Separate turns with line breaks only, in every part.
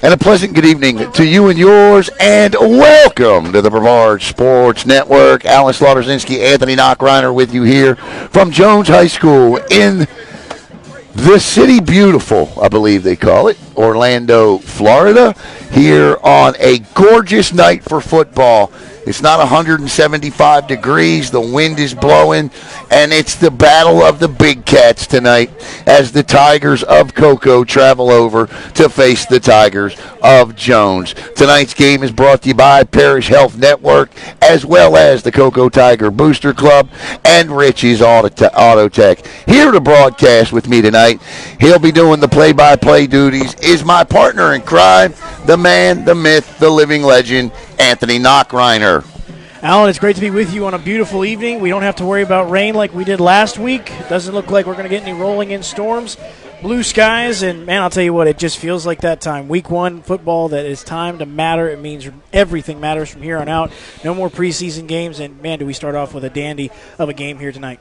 And a pleasant good evening to you and yours, and welcome to the Brevard Sports Network. Alan Slaughterzinski, Anthony Knockreiner with you here from Jones High School in the city beautiful, I believe they call it, Orlando, Florida, here on a gorgeous night for football. It's not 175 degrees, the wind is blowing, and it's the battle of the big cats tonight as the Tigers of Cocoa travel over to face the Tigers of Jones. Tonight's game is brought to you by Parish Health Network, as well as the Cocoa Tiger Booster Club and Richie's Auto Tech. Here to broadcast with me tonight, he'll be doing the play-by-play duties, is my partner in crime, the man, the myth, the living legend, Anthony Knockreiner.
Alan, it's great to be with you on a beautiful evening. We don't have to worry about rain like we did last week. It doesn't look like we're going to get any rolling in storms. Blue skies, and, man, I'll tell you what, it just feels like that time. Week one football, that is time to matter. It means everything matters from here on out. No more preseason games, and, man, do we start off with a dandy of a game here tonight.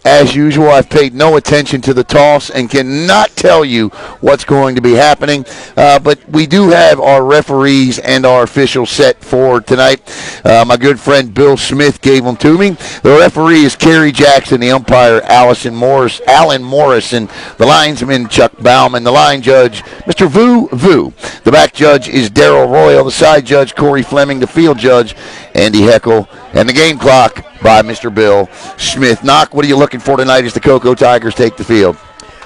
As usual, I've paid no attention to the toss and cannot tell you what's going to be happening. But we do have our referees and our officials set for tonight. My good friend Bill Smith gave them to me. The referee is Kerry Jackson, the umpire Alan Morrison, the linesman Chuck Bauman, the line judge Mr. Vu. The back judge is Darrell Royal, the side judge Corey Fleming, the field judge Andy Heckel, and the game clock by Mr. Bill Smith. Knock, what are you looking for tonight as the Cocoa Tigers take the field?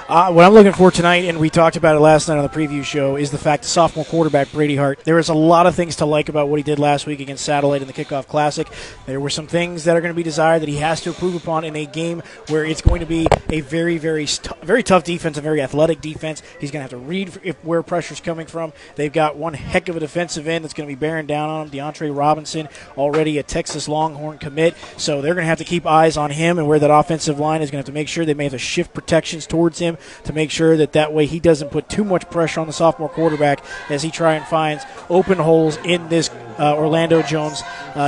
What I'm looking for tonight, and we talked about it last night on the preview show, is the fact that sophomore quarterback Brady Hart, there is a lot of things to like about what he did last week against Satellite in the Kickoff Classic. There were some things that are going to be desired that he has to improve upon in a game where it's going to be a very, very, very tough defense, a very athletic defense. He's going to have to read where pressure's coming from. They've got one heck of a defensive end that's going to be bearing down on him, DeAndre Robinson, already a Texas Longhorn commit. So they're going to have to keep eyes on him and where that offensive line is going to have to make sure they may have to shift protections towards him to make sure that way he doesn't put too much pressure on the sophomore quarterback as he tries and finds open holes in this Orlando Jones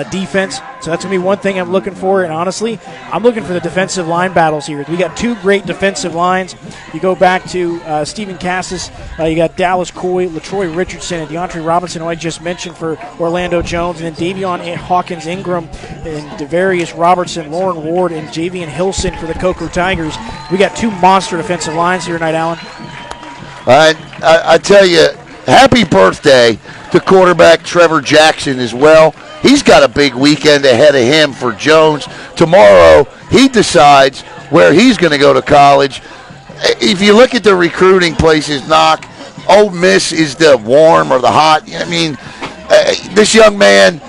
defense. So that's going to be one thing I'm looking for, and honestly, I'm looking for the defensive line battles here. We got two great defensive lines. You go back to Stephen Cassis, you got Dallas Coy, LaTroy Richardson, and DeAndre Robinson, who I just mentioned for Orlando Jones, and then Davion Hawkins Ingram, and Devarius Robertson, Lauren Ward, and Javian Hilson for the Cocoa Tigers. We got two monster defensive lines here tonight, Alan.
I tell you, happy birthday to quarterback Trevor Jackson as well. He's got a big weekend ahead of him for Jones. Tomorrow, he decides where he's going to go to college. If you look at the recruiting places, Knock, Ole Miss is the warm or the hot. I mean, this young man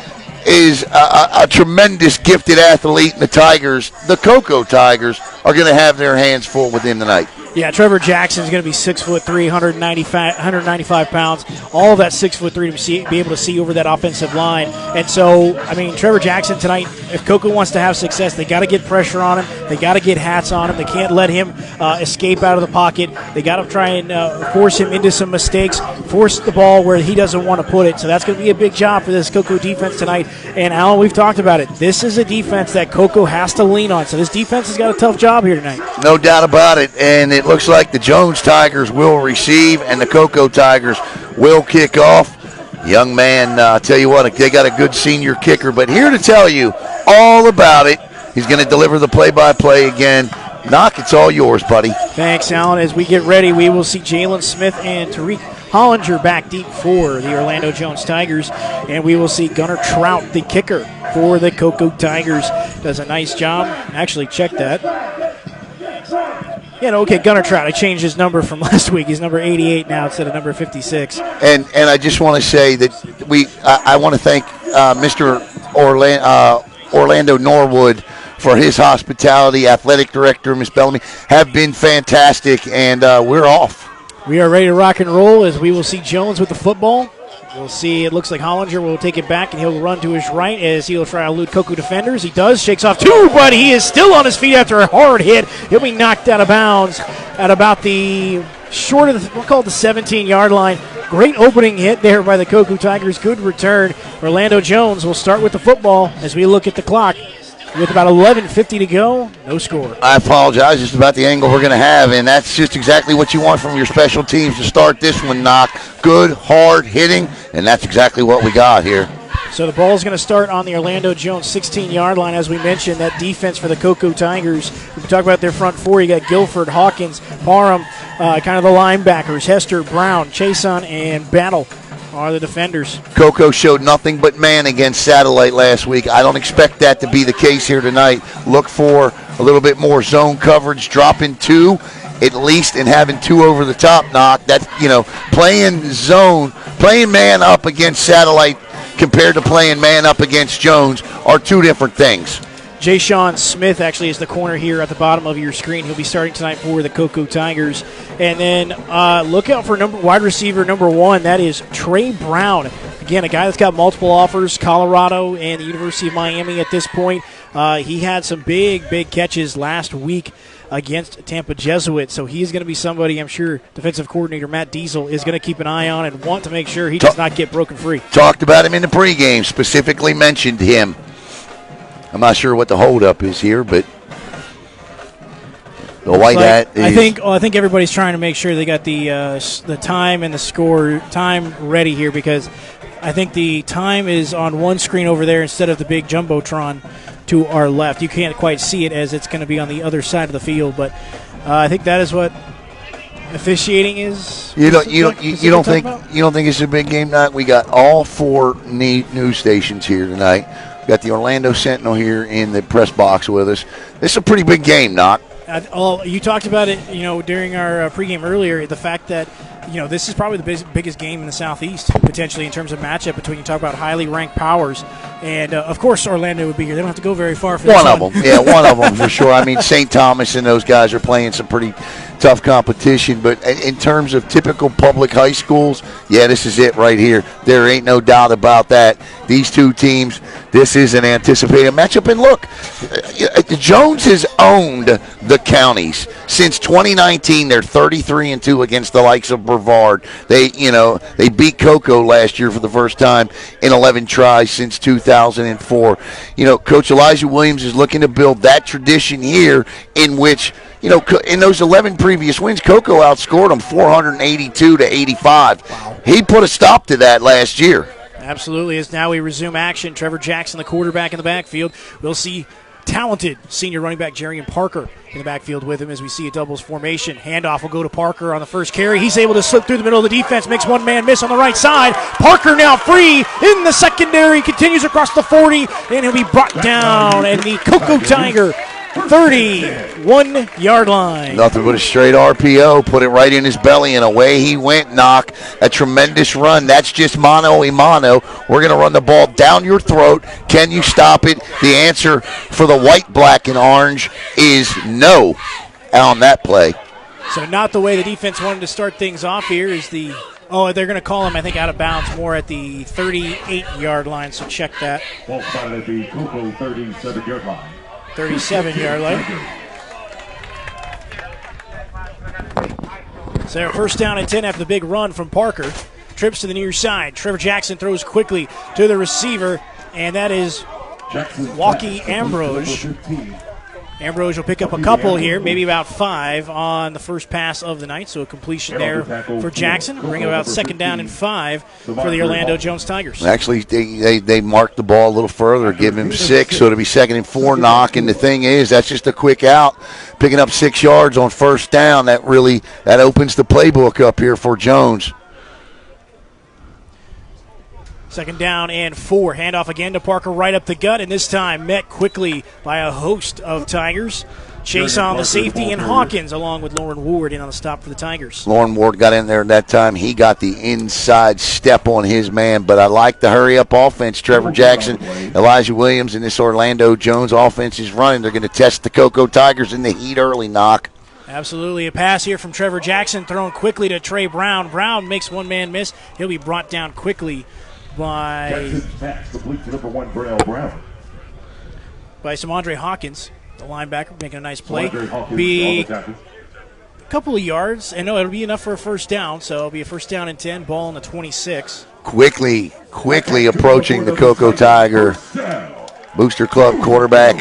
is a tremendous gifted athlete, and the Cocoa Tigers, are going to have their hands full with him tonight.
Yeah, Trevor Jackson is going to be 6'3", 195 pounds. All of that 6'3" to be able to see over that offensive line. And so, I mean, Trevor Jackson tonight, if Cocoa wants to have success, they got to get pressure on him. They got to get hats on him. They can't let him escape out of the pocket. They got to try and force him into some mistakes, force the ball where he doesn't want to put it. So that's going to be a big job for this Cocoa defense tonight. And, Alan, we've talked about it. This is a defense that Cocoa has to lean on. So this defense has got a tough job here tonight.
No doubt about it. And it looks like the Jones Tigers will receive and the Cocoa Tigers will kick off. Young man, I tell you what, they got a good senior kicker. But here to tell you all about it, he's going to deliver the play-by-play again. Knock, it's all yours, buddy.
Thanks, Alan. As we get ready, we will see Jalen Smith and Tariq Hollinger back deep for the Orlando Jones Tigers. And we will see Gunnar Trout, the kicker for the Cocoa Tigers. Does a nice job. Actually, check that. Yeah, okay, Gunnar Trout. I changed his number from last week. He's number 88 now instead of number 56.
And I just want to say that I want to thank Mr. Orlando Norwood for his hospitality. Athletic director, Ms. Bellamy, have been fantastic, and we're off.
We are ready to rock and roll as we will see Jones with the football. We'll see. It looks like Hollinger will take it back, and he'll run to his right as he'll try to elude Cocoa defenders. He does. Shakes off two, but he is still on his feet after a hard hit. He'll be knocked out of bounds at about the short of we'll call it the 17-yard line. Great opening hit there by the Cocoa Tigers. Good return. Orlando Jones will start with the football as we look at the clock. With about 11:50 to go, no score.
I apologize just about the angle we're going to have, and that's just exactly what you want from your special teams to start this one, Knock. good, hard hitting, and that's exactly what we got here.
So the ball is going to start on the Orlando Jones 16-yard line. As we mentioned, that defense for the Cocoa Tigers. We talk about their front four. You got Guilford, Hawkins, Parham, kind of the linebackers. Hester, Brown, Chason, and Battle are the defenders.
Cocoa showed nothing but man against Satellite last week. I don't expect that to be the case here tonight. Look for a little bit more zone coverage, dropping two at least, and having two over the top knock. That, playing zone, playing man up against Satellite compared to playing man up against Jones are two different things.
Jay Sean Smith actually is the corner here at the bottom of your screen. He'll be starting tonight for the Cocoa Tigers. And then look out for wide receiver number 1. That is Trey Brown. Again, a guy that's got multiple offers, Colorado and the University of Miami at this point. He had some big catches last week against Tampa Jesuit, so he's going to be somebody I'm sure defensive coordinator Matt Diesel is going to keep an eye on and want to make sure he does not get broken free.
Talked about him in the pregame, specifically mentioned him. I'm not sure what the holdup is here, but the white hat is...
I think everybody's trying to make sure they got the time and the score time ready here, because I think the time is on one screen over there instead of the big jumbotron to our left. You can't quite see it as it's going to be on the other side of the field, but I think that is what officiating is.
You don't think it's a big game night? We got all 4 news stations here tonight. We got the Orlando Sentinel here in the press box with us. This is a pretty big game, Knock.
You talked about it, during our pregame earlier. The fact that this is probably the biggest game in the Southeast, potentially, in terms of matchup between, you talk about highly ranked powers. And, of course, Orlando would be here. They don't have to go very far for this
one. One of them. Yeah, one of them for sure. I mean, St. Thomas and those guys are playing some pretty tough competition. But in terms of typical public high schools, yeah, this is it right here. There ain't no doubt about that. These two teams, this is an anticipated matchup. And look, Jones has owned the counties. Since 2019, they're 33-2 against the likes of Brevard. They beat Cocoa last year for the first time in 11 tries since 2004. Coach Elijah Williams is looking to build that tradition here, in which, in those 11 previous wins, Cocoa outscored them 482-85. Wow. He put a stop to that last year.
Absolutely. As now we resume action, Trevor Jackson, the quarterback in the backfield. We'll see talented senior running back Jerian Parker in the backfield with him as we see a doubles formation. Handoff will go to Parker on the first carry. He's able to slip through the middle of the defense, makes one man miss on the right side. Parker now free in the secondary, continues across the 40, and he'll be brought down at the Cocoa Tiger 31-yard line.
Nothing but a straight RPO, put it right in his belly, and away he went. Knock. A tremendous run. That's just mano-a-mano. We're going to run the ball down your throat. Can you stop it? The answer for the white, black, and orange is no on that play.
So not the way the defense wanted to start things off here is the... Oh, they're going to call him, I think, out of bounds more at the 38-yard line, so check that.
Ball spotted at the Cocoa 37-yard line.
37-yard line. So first down and 10 after the big run from Parker. Trips to the near side. Trevor Jackson throws quickly to the receiver, and that is Walkie Ambrose. Ambrose will pick up a couple here, maybe about 5 on the first pass of the night, so a completion there for Jackson. Bring about second down and 5 for the Orlando Jones Tigers.
Actually, they marked the ball a little further, give him 6, so it'll be second and 4 knock. And the thing is, that's just a quick out, picking up 6 yards on first down. That opens the playbook up here for Jones.
Second down and 4. Handoff again to Parker right up the gut, and this time met quickly by a host of Tigers. Chase on the safety, and Hawkins along with Lauren Ward in on the stop for the Tigers.
Lauren Ward got in there that time. He got the inside step on his man, but I like the hurry-up offense. Trevor Jackson, Elijah Williams, and this Orlando Jones offense is running. They're going to test the Cocoa Tigers in the heat early, Knock.
Absolutely. A pass here from Trevor Jackson thrown quickly to Trey Brown. Brown makes one man miss. He'll be brought down quickly by Samandre Hawkins, the linebacker, making a nice play. Be a couple of yards, and it'll be enough for a first down, so it'll be a first down and 10, ball on the 26.
Quickly approaching the Cocoa Tiger Booster Club quarterback.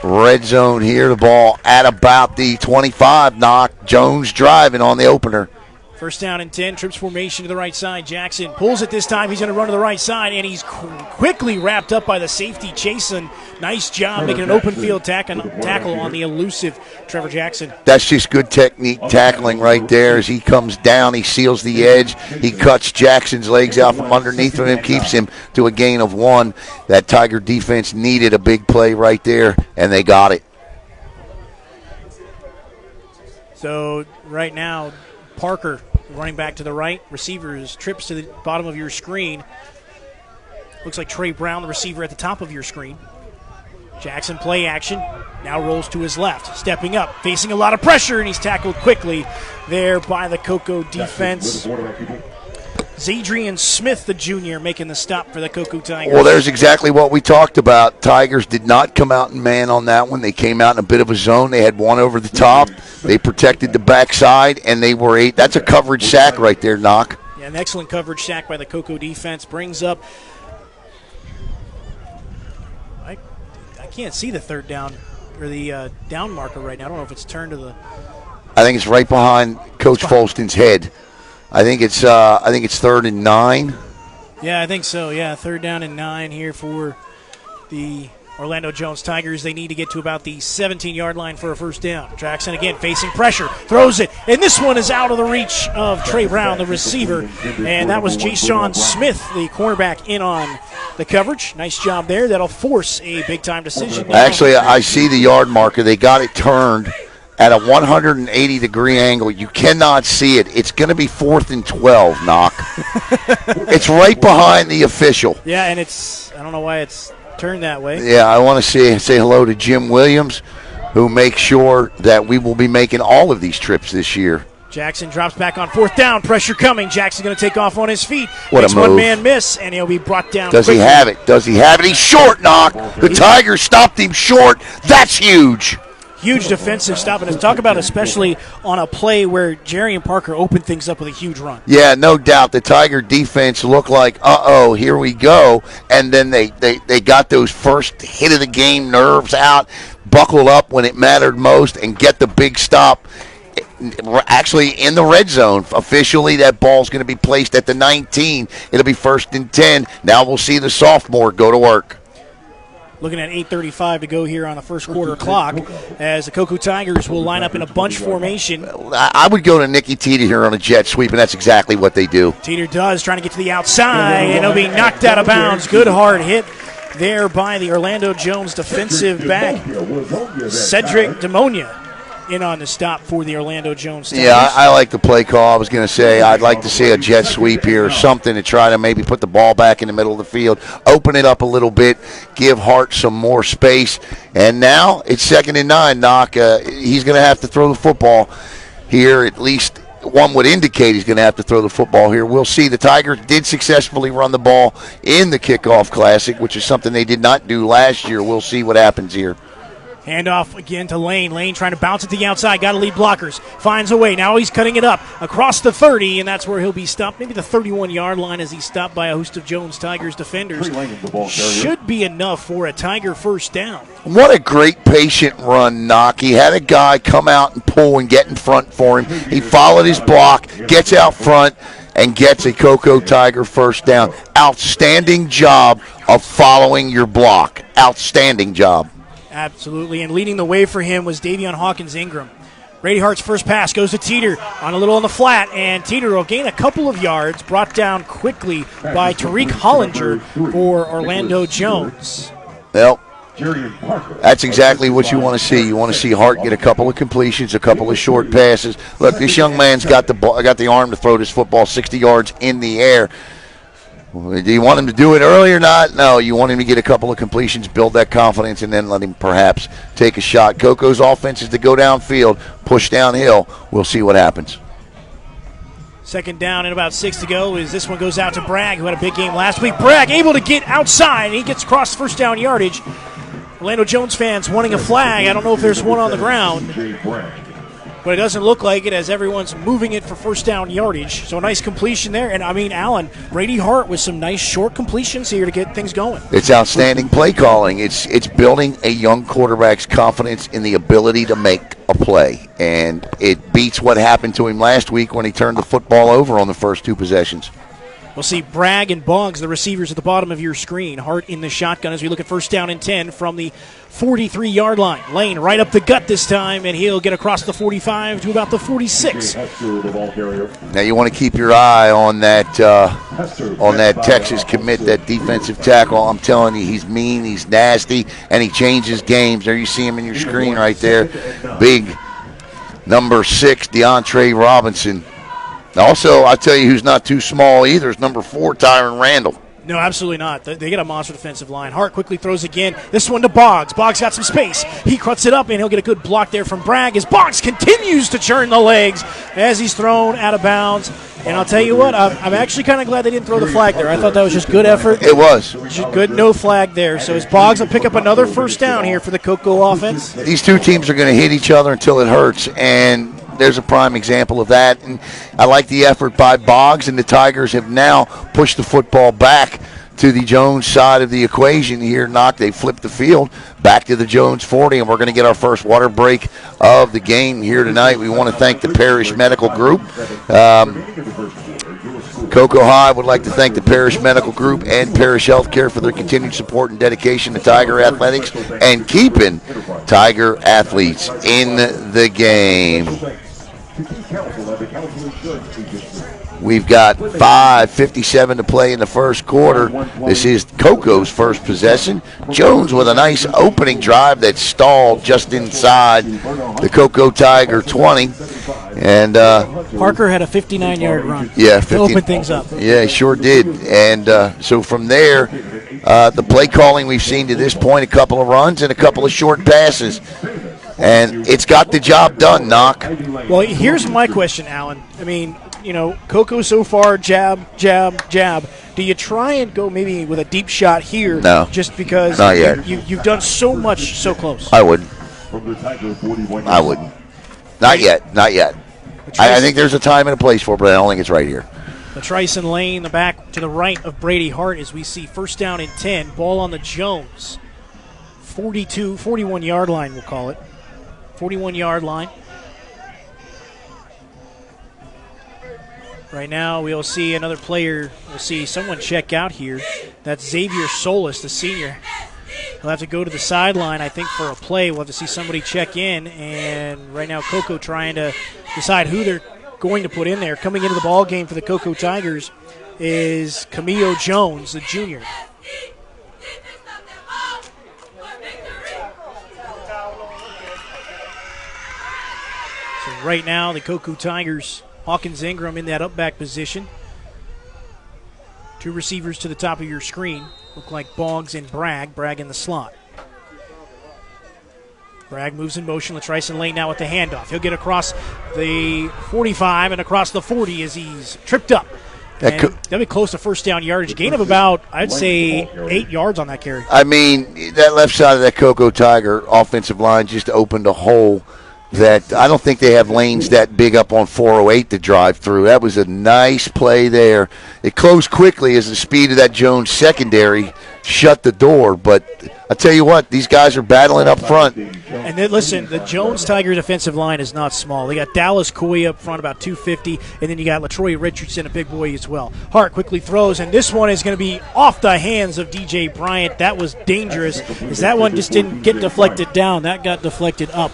Red zone here, the ball at about the 25, Knock. Jones driving on the opener.
First down and 10, trips formation to the right side. Jackson pulls it this time. He's going to run to the right side, and he's quickly wrapped up by the safety, Chasen. Nice job making an open field tackle on the elusive Trevor Jackson.
That's just good technique tackling right there. As he comes down, he seals the edge. He cuts Jackson's legs out from underneath of him, keeps him to a gain of 1. That Tiger defense needed a big play right there, and they got it.
So right now, Parker running back to the right. Receivers trips to the bottom of your screen. Looks like Trey Brown, the receiver, at the top of your screen. Jackson play action. Now rolls to his left. Stepping up, facing a lot of pressure, and he's tackled quickly there by the Cocoa defense. Zadrian Smith, the junior, making the stop for the Cocoa Tigers.
Well, there's exactly what we talked about. Tigers did not come out in man on that one. They came out in a bit of a zone. They had one over the top. They protected the backside, and they were 8. That's a coverage sack right there, Knock.
Yeah, an excellent coverage sack by the Cocoa defense. Brings up, I can't see the third down, or the down marker right now. I don't know if it's turned to the...
I think it's right behind Coach Folston's head. I think it's 3rd and 9.
Yeah, I think so. Yeah, 3rd down and 9 here for the Orlando Jones Tigers. They need to get to about the 17-yard line for a first down. Jackson again facing pressure, throws it, and this one is out of the reach of Trey Brown, the receiver, and that was Ja'Shawn Smith, the cornerback, in on the coverage. Nice job there. That'll force a big-time decision.
Actually, I see the yard marker. They got it turned at a 180-degree angle. You cannot see it. It's going to be 4th and 12, Knock. It's right behind the official.
Yeah, and I don't know why it's turned that way.
Yeah, I want to say hello to Jim Williams, who makes sure that we will be making all of these trips this year.
Jackson drops back on 4th down. Pressure coming. Jackson's going to take off on his feet.
What
Makes
a move.
one-man miss, and he'll be brought down
Does
quickly.
he have it? Does he have it? He's short, Knock. The Tigers stopped him short. That's huge.
Huge defensive stop, and talk about especially on a play where Jerry and Parker opened things up with a huge run.
Yeah, no doubt. The Tiger defense looked like, here we go. And then they got those first hit of the game nerves out, buckled up when it mattered most, and get the big stop. Actually, in the red zone, officially, that ball's going to be placed at the 19. It'll be 1st and 10. Now we'll see the sophomore go to work.
Looking at 8:35 to go here on the first quarter clock, as the Cocoa Tigers will line up in a bunch formation.
I would go to Nicky Teeter here on a jet sweep, and that's exactly what they do.
Teeter does, trying to get to the outside, and he'll be knocked out of bounds. Good hard hit there by the Orlando Jones defensive back, Cedric Demonia, in on the stop for the Orlando Jones Tigers.
Yeah, I like the play call. I was going to say I'd like to see a jet sweep here or something to try to maybe put the ball back in the middle of the field, open it up a little bit, give Hart some more space. And now it's 2nd and 9, Knock. He's going to have to throw the football here. At least one would indicate he's going to have to throw the football here. We'll see. The Tigers did successfully run the ball in the Kickoff Classic, which is something they did not do last year. We'll see what happens here.
Handoff again to Lane. Lane trying to bounce it to the outside. Got to lead blockers. Finds a way. Now he's cutting it up across the 30, and that's where he'll be stopped. Maybe the 31-yard line as he's stopped by a host of Jones Tigers defenders. Should be enough for a Tiger first down.
What a great patient run, Knock. He had a guy come out and pull and get in front for him. He followed his block, gets out front, and gets a Cocoa Tiger first down. Outstanding job of following your block. Outstanding job.
Absolutely, and leading the way for him was Davion Hawkins-Ingram. Brady Hart's first pass goes to Teeter on a little on the flat, and Teeter will gain a couple of yards, brought down quickly by Tariq Hollinger for Orlando Jones.
Well, that's exactly what you want to see. You want to see Hart get a couple of completions, a couple of short passes. Look, this young man's got the arm to throw this football 60 yards in the air. Do you want him to do it early or not? No, you want him to get a couple of completions, build that confidence, and then let him perhaps take a shot. Coco's offense is to go downfield, push downhill. We'll see what happens.
2nd down and about 6 to go as this one goes out to Bragg, who had a big game last week. Bragg able to get outside, and he gets across first down yardage. Orlando Jones fans wanting a flag. I don't know if there's one on the ground. but it doesn't look like it as everyone's moving it for first down yardage. So a nice completion there. And, I mean, Allen, Brady Hart with some nice short completions here to get things going.
It's outstanding play calling. It's building a young quarterback's confidence in the ability to make a play. And it beats what happened to him last week when he turned the football over on the first two possessions.
We'll see Bragg and Boggs, the receivers at the bottom of your screen. Hart in the shotgun as we look at first down and 10 from the 43-yard line. Lane right up the gut this time, and he'll get across the 45 to about the 46.
Now you want to keep your eye on that Texas commit, that defensive tackle. I'm telling you, he's mean, he's nasty, and he changes games. There you see him in your screen right there. Big number 6, DeAndre Robinson. Also, I'll tell you who's not too small either is number 4, Tyron Randall.
No, absolutely not. They get a monster defensive line. Hart quickly throws again. This one to Boggs. Boggs got some space. He cuts it up, and he'll get a good block there from Bragg as Boggs continues to churn the legs as he's thrown out of bounds. And I'll tell you what, I'm actually kind of glad they didn't throw the flag there. I thought that was just good effort.
It was.
Just good, no flag there. So as Boggs will pick up another first down here for the Cocoa offense.
These two teams are going to hit each other until it hurts, and there's a prime example of that. And I like the effort by Boggs, and the Tigers have now pushed the football back to the Jones side of the equation here. They flipped the field back to the Jones 40, and we're going to get our first water break of the game here tonight. We want to thank the Parish Medical Group. Cocoa High would like to thank the Parish Medical Group and Parish Healthcare for their continued support and dedication to Tiger Athletics and keeping Tiger athletes in the game. We've got 5:57 to play in the first quarter. This is Cocoa's first possession. Jones with a nice opening drive that stalled just inside the Cocoa Tiger 20. And
Parker had a 59-yard run.
Yeah,
to open things up.
Yeah, he sure did. And so from there, the play calling we've seen to this point, a couple of runs and a couple of short passes. And it's got the job done, Knock.
Well, here's my question, Alan. I mean, Cocoa so far, jab, jab, jab. Do you try and go maybe with a deep shot here?
No.
Just because
Not yet.
You've done so much so close.
I wouldn't. I wouldn't. Not yet. Not yet. I think there's a time and a place for it, but I don't think it's right here.
Latrice and Lane, the back to the right of Brady Hart as we see first down and 10. Ball on the Jones. 41-yard line, we'll call it. 41-yard line. Right now, we'll see another player. We'll see someone check out here. That's Xavier Solis, the senior. He'll have to go to the sideline, I think, for a play. We'll have to see somebody check in. And right now, Cocoa trying to decide who they're going to put in there. Coming into the ball game for the Cocoa Tigers is Camillo Jones, the junior. So right now, the Cocoa Tigers, Hawkins Ingram in that up back position. Two receivers to the top of your screen. Look like Boggs and Bragg. Bragg in the slot. Bragg moves in motion. Latrice and Lane now with the handoff. He'll get across the 45 and across the 40 as he's tripped up. That'll be close to first down yardage. Gain of about, I'd say, 8 yards on that carry.
I mean, that left side of that Cocoa Tiger offensive line just opened a hole that I don't think they have lanes that big up on 408 to drive through. That was a nice play there. It closed quickly as the speed of that Jones secondary shut the door. But I tell you what, these guys are battling up front.
And then, listen, the Jones Tiger defensive line is not small. They got Dallas Coy up front, about 250, and then you got LaTroy Richardson, a big boy as well. Hart quickly throws, and this one is going to be off the hands of DJ Bryant. That was dangerous, as that one just didn't get deflected down. That got deflected up.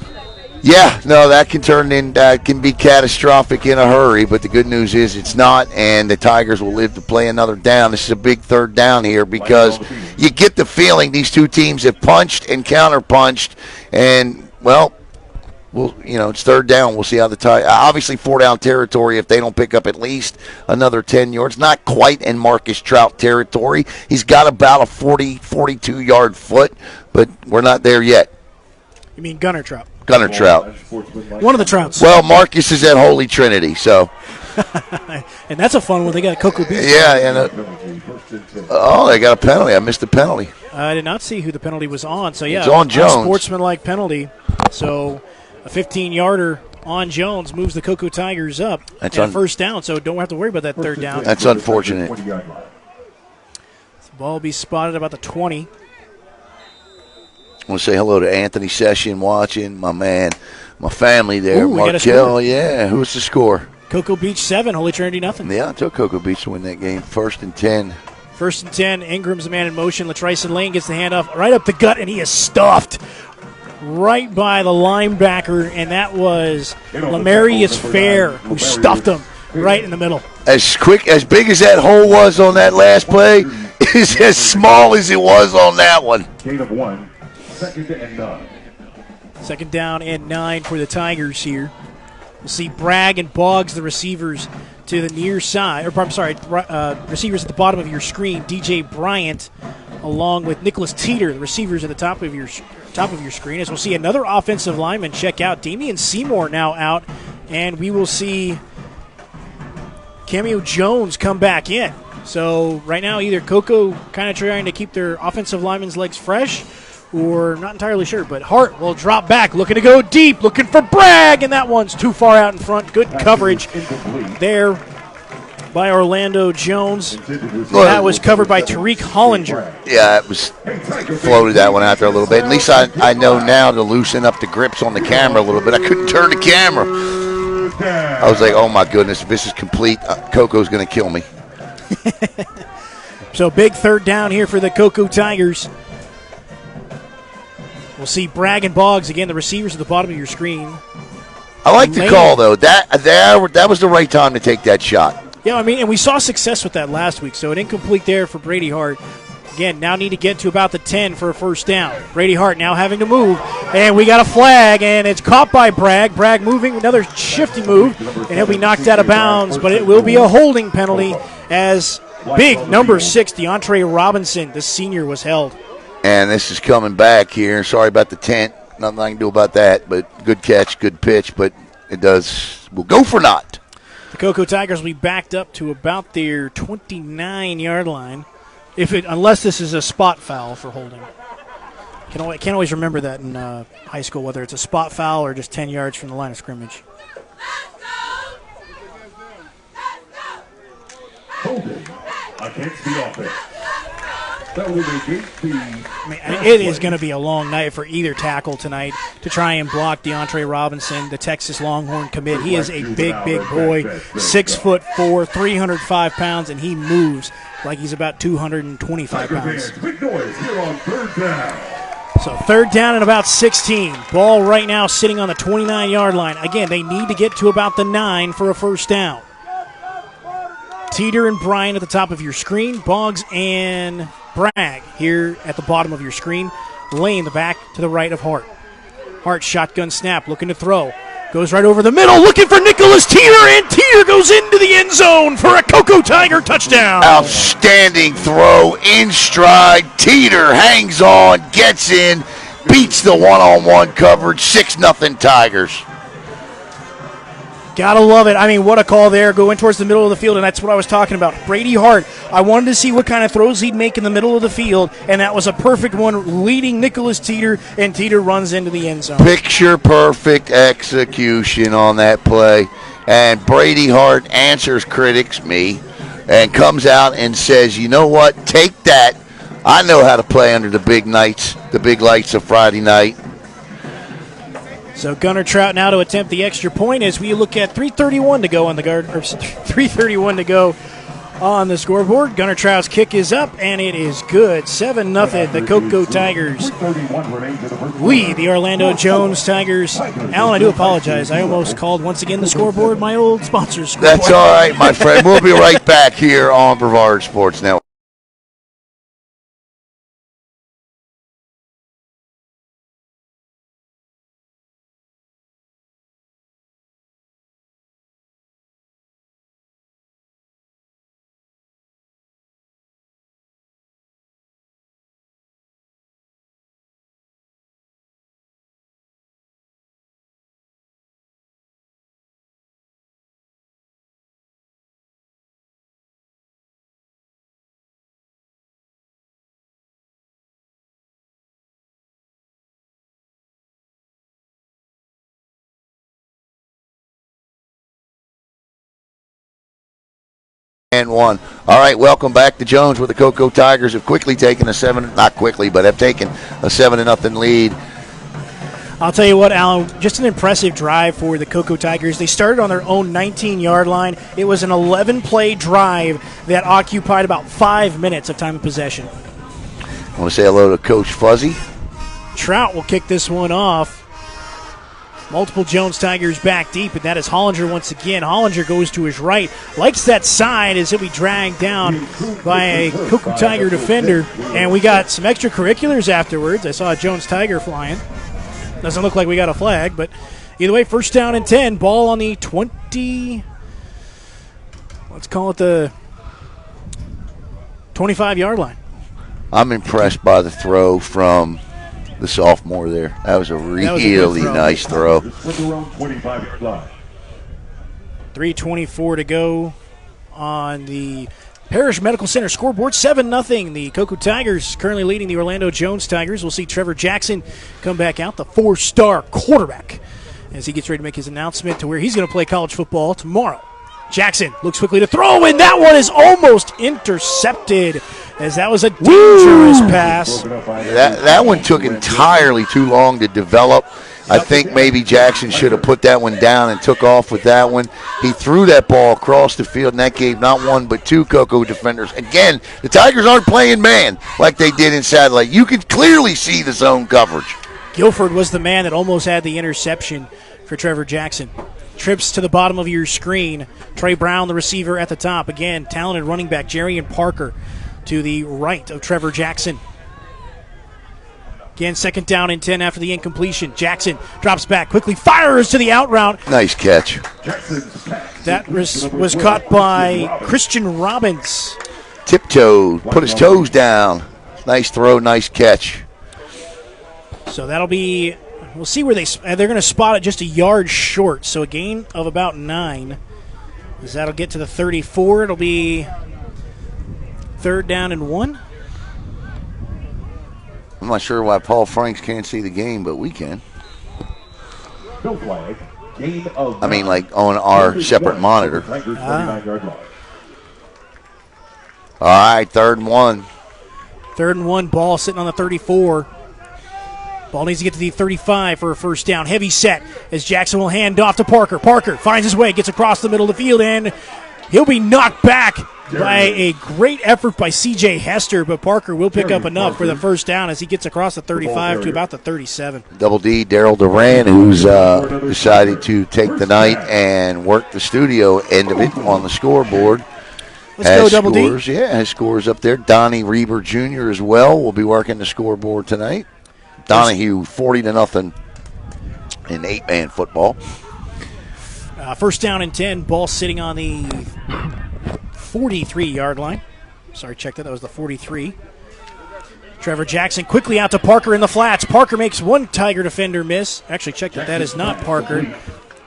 Yeah, no, that can can be catastrophic in a hurry, but the good news is it's not, and the Tigers will live to play another down. This is a big third down here because you get the feeling these two teams have punched and counterpunched, and, well, it's third down. We'll see how the Tigers, obviously 4-down territory if they don't pick up at least another 10 yards. Not quite in Marcus Trout territory. He's got about a 40, 42-yard foot, but we're not there yet.
You mean Gunner Trout?
Gunner Trout.
One of the Trouts.
Well, Marcus is at Holy Trinity, so.
And that's a fun one. They got Cocoa Beach.
Yeah, and they got a penalty. I missed the penalty.
I did not see who the penalty was on. So, yeah,
it's on Jones.
Unsportsmanlike penalty. So, a 15-yarder on Jones, moves the Cocoa Tigers up.
That's
and first down, so don't have to worry about that third down.
That's unfortunate.
The ball will be spotted about the 20.
I want to say hello to Anthony Session watching, my man, my family there.
Ooh, we got a
Markel,
score.
yeah. Who's the score?
Cocoa Beach 7, Holy Trinity nothing.
Yeah, I took Cocoa Beach to win that game. 1st and 10.
1st and 10. Ingram's the man in motion. Latrice Lane gets the handoff right up the gut, and he is stuffed right by the linebacker, and that was Lamarius Fair who stuffed him right in the middle.
As big as that hole was on that last play, is as small as it was on that one.
Gain of 1, 2nd and 9.
2nd down and 9 for the Tigers here. We'll see Bragg and Boggs, the receivers, to the near side. Or I'm sorry, receivers at the bottom of your screen. DJ Bryant, along with Nicholas Teeter, the receivers at the top of your screen. As we'll see another offensive lineman check out. Damian Seymour now out, and we will see Cameo Jones come back in. So right now, either Coco kind of trying to keep their offensive linemen's legs fresh, or not entirely sure, but Hart will drop back, looking to go deep, looking for Bragg, and that one's too far out in front. Good coverage there by Orlando Jones. That was covered by Tariq Hollinger.
Yeah, it was floated that one out there a little bit. At least I know now to loosen up the grips on the camera a little bit. I couldn't turn the camera. I was like, oh my goodness, if this is complete, Coco's going to kill me.
So big 3rd down here for the Cocoa Tigers. We'll see Bragg and Boggs, again, the receivers at the bottom of your screen.
I like the call, though. That was the right time to take that shot.
Yeah, I mean, and we saw success with that last week, so an incomplete there for Brady Hart. Again, now need to get to about the 10 for a 1st down. Brady Hart now having to move, and we got a flag, and it's caught by Bragg. Bragg moving, another shifty move, and he'll be knocked out of bounds, but it will be a holding penalty as big number 6, DeAndre Robinson, the senior, was held.
And this is coming back here. Sorry about the tent. Nothing I can do about that, but good catch, good pitch, but we'll go for naught.
The Cocoa Tigers will be backed up to about their 29-yard line, unless this is a spot foul for holding. Can't always remember that in high school, whether it's a spot foul or just 10 yards from the line of scrimmage.
Holding against the offense. That will against the
I mean, it is going to be a long night for either tackle tonight to try and block DeAndre Robinson, the Texas Longhorn commit. He is a big boy, 6'4", 305 pounds, and he moves like he's about 225 pounds.
Big noise here on 3rd down.
So 3rd down and about 16. Ball right now sitting on the 29-yard line. Again, they need to get to about the 9 for a 1st down. Teeter and Bryan at the top of your screen. Boggs and Bragg here at the bottom of your screen. Lane the back to the right of Hart. Hart shotgun snap, looking to throw. Goes right over the middle, looking for Nicholas Teeter, and Teeter goes into the end zone for a Cocoa Tiger touchdown.
Outstanding throw in stride. Teeter hangs on, gets in, beats the one-on-one coverage. 6-0 Tigers.
Gotta love it. I mean, what a call there, going towards the middle of the field, and that's what I was talking about. Brady Hart, I wanted to see what kind of throws he'd make in the middle of the field, and that was a perfect one, leading Nicholas Teeter, and Teeter runs into the end zone.
Picture perfect execution on that play, and Brady Hart answers critics, me, and comes out and says, you know what, take that. I know how to play under the big lights of Friday night.
So Gunnar Trout now to attempt the extra point as we look at 3:31 to go on the guard, or 3:31 to go on the scoreboard. Gunnar Trout's kick is up, and it is good. 7-0, the Cocoa Tigers lead the Orlando Jones Tigers. Alan, I do apologize. I almost called once again the scoreboard my old sponsor's scoreboard.
That's all right, my friend. We'll be right back here on Brevard Sports Network. 1. All right, welcome back to Jones, where the Cocoa Tigers have quickly taken a 7, not quickly, but have taken a 7-0 lead.
I'll tell you what, Alan, just an impressive drive for the Cocoa Tigers. They started on their own 19-yard line. It was an 11-play drive that occupied about 5 minutes of time of possession.
I want to say hello to Coach Fuzzy.
Trout will kick this one off. Multiple Jones Tigers back deep, and that is Hollinger once again. Hollinger goes to his right, likes that side as he'll be dragged down by a Cocoa Tiger defender. And we got some extracurriculars afterwards. I saw a Jones Tiger flying. Doesn't look like we got a flag, but either way, first down and 10. Ball on the 20, let's call it the 25-yard line.
I'm impressed by the throw from the sophomore there. That was a really nice throw.
3:24 to go on the Parish Medical Center scoreboard. 7-0. The Cocoa Tigers currently leading the Orlando Jones Tigers. We'll see Trevor Jackson come back out, the 4-star quarterback, as he gets ready to make his announcement to where he's going to play college football tomorrow. Jackson looks quickly to throw, and that one is almost intercepted, as that was a dangerous pass.
That one took entirely too long to develop. I think maybe Jackson should have put that one down and took off with that one. He threw that ball across the field, and that gave not one but two Cocoa defenders. Again, the Tigers aren't playing man like they did in Satellite. You could clearly see the zone coverage.
Guilford was the man that almost had the interception for Trevor Jackson. Trips to the bottom of your screen. Trey Brown, the receiver, at the top. Again, talented running back Jarian Parker to the right of Trevor Jackson. Again, second down and 10 after the incompletion. Jackson drops back, quickly fires to the out route.
Nice catch.
That was caught by Christian Robbins.
Tiptoed, put his toes down. Nice throw, nice catch.
So that'll be, we'll see where they're going to spot it just a yard short. So a gain of about 9. As that'll get to the 34. It'll be third down and 1.
I'm not sure why Paul Franks can't see the game, but we can.
No flag. Gain of
I mean, like on our separate monitor. All right, 3rd and 1.
3rd and 1, ball sitting on the 34. Ball needs to get to the 35 for a first down. Heavy set as Jackson will hand off to Parker. Parker finds his way, gets across the middle of the field, and he'll be knocked back by a great effort by C.J. Hester, but Parker will pick up enough for the first down as he gets across the 35 to about the 37.
Double D, Daryl Duran, who's decided to take the night and work the studio end of it on the scoreboard.
Let's go, Double
scores,
D.
Yeah, has scores up there. Donnie Reber Jr. as well will be working the scoreboard tonight. Donahue 40-0 in 8-man football.
First down and 10, ball sitting on the 43-yard line. Sorry, check that. That was the 43. Trevor Jackson quickly out to Parker in the flats. Parker makes one Tiger defender miss. Actually, check that. That is not Parker.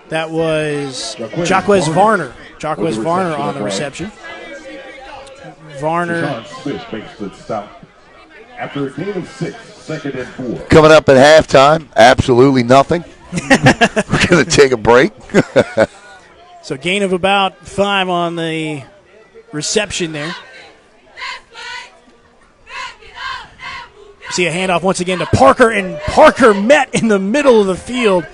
That was Jaquez Varner. Jaquez Varner on the reception. Varner.
After a gain of 6, 2nd and 4.
Coming up at halftime, absolutely nothing. We're going to take a break.
So gain of about 5 on the reception there. See a handoff once again to Parker, and Parker met in the middle of the field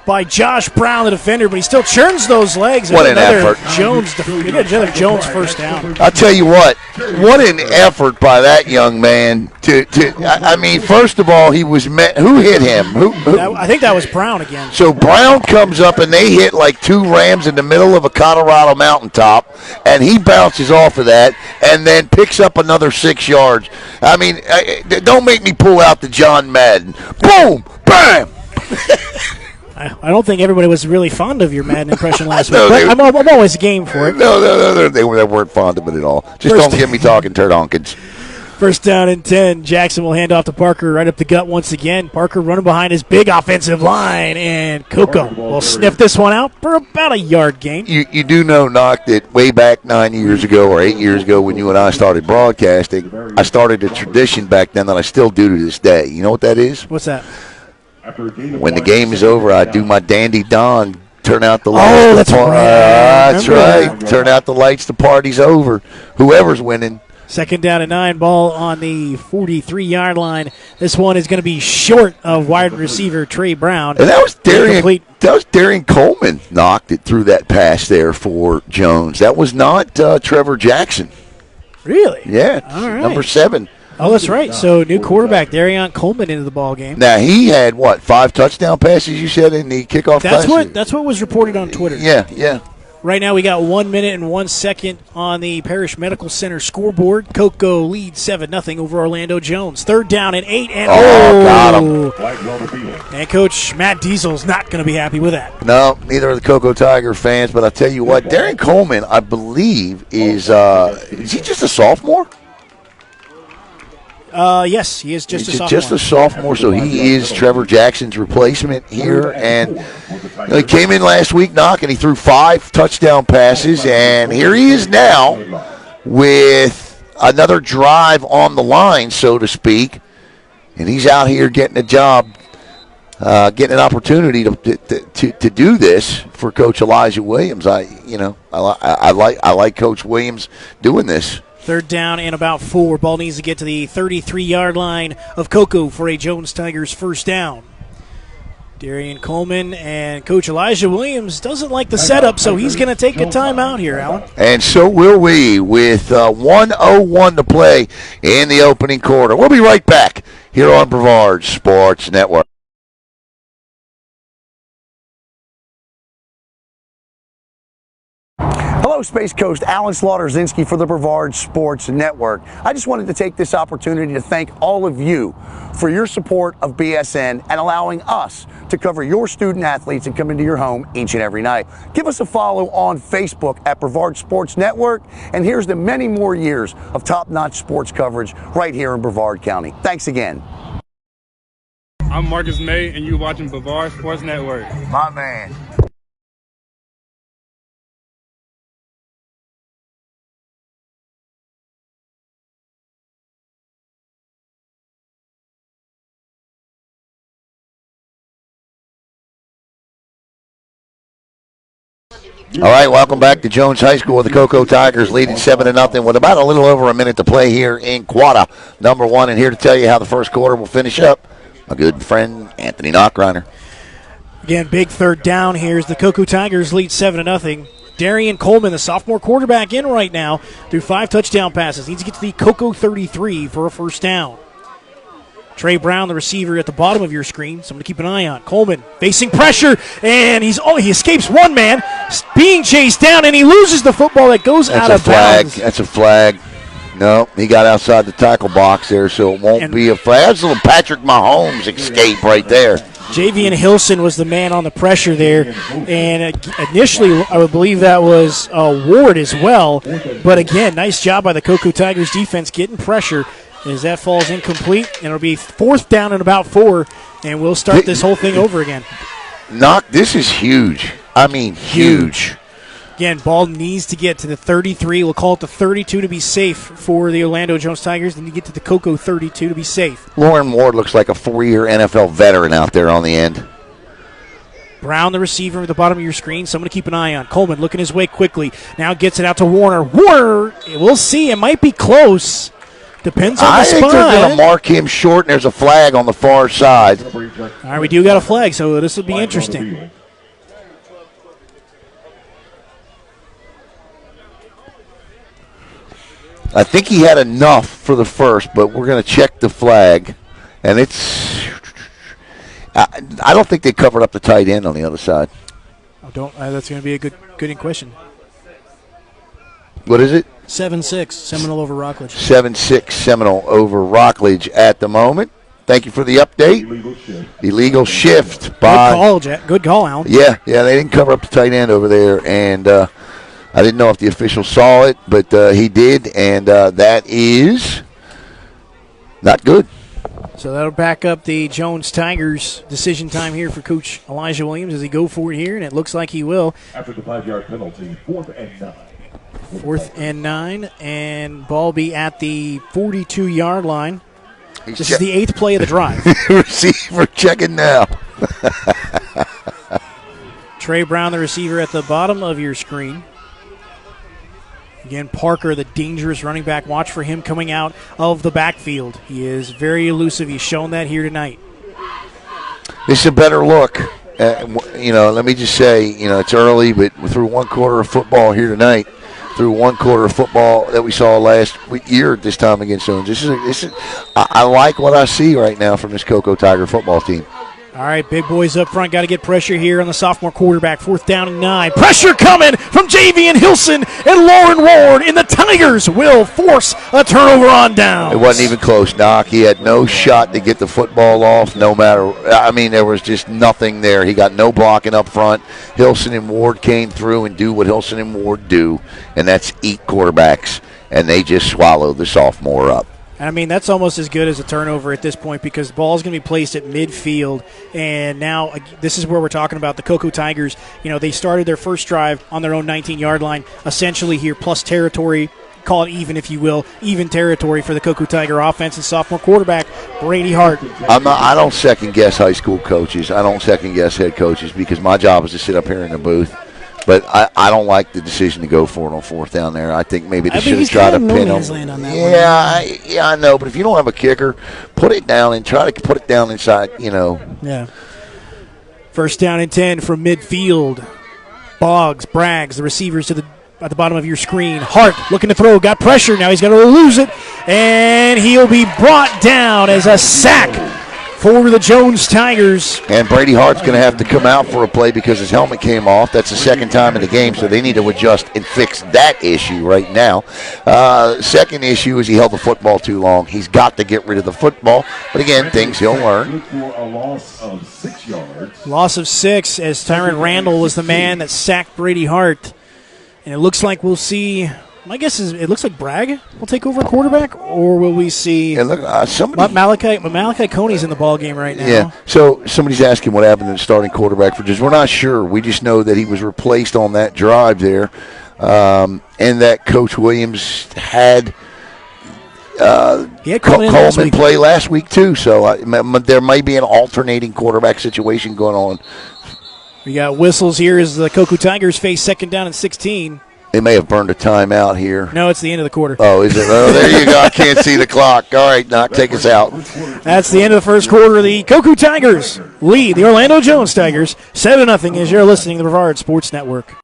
by Josh Brown, the defender, but he still churns those legs.
What an effort.
Another Jones first down.
I'll tell you what an effort by that young man. I mean, first of all, he was met. Who hit him?
I think that was Brown again.
So Brown comes up, and they hit like 2 rams in the middle of a Colorado mountaintop, and he bounces off of that and then picks up another 6 yards. I mean, don't make me pull out the John Madden. Boom! Bam!
I don't think everybody was really fond of your Madden impression last week, but I'm always game for it.
No, they weren't fond of it at all. Just don't get me talking turd-honkins.
First down and 10. Jackson will hand off to Parker right up the gut once again. Parker running behind his big offensive line, and Coco will sniff this one out for about a yard gain.
You do know, Knock, that way back 9 years ago or 8 years ago when you and I started broadcasting, I started a tradition back then that I still do to this day. You know what that is?
What's that?
When the game is over, I do my Dandy Don turn out the lights.
Oh, that's right.
That's right. Turn out the lights. The party's over. Whoever's winning.
2nd down and 9, ball on the 43-yard line. This one is going to be short of wide receiver Trey Brown.
And that was Darian Coleman knocked it through that pass there for Jones. That was not Trevor Jackson.
Really?
Yeah.
All right.
Number 7.
Oh, that's right. So new quarterback Darian Coleman into the ball game.
Now he had 5 touchdown passes? You said in the kickoff.
That's what was reported on Twitter.
Yeah.
Right now we got 1 minute and 1 second on the Parish Medical Center scoreboard. Cocoa leads 7-0 over Orlando Jones. 3rd down and 8. And
got him.
And Coach Matt Diesel's not going to be happy with that.
No, neither are the Cocoa Tiger fans. But I tell you what, Darian Coleman, I believe, is he just a sophomore?
Yes, he is just a sophomore.
Just a sophomore, so he is Trevor Jackson's replacement here. And he came in last week knocking. He threw 5 touchdown passes, and here he is now with another drive on the line, so to speak. And he's out here getting a job, getting an opportunity to do this for Coach Elijah Williams. I like Coach Williams doing this.
3rd down and about 4. Ball needs to get to the 33-yard line of Cocoa for a Jones Tigers 1st down. Darian Coleman and Coach Elijah Williams doesn't like the setup, so he's going to take a timeout here, Alan.
And so will we with 1:01 to play in the opening quarter. We'll be right back here on Brevard Sports Network.
Hello, Space Coast. Alan Slaughter-Zinski for the Brevard Sports Network. I just wanted to take this opportunity to thank all of you for your support of BSN and allowing us to cover your student athletes and come into your home each and every night. Give us a follow on Facebook at Brevard Sports Network, and here's to many more years of top-notch sports coverage right here in Brevard County. Thanks again.
I'm Marcus May, and you're watching Brevard Sports Network.
My man. All right, welcome back to Jones High School. The Cocoa Tigers leading 7-0 with about a little over a minute to play here in quarter number 1. And here to tell you how the first quarter will finish up, my good friend Anthony Knockreiner.
Again, big 3rd down here as the Cocoa Tigers lead 7-0. Darian Coleman, the sophomore quarterback, in right now through 5 touchdown passes. Needs to get to the Cocoa 33 for a 1st down. Trey Brown, the receiver, at the bottom of your screen. Someone to keep an eye on. Coleman facing pressure, and he escapes one man, being chased down, and he loses the football that goes out of bounds.
That's a flag. No, he got outside the tackle box there, so it won't be a flag. That's a little Patrick Mahomes escape right there.
Javian Hilson was the man on the pressure there, and initially I would believe that was Ward as well. But again, nice job by the Cocoa Tigers defense getting pressure. As that falls incomplete, and it'll be 4th down and about 4, and we'll start this whole thing over again.
This is huge. I mean, huge.
Again, ball needs to get to the 33. We'll call it the 32 to be safe for the Orlando Jones Tigers. Then you get to the Cocoa 32 to be safe.
Lauren Ward looks like a 4-year NFL veteran out there on the end.
Brown, the receiver, at the bottom of your screen. Someone to keep an eye on. Coleman looking his way quickly. Now gets it out to Warner. Warner, we'll see. It might be close. Depends on the spot.
I think they're going to mark him short, and there's a flag on the far side.
All right, we do got a flag, so this will be interesting.
I think he had enough for the first, but we're going to check the flag. And I don't think they covered up the tight end on the other side.
That's going to be a good question.
What is it?
7-6, Seminole over Rockledge.
7-6, Seminole over Rockledge at the moment. Thank you for the update. Illegal shift by.
Good call, Jack. Good call, Alan.
Yeah, they didn't cover up the tight end over there, and I didn't know if the official saw it, but he did, and that is not good.
So that'll back up the Jones Tigers decision time here for Coach Elijah Williams as he go for it here, and it looks like he will.
After the 5-yard penalty, 4th and 9.
4th and 9, and ball be at the 42-yard line. This is the 8th play of the drive.
Receiver checking now.
Trey Brown, the receiver, at the bottom of your screen. Again, Parker, the dangerous running back. Watch for him coming out of the backfield. He is very elusive. He's shown that here tonight.
This is a better look. Let me just say, it's early, but through one quarter of football here tonight, through one quarter of football that we saw last year at this time against Jones, I like what I see right now from this Cocoa Tiger football team.
All right, big boys up front. Got to get pressure here on the sophomore quarterback. 4th down and 9. Pressure coming from Javian Hilson and Lauren Ward, and the Tigers will force a turnover on down.
It wasn't even close, Doc. He had no shot to get the football off, there was just nothing there. He got no blocking up front. Hilson and Ward came through and do what Hilson and Ward do, and that's eat quarterbacks, and they just swallowed the sophomore up.
I mean, that's almost as good as a turnover at this point because the ball is going to be placed at midfield. And now this is where we're talking about the Cocoa Tigers. They started their first drive on their own 19-yard line, essentially here, plus territory. Call it even, if you will, even territory for the Cocoa Tiger offense and sophomore quarterback, Brady Hart.
I don't second-guess high school coaches. I don't second-guess head coaches because my job is to sit up here in the booth. But I don't like the decision to go for it on 4th down there. I think maybe they should have tried to pin him. I know. But if you don't have a kicker, put it down and try to put it down inside,
Yeah. 1st down and 10 from midfield. Boggs, Braggs, the receivers at the bottom of your screen. Hart looking to throw, got pressure. Now he's going to lose it, and he'll be brought down as a sack for the Jones Tigers.
And Brady Hart's going to have to come out for a play because his helmet came off. That's the second time in the game, so they need to adjust and fix that issue right now. Second issue is he held the football too long. He's got to get rid of the football. But again, things he'll learn.
For a loss of 6 yards.
Loss of 6 as Tyron Randall was the man that sacked Brady Hart. And it looks like we'll see, my guess is it looks like Bragg will take over quarterback, or will we see Malachi Coney's in the ball game right now.
Yeah, so somebody's asking what happened to the starting quarterback for Jones. We're not sure. We just know that he was replaced on that drive there, and that Coach Williams had Coleman play last week too, so there may be an alternating quarterback situation going on.
We got whistles here as the Cocoa Tigers face 2nd down and 16.
They may have burned a timeout here.
No, it's the end of the quarter.
Oh, is it? Oh, there you go. I can't see the clock. All right, Doc, take us out.
That's the end of the first quarter. The Cocoa Tigers lead the Orlando Jones Tigers 7-0 as you're listening to the Brevard Sports Network.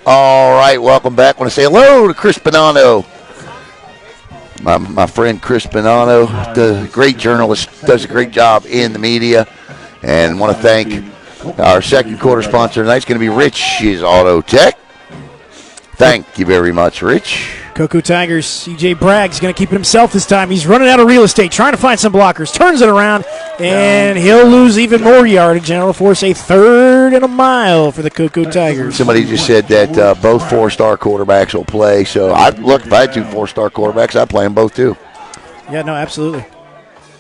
All right, welcome back. I want to say hello to Chris Bonanno. My friend Chris Bonanno, the great journalist, does a great job in the media. And want to thank our second quarter sponsor tonight. It's going to be Rich's Auto Tech. Thank you very much, Rich.
Cocoa Tigers, C.J. Bragg's going to keep it himself this time. He's running out of real estate, trying to find some blockers. Turns it around, and he'll lose even more yardage. And it'll force a 3rd and a mile for the Cocoa Tigers.
Somebody just said that both 4-star quarterbacks will play. So, if I had 2 4-star quarterbacks, I'd play them both too.
Yeah, no, absolutely.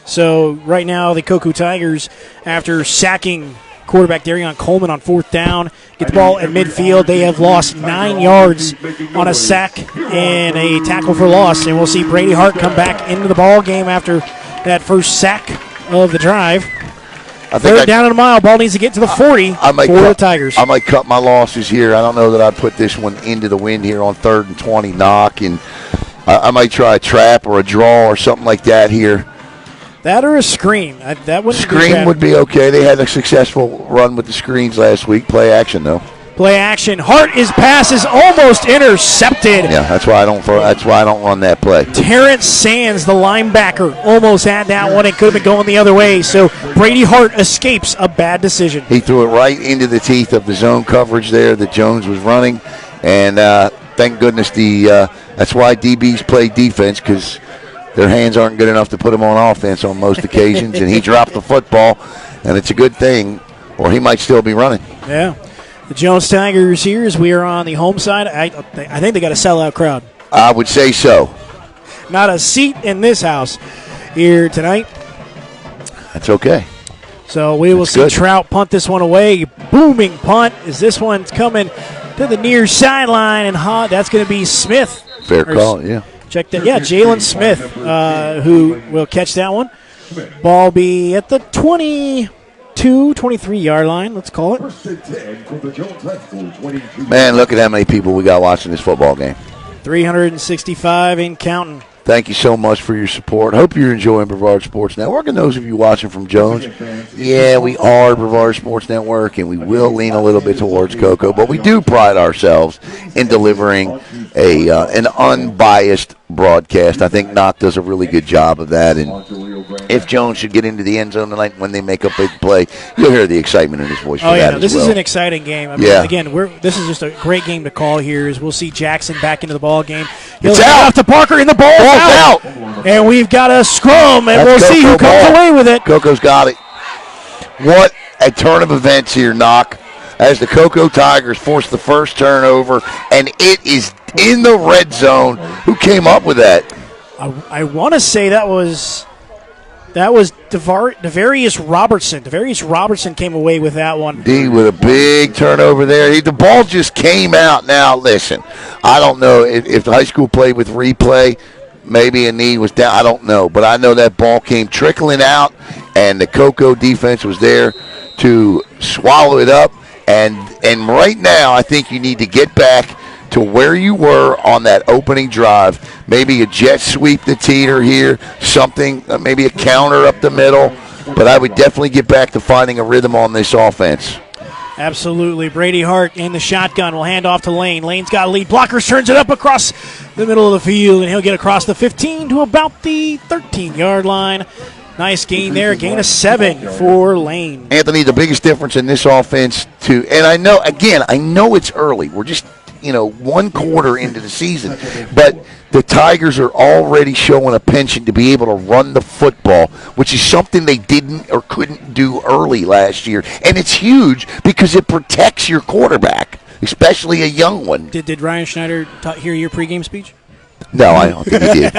So, right now, the Cocoa Tigers, after sacking quarterback Darion Coleman on 4th down, get the ball at midfield. They have lost 9 yards on a sack and a tackle for loss, and we'll see Brady Hart come back into the ball game after that first sack of the drive. 3rd down and a mile. Ball needs to get to the 40 for the Tigers.
I might cut my losses here. I don't know that I'd put this one into the wind here on 3rd and 20 knock, and I might try a trap or a draw or something like that here.
That or a screen. That wouldn't be
Screen
bad.
would be okay. They had a successful run with the screens last week. Play action, though.
Play action. His pass is almost intercepted.
Yeah, that's why I don't run that play.
Terrence Sands, the linebacker, almost had that one. It could have been going the other way. So Brady Hart escapes a bad decision.
He threw it right into the teeth of the zone coverage there that Jones was running, and thank goodness that's why DBs play defense, because their hands aren't good enough to put them on offense on most occasions, and he dropped the football, and it's a good thing, or he might still be running.
Yeah. The Jones Tigers here as we are on the home side. I think they got a sellout crowd.
I would say so.
Not a seat in this house here tonight.
That's okay.
So we will
That's
see
good.
Trout punt this one away. Booming punt as this one's coming to the near sideline, and that's going to be Smith.
Fair call, yeah.
Check that. Yeah, Jalen Smith, who will catch that one. Ball be at the 23-yard line, let's call it.
Man, look at how many people we got watching this football game.
365 and counting.
Thank you so much for your support. Hope you're enjoying Brevard Sports Network. And those of you watching from Jones, yeah, we are Brevard Sports Network, and we will lean a little bit towards Cocoa, but we do pride ourselves in delivering an unbiased broadcast. I think Knock does a really good job of that, and if Jones should get into the end zone tonight when they make a big play, you'll hear the excitement in his voice.
Oh, yeah,
as
this
well.
is an exciting game. I mean,
Yeah.
Again, this is just a great game to call here. As we'll see Jackson back into the ball game. He'll
It's
hand
out.
off to Parker, and the ball's out. And we've got a scrum, and we'll see who comes away with it.
Coco's got it. What a turn of events here, Knock, as the Cocoa Tigers force the first turnover, and it is in the red zone. Who came up with that?
I want to say that was Devarius Robertson. Devarius Robertson came away with that one.
D with a big turnover there. The ball just came out. Now, listen, I don't know if the high school played with replay. Maybe a knee was down. I don't know. But I know that ball came trickling out, and the Cocoa defense was there to swallow it up. And right now, I think you need to get back to where you were on that opening drive. Maybe a jet sweep to Teeter here, something, maybe a counter up the middle. But I would definitely get back to finding a rhythm on this offense.
Absolutely. Brady Hart in the shotgun will hand off to Lane. Lane's got a lead. Blockers turns it up across the middle of the field, and he'll get across the 15 to about the 13-yard line. Nice gain there. Gain of 7 for Lane.
Anthony, the biggest difference in this offense, too, and I know it's early. We're just, one quarter into the season. But the Tigers are already showing a penchant to be able to run the football, which is something they didn't or couldn't do early last year. And it's huge because it protects your quarterback, especially a young one.
Did Ryan Schneider hear your pregame speech?
No, I don't think he did.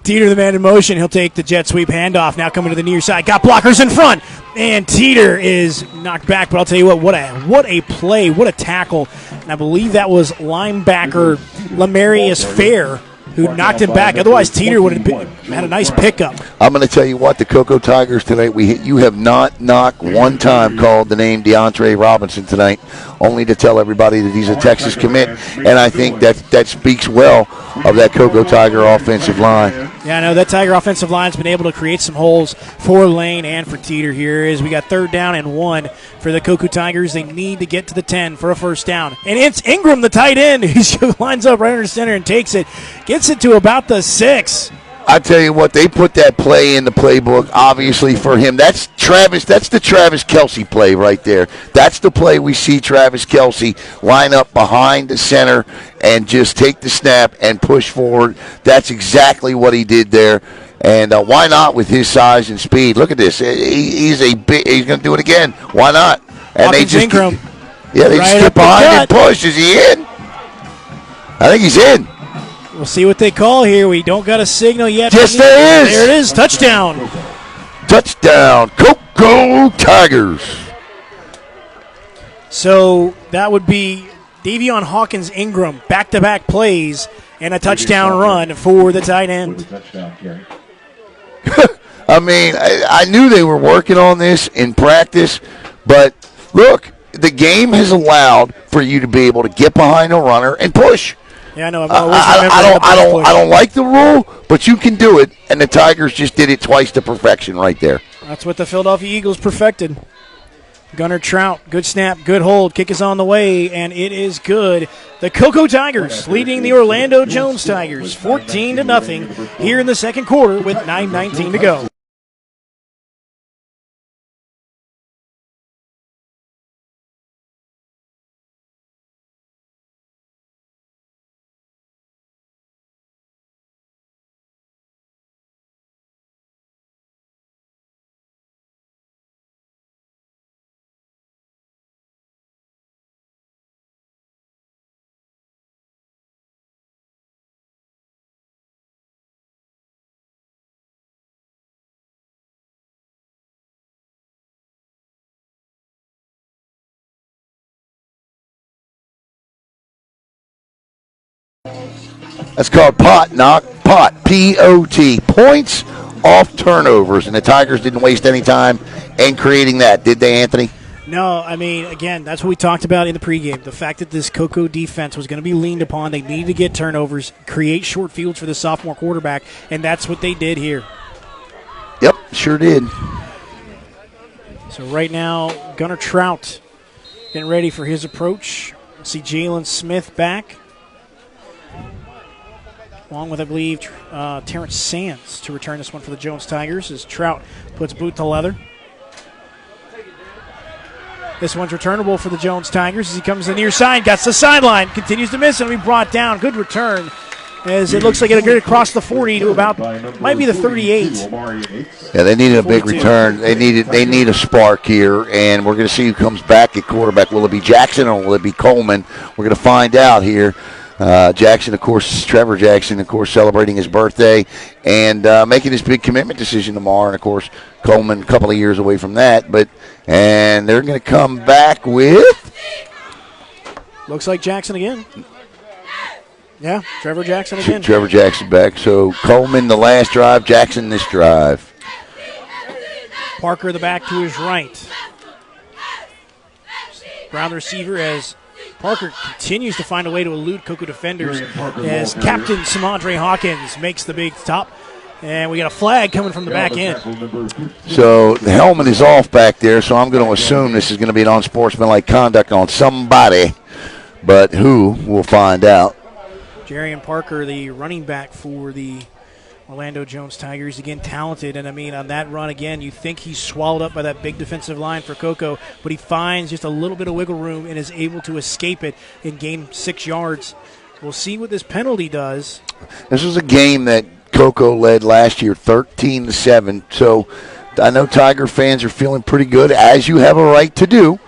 Teeter, the man in motion. He'll take the jet sweep handoff. Now coming to the near side. Got blockers in front. And Teeter is knocked back. But I'll tell you what a play. What a tackle. And I believe that was linebacker Lamarius Fair who knocked him back. Otherwise, Teeter would have had a nice pickup.
I'm going to tell you what, the Cocoa Tigers tonight, you have not knocked one time called the name DeAndre Robinson tonight, only to tell everybody that he's a Texas commit. And I think that speaks well of that Cocoa Tiger offensive line.
Yeah, I know that Tiger offensive line's been able to create some holes for Lane and for Teeter here as we got 3rd down and 1 for the Cocoa Tigers. They need to get to the 10 for a first down. And it's Ingram, the tight end, who lines up right under center and takes it. Gets it to about the 6.
I tell you what, they put that play in the playbook, obviously, for him. That's the Travis Kelce play right there. That's the play we see Travis Kelce line up behind the center and just take the snap and push forward. That's exactly what he did there. And why not with his size and speed? Look at this. He's going to do it again. Why not? And
Hawkins Ingram.
Yeah, they
Right
just
up
get
the
behind and
gut.
push. Is he in? I think he's in.
We'll see what they call here. We don't got a signal yet.
Yes, there is.
There it is. Touchdown.
Touchdown, Cocoa Tigers.
So that would be Davion Hawkins Ingram, back-to-back plays, and a touchdown run for the tight end.
I mean, I knew they were working on this in practice, but look, the game has allowed for you to be able to get behind a runner and push.
Yeah, I know.
I don't like the rule, but you can do it, and the Tigers just did it twice to perfection right there.
That's what the Philadelphia Eagles perfected. Gunnar Trout, good snap, good hold. Kick is on the way, and it is good. The Cocoa Tigers leading the Orlando Jones Tigers 14-0 here in the second quarter with 9:19 to go.
That's called pot, knock, pot, P-O-T, points off turnovers. And the Tigers didn't waste any time in creating that, did they, Anthony?
No, I mean, again, that's what we talked about in the pregame. The fact that this Cocoa defense was going to be leaned upon. They needed to get turnovers, create short fields for the sophomore quarterback, and that's what they did here.
Yep, sure did.
So right now, Gunnar Trout getting ready for his approach. See Jalen Smith back, along with, I believe, Terrence Sands to return this one for the Jones Tigers as Trout puts boot to leather. This one's returnable for the Jones Tigers as he comes to the near side, gets the sideline, continues to miss, and will be brought down. Good return as it looks like it'll get across the 40 to about, might be the 38.
Yeah, they needed a big return. They need a spark here, and we're going to see who comes back at quarterback. Will it be Jackson or will it be Coleman? We're going to find out here. Jackson, of course, Trevor Jackson, of course, celebrating his birthday and making his big commitment decision tomorrow. And, of course, Coleman a couple of years away from that. And they're going to come back with?
Looks like Jackson again. Yeah, Trevor Jackson again.
Trevor Jackson back. So Coleman the last drive, Jackson this drive.
Parker the back to his right. Brown the receiver as Parker continues to find a way to elude Cocoa defenders as Captain Samadre Hawkins makes the big stop. And we got a flag coming from the back end.
So the helmet is off back there, so I'm going to assume this is going to be an unsportsmanlike conduct on somebody. But who, we'll find out.
Jarian Parker, the running back for the Orlando Jones Tigers, again talented, and I mean on that run again, you think he's swallowed up by that big defensive line for Cocoa, but he finds just a little bit of wiggle room and is able to escape it and gain 6 yards. We'll see what this penalty does.
This was a game that Cocoa led last year 13-7, so I know Tiger fans are feeling pretty good, as you have a right to do,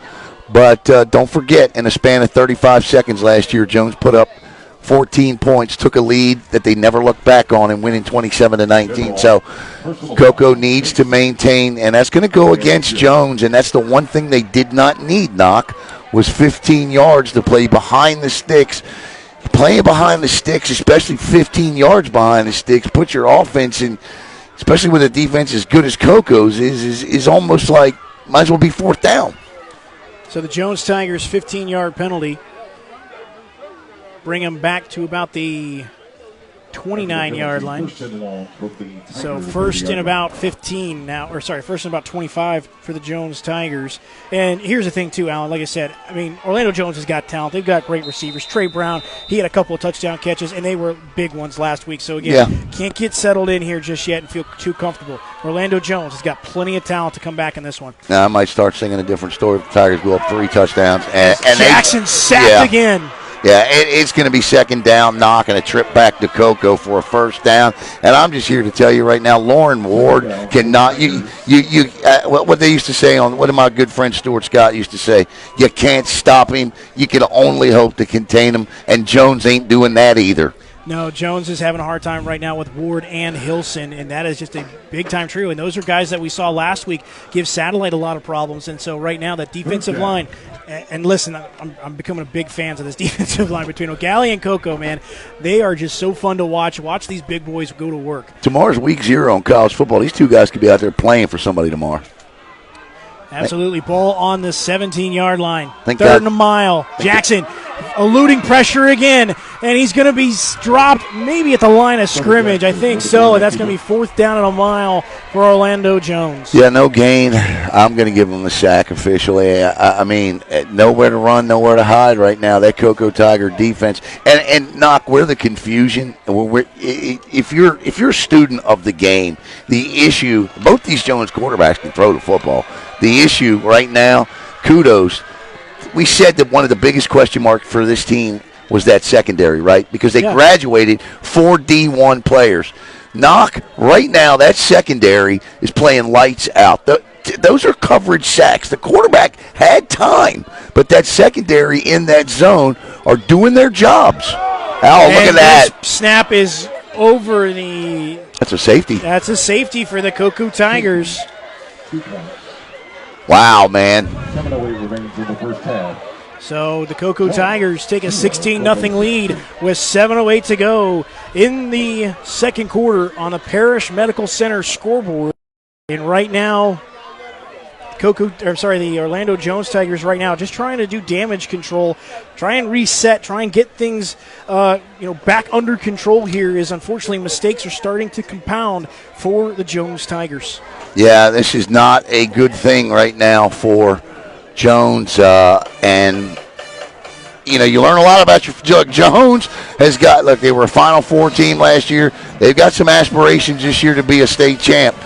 but don't forget, in a span of 35 seconds last year, Jones put up 14 points, took a lead that they never looked back on and winning 27-19. So Cocoa needs to maintain, and that's going to go against Jones, and that's the one thing they did not need, Knock, was 15 yards to play behind the sticks. Playing behind the sticks, especially 15 yards behind the sticks, put your offense in, especially with a defense as good as Cocoa's, is almost like might as well be fourth down.
So the Jones Tigers 15-yard penalty bring them back to about the 29-yard line. So first and about 15 now, or sorry, first and about 25 for the Jones Tigers. And here's the thing, too, Alan. Like I said, I mean, Orlando Jones has got talent. They've got great receivers. Trey Brown, he had a couple of touchdown catches, and they were big ones last week. So, again, can't get settled in here just yet and feel too comfortable. Orlando Jones has got plenty of talent to come back in this one.
Now, I might start singing a different story if the Tigers go up 3 touchdowns. And
Jackson sacked again.
Yeah, it's going to be second down, Knock, and a trip back to Cocoa for a first down. And I'm just here to tell you right now, Lauren Ward cannot. What they used to say on what my good friend Stuart Scott used to say, you can't stop him. You can only hope to contain him. And Jones ain't doing that either.
No, Jones is having a hard time right now with Ward and Hilson, and that is just a big-time trio. And those are guys that we saw last week give Satellite a lot of problems. And so right now that defensive line, and listen, I'm becoming a big fan of this defensive line between O'Galley and Cocoa, man. They are just so fun to watch. Watch these big boys go to work.
Tomorrow's week 0 in college football. These two guys could be out there playing for somebody tomorrow.
Absolutely. Ball on the 17-yard line.
Third
and a mile. Jackson eluding pressure again, and he's going to be dropped maybe at the line of scrimmage. I think so, and that's going to be 4th down and a mile for Orlando Jones.
Yeah, no gain. I'm going to give him a sack officially. I mean, nowhere to run, nowhere to hide right now. That Cocoa Tiger defense. And Knock, where the confusion, if you're a student of the game, the issue, both these Jones quarterbacks can throw the football. The issue right now, kudos, we said that one of the biggest question marks for this team was that secondary, right? Because they graduated 4 D1 players. Knock, right now, that secondary is playing lights out. Those are coverage sacks. The quarterback had time, but that secondary in that zone are doing their jobs. Oh, look at that.
Snap is over the...
That's a safety.
That's a safety for the Cocoa Tigers.
Wow, man.
So the Cocoa Tigers take a 16-0 lead with 7:08 to go in the second quarter on the Parrish Medical Center scoreboard. And right now, the Orlando Jones Tigers right now just trying to do damage control, try and reset, try and get things back under control here, as unfortunately mistakes are starting to compound for the Jones Tigers. Yeah,
this is not a good thing right now for Jones, and you learn a lot about your Jones has got. Look, they were a Final Four team last year. They've got some aspirations this year to be a state champ,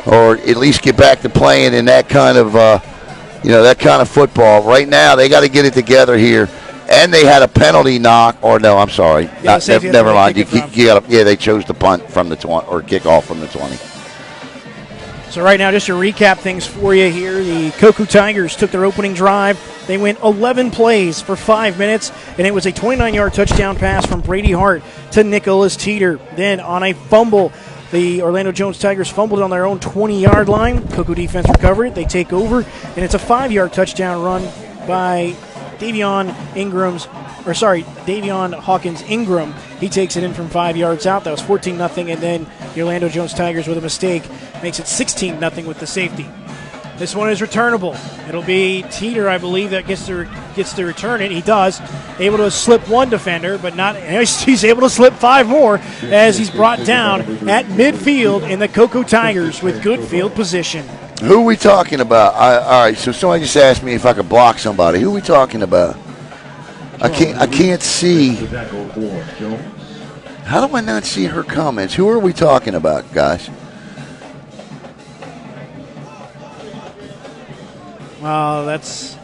or at least get back to playing in that kind of that kind of football. Right now, they got to get it together here. And they had a penalty knock, or no, I'm sorry, never mind. They chose to punt from the 20 or kickoff from the 20.
So right now, just to recap things for you here, the Cocoa Tigers took their opening drive. They went 11 plays for 5 minutes, and it was a 29-yard touchdown pass from Brady Hart to Nicholas Teeter. Then on a fumble, the Orlando Jones Tigers fumbled on their own 20-yard line. Cocoa defense recovered it. They take over, and it's a 5-yard touchdown run by Davion Hawkins Ingram. He takes it in from 5 yards out. That was 14-0, and then the Orlando Jones Tigers, with a mistake, makes it 16-0 with the safety. This one is returnable. It'll be Teeter, I believe, that gets to return it. He does. Able to slip one defender, but not. He's able to slip 5 more as he's brought down at midfield in the Cocoa Tigers with good field position.
Who are we talking about? All right, so somebody just asked me if I could block somebody. Who are we talking about? I can't see. How do I not see her comments? Who are we talking about, guys?
That's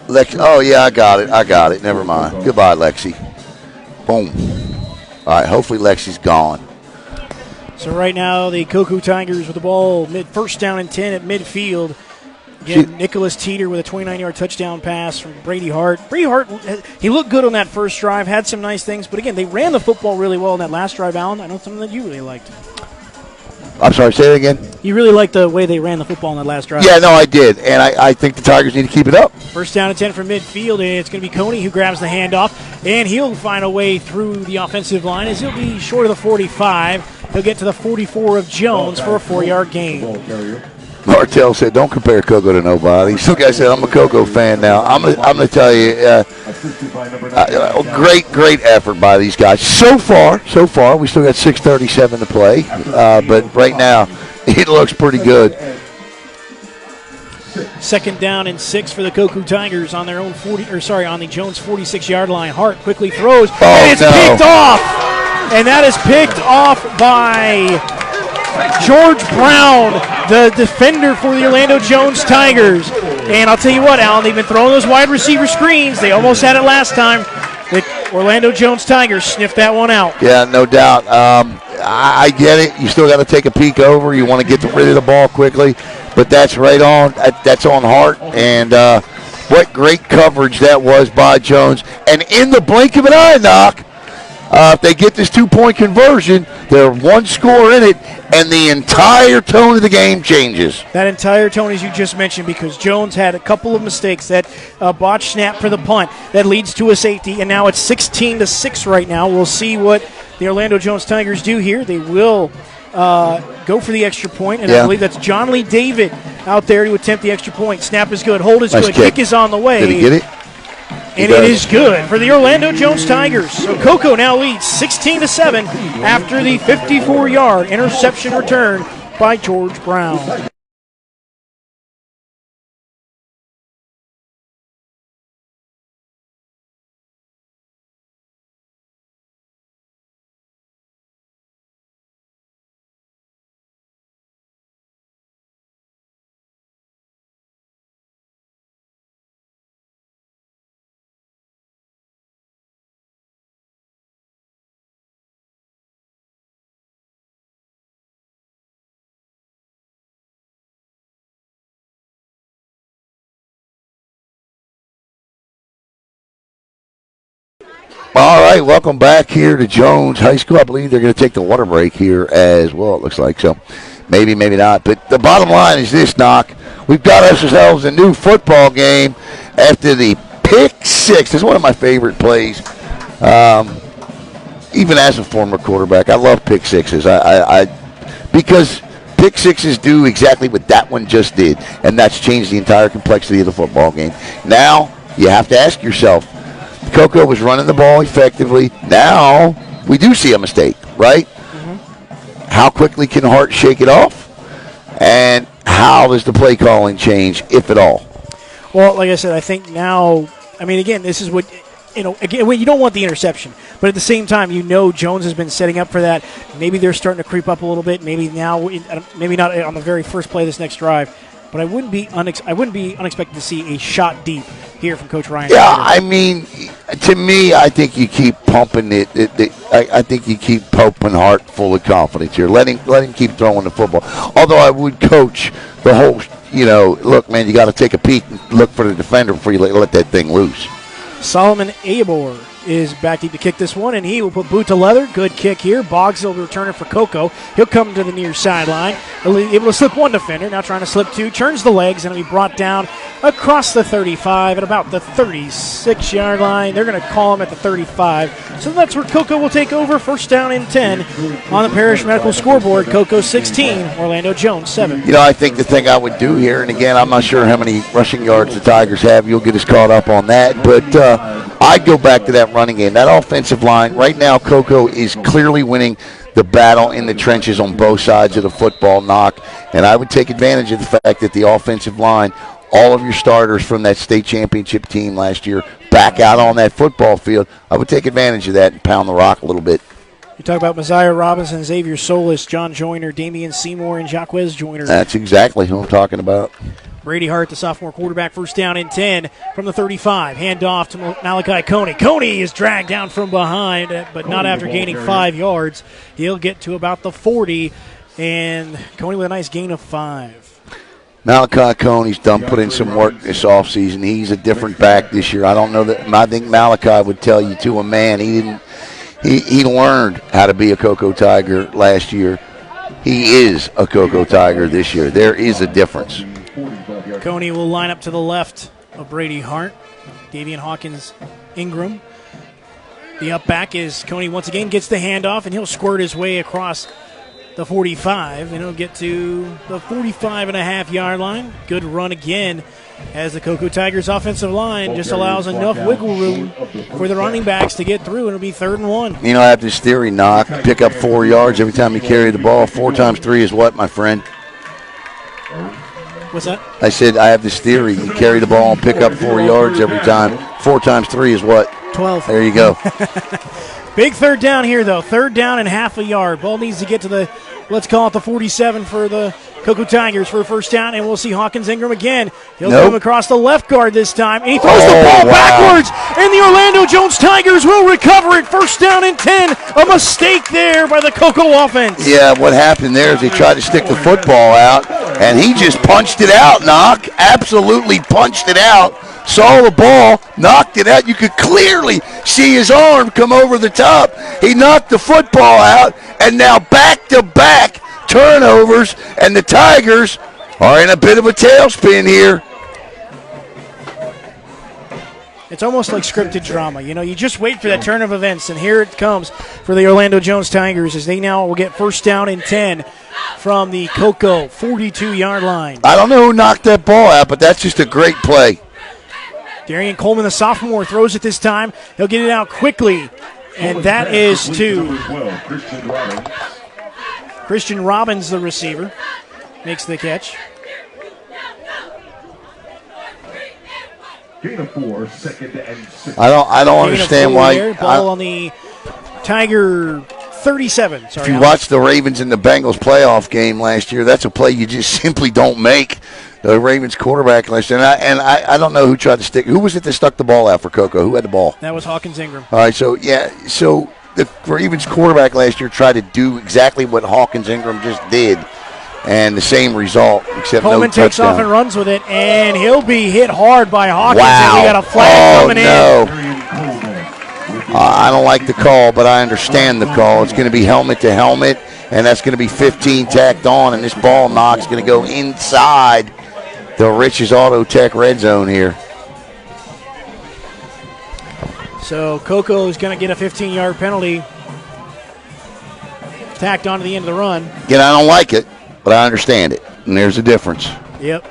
Lex. Oh, yeah, I got it. Never mind. Goodbye, Lexi. Boom. All right, hopefully Lexi's gone.
So right now, the Cocoa Tigers with the ball, first down and 10 at midfield. Again, Nicholas Teeter with a 29-yard touchdown pass from Brady Hart. Brady Hart, he looked good on that first drive, had some nice things, but again, they ran the football really well on that last drive, Alan. I know something that you really liked.
I'm sorry, say it again.
You really liked the way they ran the football on that last drive.
Yeah, no, I did, and I think the Tigers need to keep it up.
First down and 10 from midfield, and it's going to be Coney who grabs the handoff, and he'll find a way through the offensive line as he'll be short of the 45. He'll get to the 44 of Jones for a 4-yard gain.
Martell said, "Don't compare Cocoa to nobody." Some guy said, "I'm a Cocoa fan now." I'm gonna tell you, great effort by these guys. So far, we still got 6:37 to play, but right now it looks pretty good.
Second down and 6 for the Cocoa Tigers on their own on the Jones 46-yard line. Hart quickly throws, and it's picked off, and that is picked off by George Brown, the defender for the Orlando Jones Tigers. And I'll tell you what, Alan, they've been throwing those wide receiver screens. They almost had it last time. The Orlando Jones Tigers sniffed that one out.
Yeah, no doubt. I get it. You still got to take a peek over. You want to get rid of the ball quickly. But that's right on. That's on Hart. And what great coverage that was by Jones. And in the blink of an eye, Knock, if they get this 2-point conversion, they're one score in it, and the entire tone of the game changes.
That entire tone, as you just mentioned, because Jones had a couple of mistakes. That botched snap for the punt that leads to a safety, and now it's 16-6 right now. We'll see what the Orlando Jones Tigers do here. They will go for the extra point, and I believe that's John Lee David out there to attempt the extra point. Snap is good. Hold is good. Kick is on the way.
Did he get it?
And it is good for the Orlando Jones Tigers. So Cocoa now leads 16-7 after the 54-yard interception return by George Brown.
All right, welcome back here to Jones High School. I believe they're going to take the water break here as well, it looks like. So maybe, maybe not. But the bottom line is this, Knock. We've got ourselves a new football game after the pick six. This is one of my favorite plays. Even as a former quarterback, I love pick sixes. Because pick sixes do exactly what that one just did, and that's changed the entire complexity of the football game. Now you have to ask yourself, Cocoa was running the ball effectively. Now we do see a mistake, right? Mm-hmm. How quickly can Hart shake it off? And how does the play calling change, if at all?
Well, like I said, I think now, I mean, again, this is what, again, you don't want the interception. But at the same time, Jones has been setting up for that. Maybe they're starting to creep up a little bit. Maybe now, maybe not on the very first play of this next drive. But I wouldn't be unexpected to see a shot deep here from Coach Ryan.
Yeah, I mean, to me, I think you keep pumping it. I think you keep pumping Hart full of confidence here. Let him keep throwing the football. Although I would coach the whole, look, man, you got to take a peek and look for the defender before you let that thing loose.
Solomon Abor is back deep to kick this one, and he will put boot to leather. Good kick here. Boggs will return it for Cocoa. He'll come to the near sideline. Able to slip one defender. Now trying to slip two. Turns the legs, and it'll be brought down across the 35 at about the 36-yard line. They're going to call him at the 35. So that's where Cocoa will take over. First down and 10 on the Parish Medical scoreboard. Cocoa 16, Orlando Jones 7.
I think the thing I would do here, and again, I'm not sure how many rushing yards the Tigers have. You'll get us caught up on that. But I'd go back to that running game. That offensive line, right now, Cocoa is clearly winning the battle in the trenches on both sides of the football, Knock. And I would take advantage of the fact that the offensive line, all of your starters from that state championship team last year, back out on that football field. I would take advantage of that and pound the rock a little bit.
You talk about Messiah Robinson, Xavier Solis, John Joyner, Damian Seymour, and Jacquez Joyner.
That's exactly who I'm talking about.
Brady Hart, the sophomore quarterback, first down and 10 from the 35. Hand off to Malachi Coney. Coney is dragged down from behind, but not after gaining 5 yards. He'll get to about the 40, and Coney with a nice gain of 5.
Malachi Coney's put in some work this offseason. He's a different back this year. I don't know that. I think Malachi would tell you to a man he learned how to be a Cocoa Tiger last year. He is a Cocoa Tiger this year. There is a difference.
Coney will line up to the left of Brady Hart. Davian Hawkins Ingram. The up back is Coney once again gets the handoff, and he'll squirt his way across the 45, and he'll get to the 45.5-yard line. Good run again as the Cocoa Tigers offensive line just allows enough wiggle room for the running backs to get through, and it'll be 3rd and 1.
I have this theory, Knock. Pick up 4 yards every time you carry the ball. 4 times 3 is what, my friend?
What's that?
I said I have this theory. You carry the ball and pick up 4 yards every time. 4 times 3 is what?
12.
There you go.
Big third down here, though. 3rd down and half a yard. Ball needs to get to the, let's call it the 47 for the Cocoa Tigers for a first down, and we'll see Hawkins Ingram again. He'll come across the left guard this time, and he throws the ball backwards, and the Orlando Jones Tigers will recover it. First down and 10. A mistake there by the Cocoa offense.
Yeah, what happened there is they tried to stick the football out, and he just punched it out, Knock. Absolutely punched it out. Saw the ball, knocked it out. You could clearly see his arm come over the top. He knocked the football out, and now back-to-back turnovers, and the Tigers are in a bit of a tailspin here.
It's almost like scripted drama. You just wait for that turn of events, and here it comes for the Orlando Jones Tigers as they now will get first down and 10 from the Cocoa 42-yard line.
I don't know who knocked that ball out, but that's just a great play.
Darian Coleman, the sophomore, throws it this time. He'll get it out quickly, and that is to Christian Robbins, the receiver, makes the catch.
Gain of 4, 2nd and 6.
I don't understand why.
There, ball on the Tiger 37. Sorry,
if you watched the Ravens in the Bengals playoff game last year, that's a play you just simply don't make. The Ravens quarterback last year, and I don't know who tried to stick. Who was it that stuck the ball out for Coco? Who had the ball?
That was Hawkins Ingram.
All right, so the Ravens quarterback last year tried to do exactly what Hawkins Ingram just did, and the same result, except
Coleman
no touchdown.
takes off and runs with it, and he'll be hit hard by Hawkins.
Wow.
And we got a flag coming in.
I don't like the call, but I understand the call. It's going to be helmet to helmet, and that's going to be 15 tacked on, and this ball knock's going to go inside the Rich's Auto Tech red zone here.
So Coco is going to get a 15-yard penalty tacked onto the end of the run.
Again, I don't like it, but I understand it, and there's a difference.
Yep.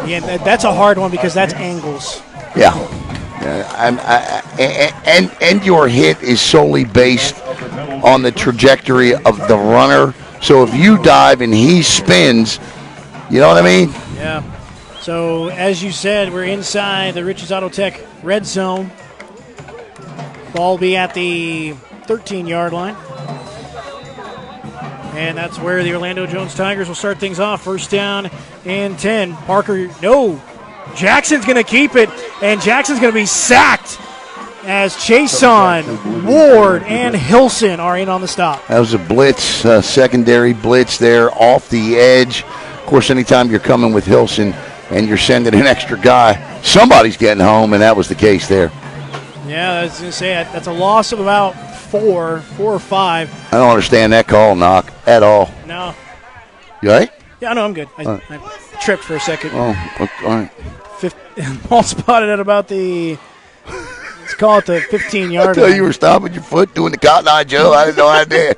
Yeah, that's a hard one because that's angles.
Yeah. And your hit is solely based on the trajectory of the runner. So if you dive and he spins, you know what I mean?
Yeah. So as you said, we're inside the Rich's Auto Tech red zone. Ball will be at the 13-yard line. And that's where the Orlando Jones Tigers will start things off. First down and 10. Parker, no. Jackson's going to keep it, and Jackson's going to be sacked as Chason, Ward, and Hilson are in on the stop.
That was a blitz, secondary blitz there off the edge. Of course, anytime you're coming with Hilson and you're sending an extra guy, somebody's getting home, and that was the case there.
Yeah, I was going to say, that's a loss of about four or five.
I don't understand that call, Knock, at all.
No.
You all right?
Yeah, no, I'm good. I tripped for a second.
Oh, okay, all right.
Ball spotted at about the, let's call it the 15-yard line.
I you were stomping your foot doing the Cotton Eye Joe. I had no idea.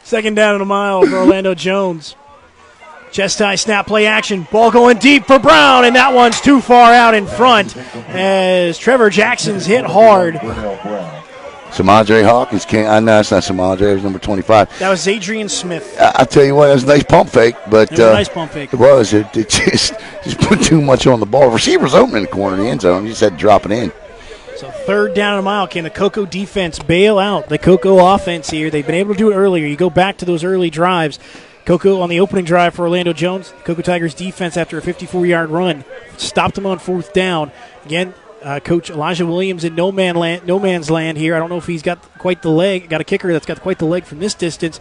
Second down and a mile for Orlando Jones. Chest high snap play action. Ball going deep for Brown, and that one's too far out in front as Trevor Jackson's hit hard.
Samadre Hawkins can't. I know it's not Samadre. It was number 25.
That was Adrian Smith.
I'll tell you what, it was a nice pump fake. But,
it was a nice pump fake.
It was. It just put too much on the ball. Receiver's open in the corner of the end zone. You just had to drop it in.
So third down and a mile. Can the Coco defense bail out the Coco offense here? They've been able to do it earlier. You go back to those early drives. Coco on the opening drive for Orlando Jones. Coco Tigers defense after a 54-yard run stopped them on fourth down. Again, Coach Elijah Williams in no man's land here. I don't know if he's got quite the leg. Got a kicker that's got quite the leg from this distance.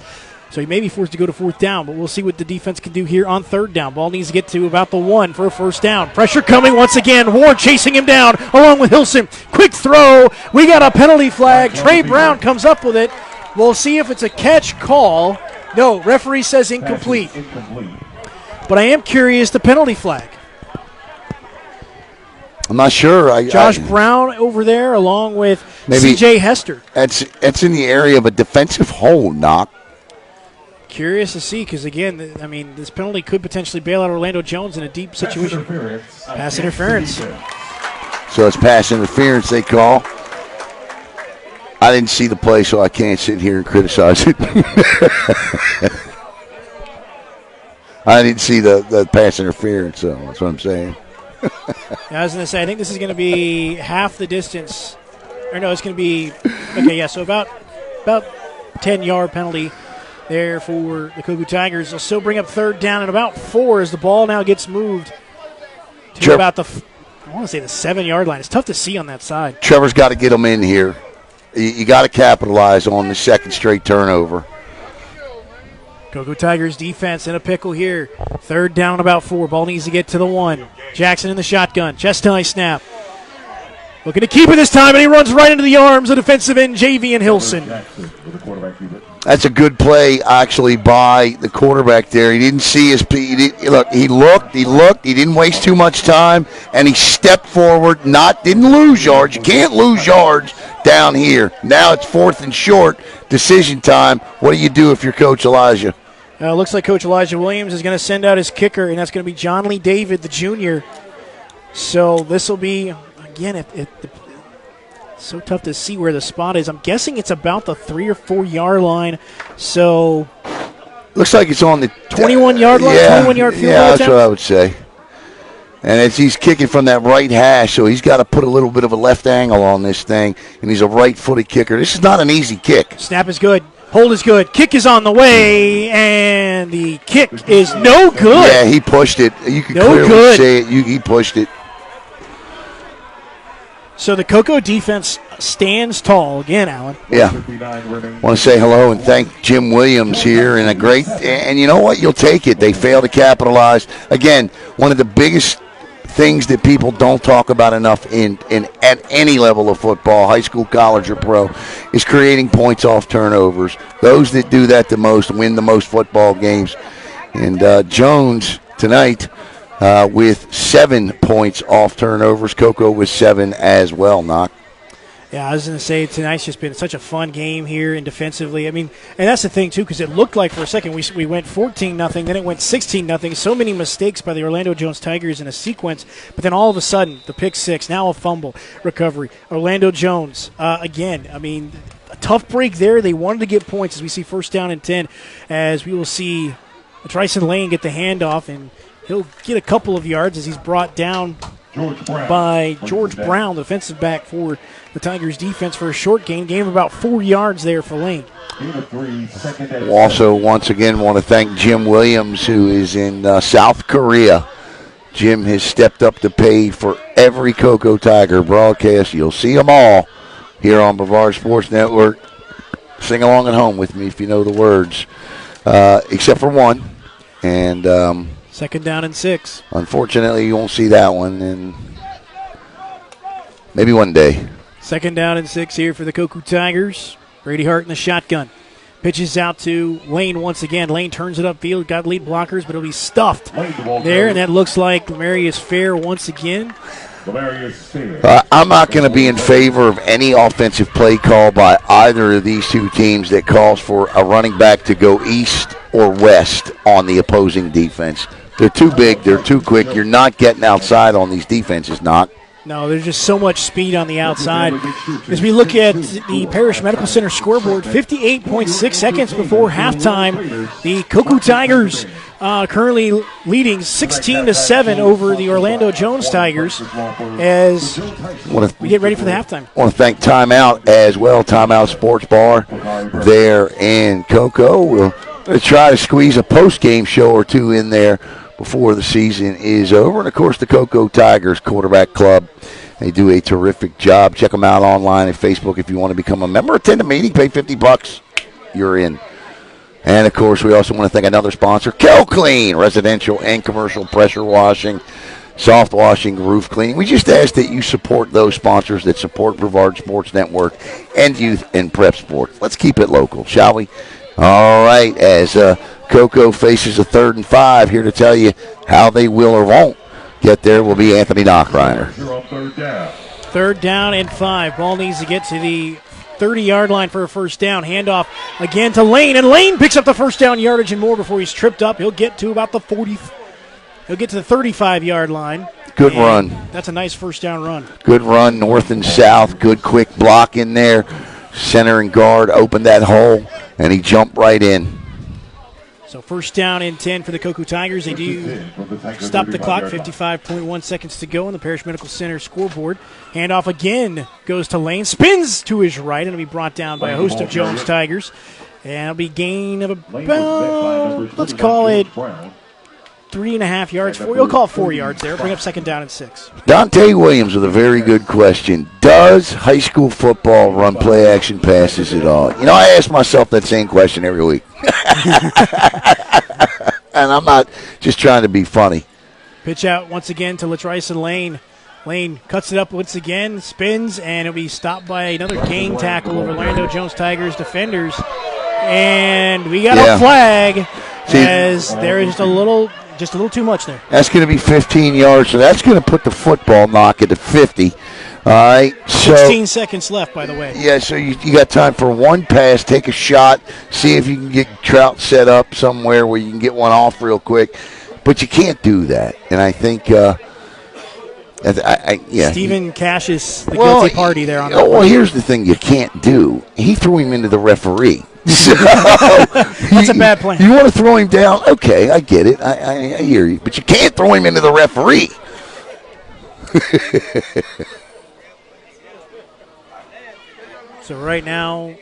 So he may be forced to go to fourth down, but we'll see what the defense can do here on third down. Ball needs to get to about the 1 for a first down. Pressure coming once again. Ward chasing him down along with Hilson. Quick throw. We got a penalty flag. Trey Brown comes up with it. We'll see if it's a catch call. No, referee says incomplete. But I am curious, the penalty flag.
I'm not sure.
Josh Brown over there along with
maybe
C.J. Hester.
That's in the area of a defensive hold, Knock.
Curious to see because, again, this penalty could potentially bail out Orlando Jones in a deep situation. Pass interference.
So it's pass interference they call. I didn't see the play, so I can't sit here and criticize it. I didn't see the pass interference, so that's what I'm saying.
I was going to say, I think this is going to be half the distance. Or no, it's going to be, okay, yeah, so about 10-yard penalty there for the Coco Tigers. They'll still bring up third down and about 4 as the ball now gets moved to about the, I want to say the 7-yard line. It's tough to see on that side.
Trevor's got to get them in here. You got to capitalize on the second straight turnover.
Coco Tigers defense in a pickle here. Third down about 4. Ball needs to get to the 1. Jackson in the shotgun. Chest high snap. Looking to keep it this time, and he runs right into the arms of defensive end Javian Hilson.
That's a good play, actually, by the quarterback there. He didn't see his – he looked. He didn't waste too much time, and he stepped forward, didn't lose yards. You can't lose yards down here. Now it's 4th and short, decision time. What do you do if you're Coach Elijah?
Looks like Coach Elijah Williams is going to send out his kicker, and that's going to be John Lee David, the junior. So this will be, again, so tough to see where the spot is. I'm guessing it's about the 3 or 4 yard line. So
looks like it's on the
21-yard line, 21-yard field goal
that's
attempt?
what I would say. And he's kicking from that right hash, so he's got to put a little bit of a left angle on this thing, and he's a right-footed kicker. This is not an easy kick.
Snap is good. Hold is good. Kick is on the way, and the kick is no good.
Yeah, he pushed it. You can
No
clearly
good.
see it. He pushed it.
So the Cocoa defense stands tall again, Alan.
Yeah. Want to say hello and thank Jim Williams here, and and you know what? You'll take it. They fail to capitalize. Again, one of the biggest things that people don't talk about enough at any level of football, high school, college, or pro, is creating points off turnovers. Those that do that the most win the most football games. And Jones tonight with 7 points off turnovers. Cocoa with 7 as well, Knock.
Yeah, I was going to say tonight's just been such a fun game here and defensively. I mean, and that's the thing, too, because it looked like for a second we went 14-0, then it went 16-0. So many mistakes by the Orlando Jones Tigers in a sequence. But then all of a sudden, the pick six, now a fumble recovery. Orlando Jones, again, I mean, a tough break there. They wanted to get points as we see 1st down and 10, as we will see Tryson Lane get the handoff, and he'll get a couple of yards as he's brought down by George Brown, the defensive back for the Tigers defense, for a short gain of about 4 yards there for Lane.
Also, once again, want to thank Jim Williams, who is in South Korea. Jim has stepped up to pay for every Cocoa Tiger broadcast. You'll see them all here on Brevard Sports Network. Sing along at home with me if you know the words, except for one. And
2nd down and 6.
Unfortunately, you won't see that one, and maybe one day.
2nd down and 6 here for the Cocoa Tigers. Brady Hart in the shotgun. Pitches out to Lane once again. Lane turns it upfield, got lead blockers, but it'll be stuffed there, and that looks like Lemarius Fair once again.
I'm not going to be in favor of any offensive play call by either of these two teams that calls for a running back to go east or west on the opposing defense. They're too big. They're too quick. You're not getting outside on these defenses, Knock.
No, there's just so much speed on the outside. As we look at the Parish Medical Center scoreboard, 58.6 seconds before halftime, the Cocoa Tigers currently leading 16-7 over the Orlando Jones Tigers as we get ready for the halftime.
I want to thank Timeout as well, Timeout Sports Bar there in Cocoa. We'll try to squeeze a post-game show or two in there before the season is over. And, of course, the Cocoa Tigers Quarterback Club. They do a terrific job. Check them out online at Facebook if you want to become a member. Attend a meeting, pay $50. You're in. And, of course, we also want to thank another sponsor, Clean, residential and commercial pressure washing, soft washing, roof cleaning. We just ask that you support those sponsors that support Brevard Sports Network and Youth and Prep Sports. Let's keep it local, shall we? All right, as Cocoa faces a 3rd and 5, here to tell you how they will or won't get there will be Anthony Knockreiner.
3rd down and 5. Ball needs to get to the 30-yard line for a 1st down. Handoff again to Lane, and Lane picks up the 1st down yardage and more before he's tripped up. He'll get to about the 40. He'll get to the 35-yard line.
Good run.
That's a nice 1st down run.
Good run, north and south. Good quick block in there. Center and guard opened that hole, and he jumped right in.
So 1st down and 10 for the Cocoa Tigers. They do stop the clock, 55.1 seconds to go on the Parish Medical Center scoreboard. Handoff again goes to Lane, spins to his right, and it'll be brought down by a host of Jones Tigers. And it'll be gain of about, let's call it 3.5 yards. We'll call it 4 yards there. Bring up 2nd down and 6.
Dante Williams with a very good question. Does high school football run play-action passes at all? You know, I ask myself that same question every week. And I'm not just trying to be funny.
Pitch out once again to Latrice Lane. Lane cuts it up once again, spins, and it'll be stopped by another gang tackle of Orlando Jones Tigers defenders. And we got a flag as there is just a little too much there.
That's going to be 15 yards, so that's going to put the football Knock at the 50. All right. So
16 seconds left, by the way.
yeah, so you got time for one pass, take a shot, see if you can get Trout set up somewhere where you can get one off real quick. But you can't do that. And I think, yeah.
Stephen Cassius, the guilty party there on that.
Well, here's the thing you can't do. He threw him into the referee. So,
that's a bad plan.
You want to throw him down? Okay, I get it. I hear you. But you can't throw him into the referee.
So right now,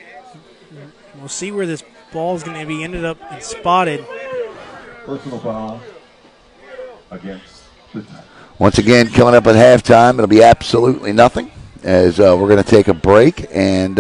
we'll see where this ball is going to be ended up and spotted.
Personal foul against the Tigers.
Once again, coming up at halftime, it'll be absolutely nothing as we're going to take a break and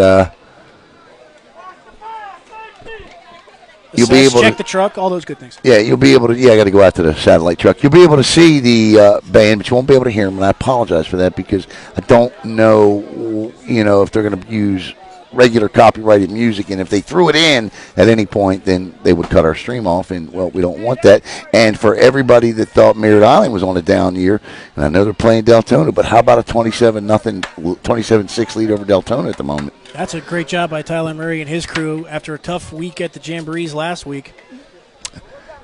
you'll be able
check
to
the truck, all those good things.
Yeah, you'll be able to. Yeah, I got to go out to the satellite truck. You'll be able to see the band, but you won't be able to hear them. And I apologize for that because I don't know, if they're going to use regular copyrighted music, and if they threw it in at any point, then they would cut our stream off, and well, we don't want that. And for everybody that thought Merritt Island was on a down year, and I know they're playing Deltona, but how about a 27-6 lead over Deltona at the moment?
That's a great job by Tyler Murray and his crew after a tough week at the Jamborees last week.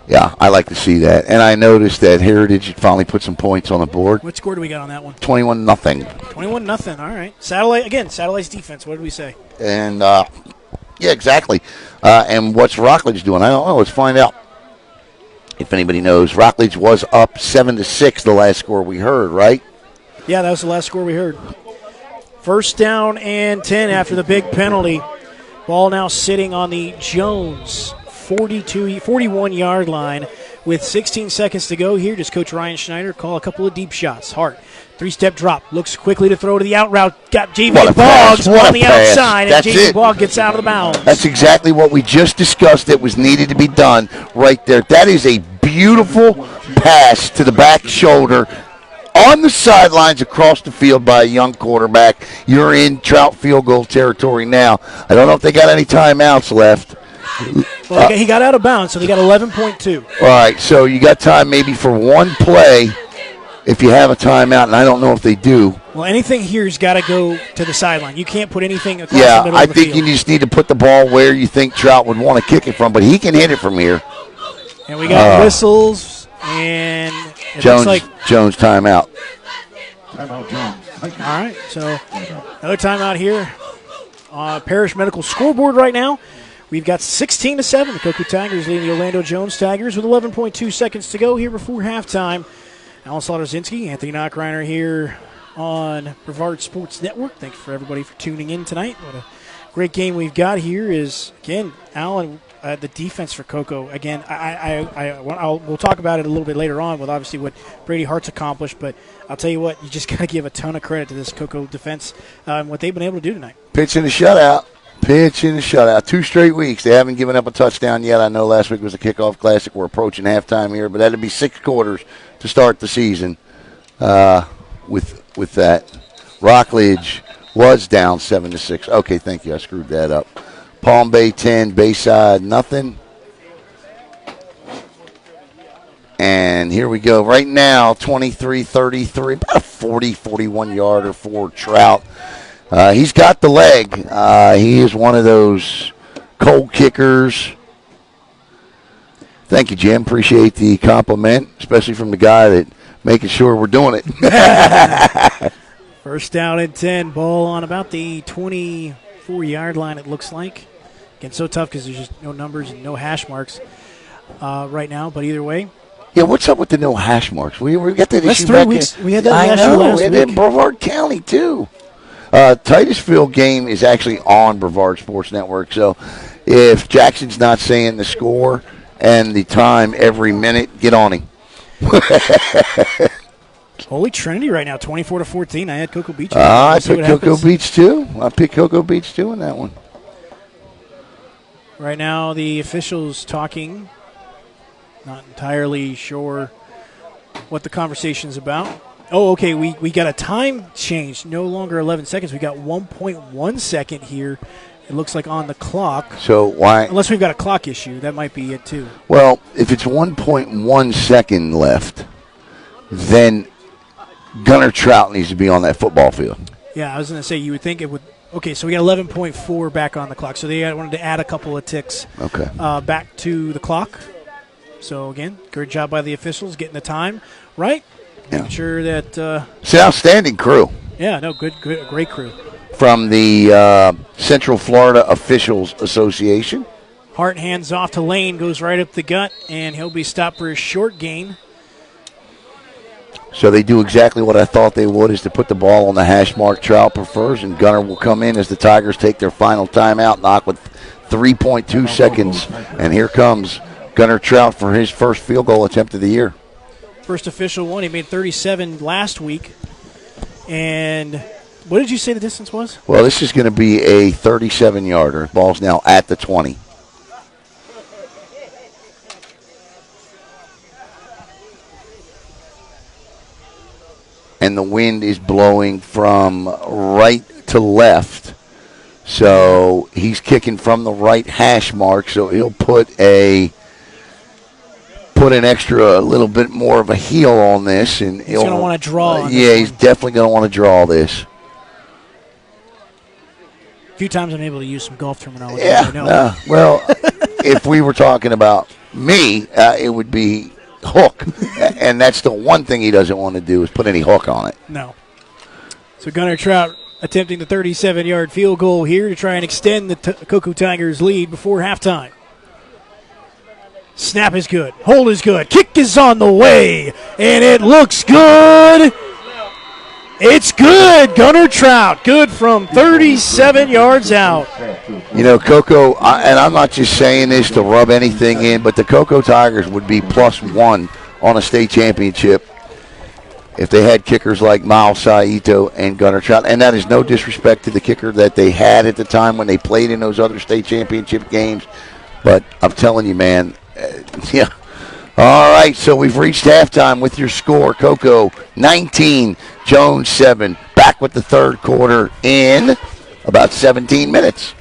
Yeah, I like to see that. And I noticed that Heritage had finally put some points on the board.
What score do we got on that one?
21-0.
21-0. All right. Satellite's defense. What did we say?
And, yeah, exactly. And what's Rockledge doing? I don't know. Let's find out. If anybody knows, Rockledge was up 7-6 the last score we heard, right?
Yeah, that was the last score we heard. First down and 10 after the big penalty. Ball now sitting on the Jones 41-yard line with 16 seconds to go here. Does Coach Ryan Schneider call a couple of deep shots? Hart, three-step drop, looks quickly to throw to the out route. Got J.V. Boggs on the outside, and J.V. Boggs gets out of the bounds.
That's exactly what we just discussed that was needed to be done right there. That is a beautiful pass to the back shoulder on the sidelines across the field by a young quarterback. You're in Trout field goal territory now. I don't know if they got any timeouts left.
Well, he got out of bounds, so they got 11.2.
All right, so you got time maybe for one play if you have a timeout, and I don't know if they do.
Well, anything here's got to go to the sideline. You can't put anything across the middle of the field.
I think you just need to put the ball where you think Trout would want to kick it from, but he can hit it from here.
And we got whistles, and it
Jones,
looks like
Jones timeout.
Timeout, Jones.
All right, so another timeout here. Parish Medical scoreboard right now. We've got 16-7. The Cocoa Tigers leading the Orlando Jones Tigers with 11.2 seconds to go here before halftime. Alan Slaughter-Zinski, Anthony Knockreiner here on Brevard Sports Network. Thanks for everybody for tuning in tonight. What a great game we've got here is, again, Alan, the defense for Cocoa. Again, we'll talk about it a little bit later on with obviously what Brady Hart's accomplished, but I'll tell you what, you just got to give a ton of credit to this Cocoa defense and what they've been able to do tonight.
Pitching the shutout. 2 straight weeks. They haven't given up a touchdown yet. I know last week was a kickoff classic. We're approaching halftime here, but that'll be 6 quarters to start the season with that. Rockledge was down 7-6. Okay, thank you. I screwed that up. Palm Bay 10, Bayside nothing. And here we go. Right now, 23-33, about a 41-yarder for Trout. He's got the leg. He is one of those cold kickers. Thank you, Jim. Appreciate the compliment, especially from the guy that making sure we're doing it.
First down and 10. Ball on about the 24-yard line, it looks like. Again, so tough because there's just no numbers and no hash marks right now. But either way.
Yeah, what's up with the no hash marks? We got that
That's
issue
3
back
weeks.
in.
We had that issue last
we had
week.
that in Brevard County, too. Titusville game is actually on Brevard Sports Network, so if Jackson's not saying the score and the time every minute, get on him.
Holy Trinity right now, 24-14. I had Cocoa Beach.
I picked Cocoa Beach, too. I picked Cocoa Beach, too, in that one.
Right now, the officials talking. Not entirely sure what the conversation's about. Oh, okay, we got a time change. No longer 11 seconds. We got 1.1 second here. It looks like on the clock.
So why?
Unless we've got a clock issue. That might be it, too.
Well, if it's 1.1 second left, then Gunnar Trout needs to be on that football field.
Yeah, I was going to say you would think it would. Okay, so we got 11.4 back on the clock. So they wanted to add a couple of ticks back to the clock. So, again, good job by the officials getting the time right. Making sure that.
It's an outstanding crew.
Yeah, no, good, great crew.
From the Central Florida Officials Association.
Hart hands off to Lane, goes right up the gut, and he'll be stopped for a short gain.
So they do exactly what I thought they would, is to put the ball on the hash mark Trout prefers, and Gunner will come in as the Tigers take their final timeout, knock with 3.2 seconds. And here comes Gunner Trout for his first field goal attempt of the year.
First official one. He made 37 last week. And what did you say the distance was?
Well, this is going to be a 37-yarder. Ball's now at the 20. And the wind is blowing from right to left. So he's kicking from the right hash mark, so he'll put an extra, a little bit more of a heel on this. And
he's going to want to draw.
He's definitely going to want to draw this.
A few times I'm able to use some golf terminology.
Yeah. Well, if we were talking about me, it would be hook. And that's the one thing he doesn't want to do, is put any hook on it.
No. So Gunner Trout attempting the 37-yard field goal here to try and extend the Cocoa Tigers' lead before halftime. Snap is good. Hold is good. Kick is on the way. And it looks good. It's good. Gunner Trout, good from 37 yards out.
You know, Cocoa, and I'm not just saying this to rub anything in, but the Cocoa Tigers would be +1 on a state championship if they had kickers like Miles Saito and Gunner Trout. And that is no disrespect to the kicker that they had at the time when they played in those other state championship games. But I'm telling you, man, yeah. All right, so we've reached halftime with your score. Cocoa 19, Jones 7. Back with the third quarter in about 17 minutes.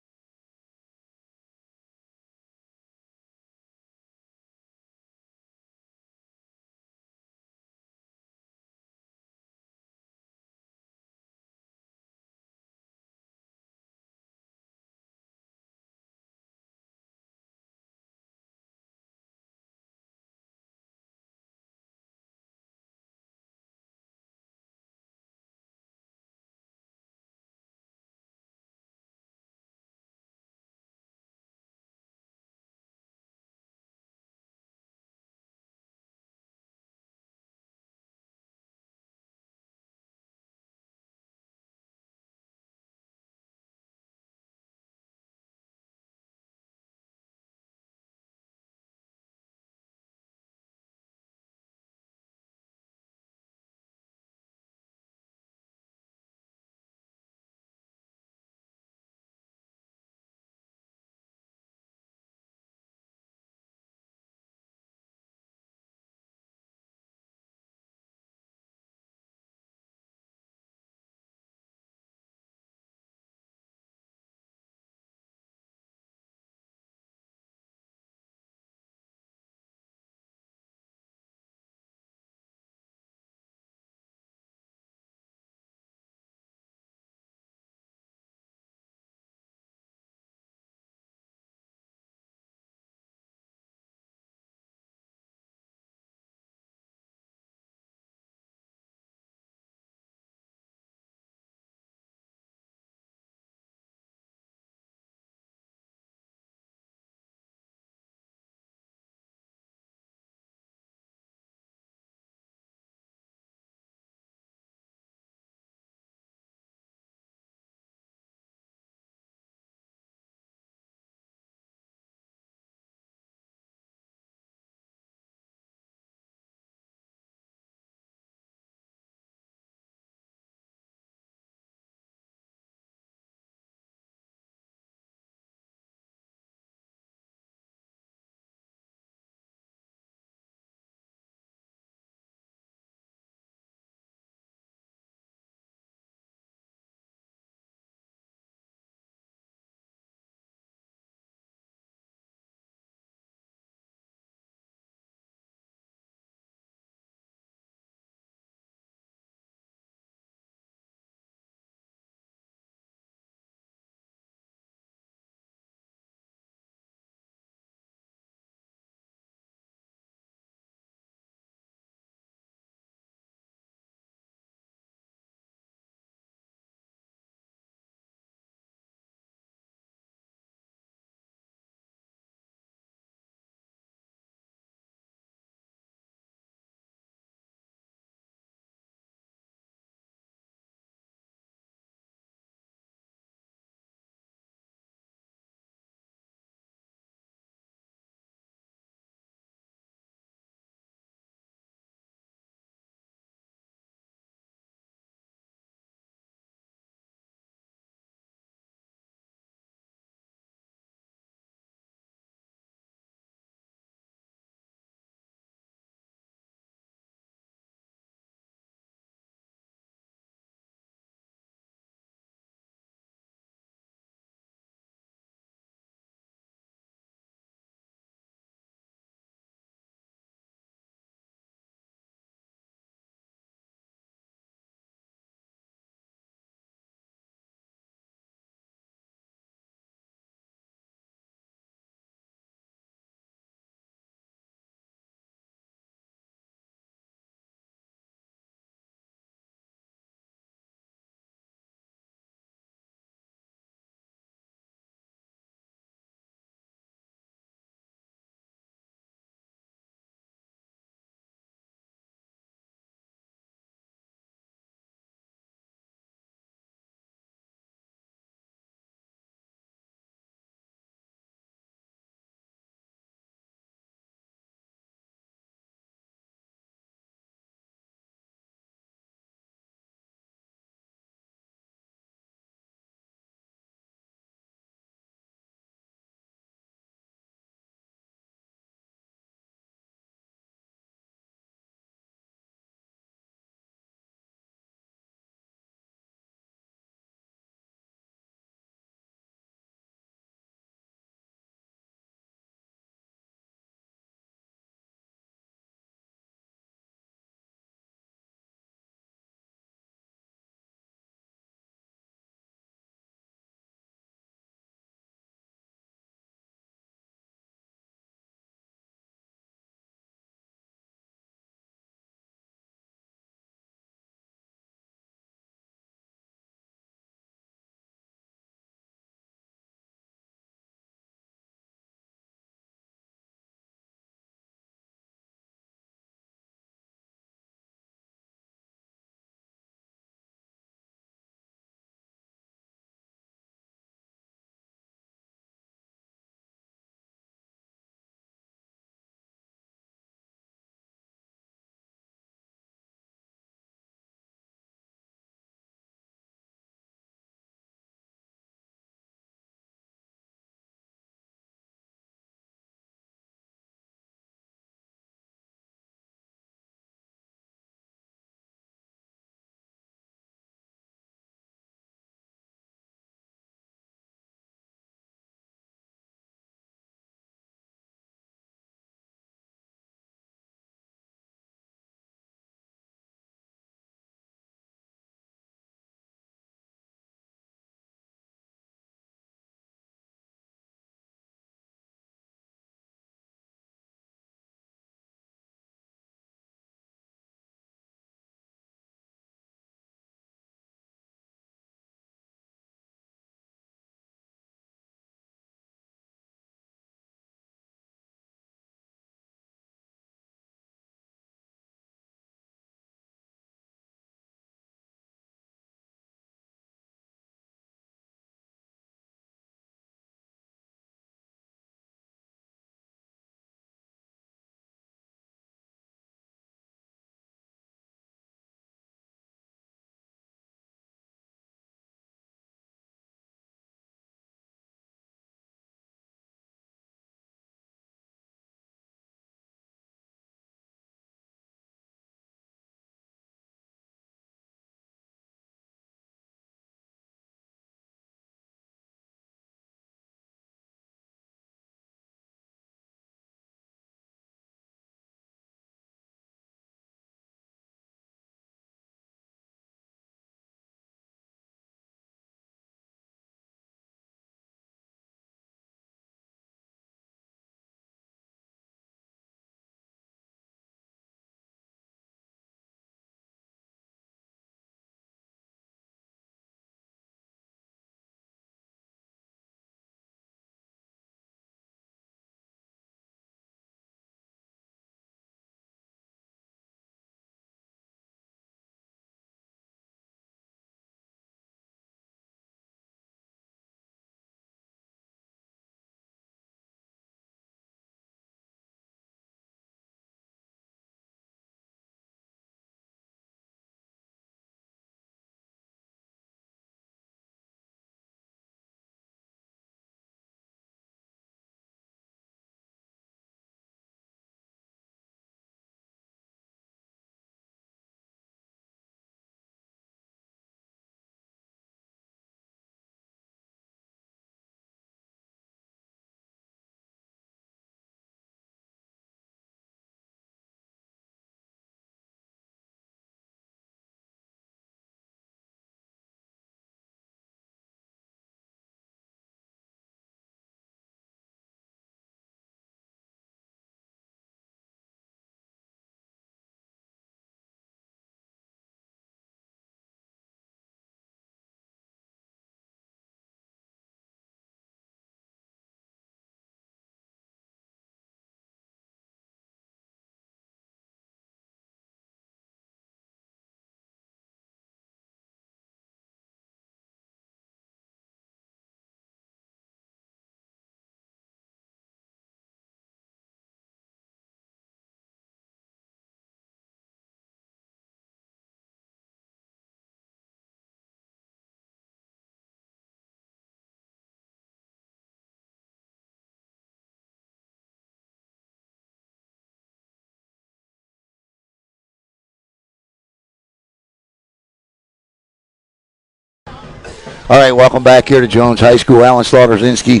All right, welcome back here to Jones High School. Alan Slaughter-Zinski,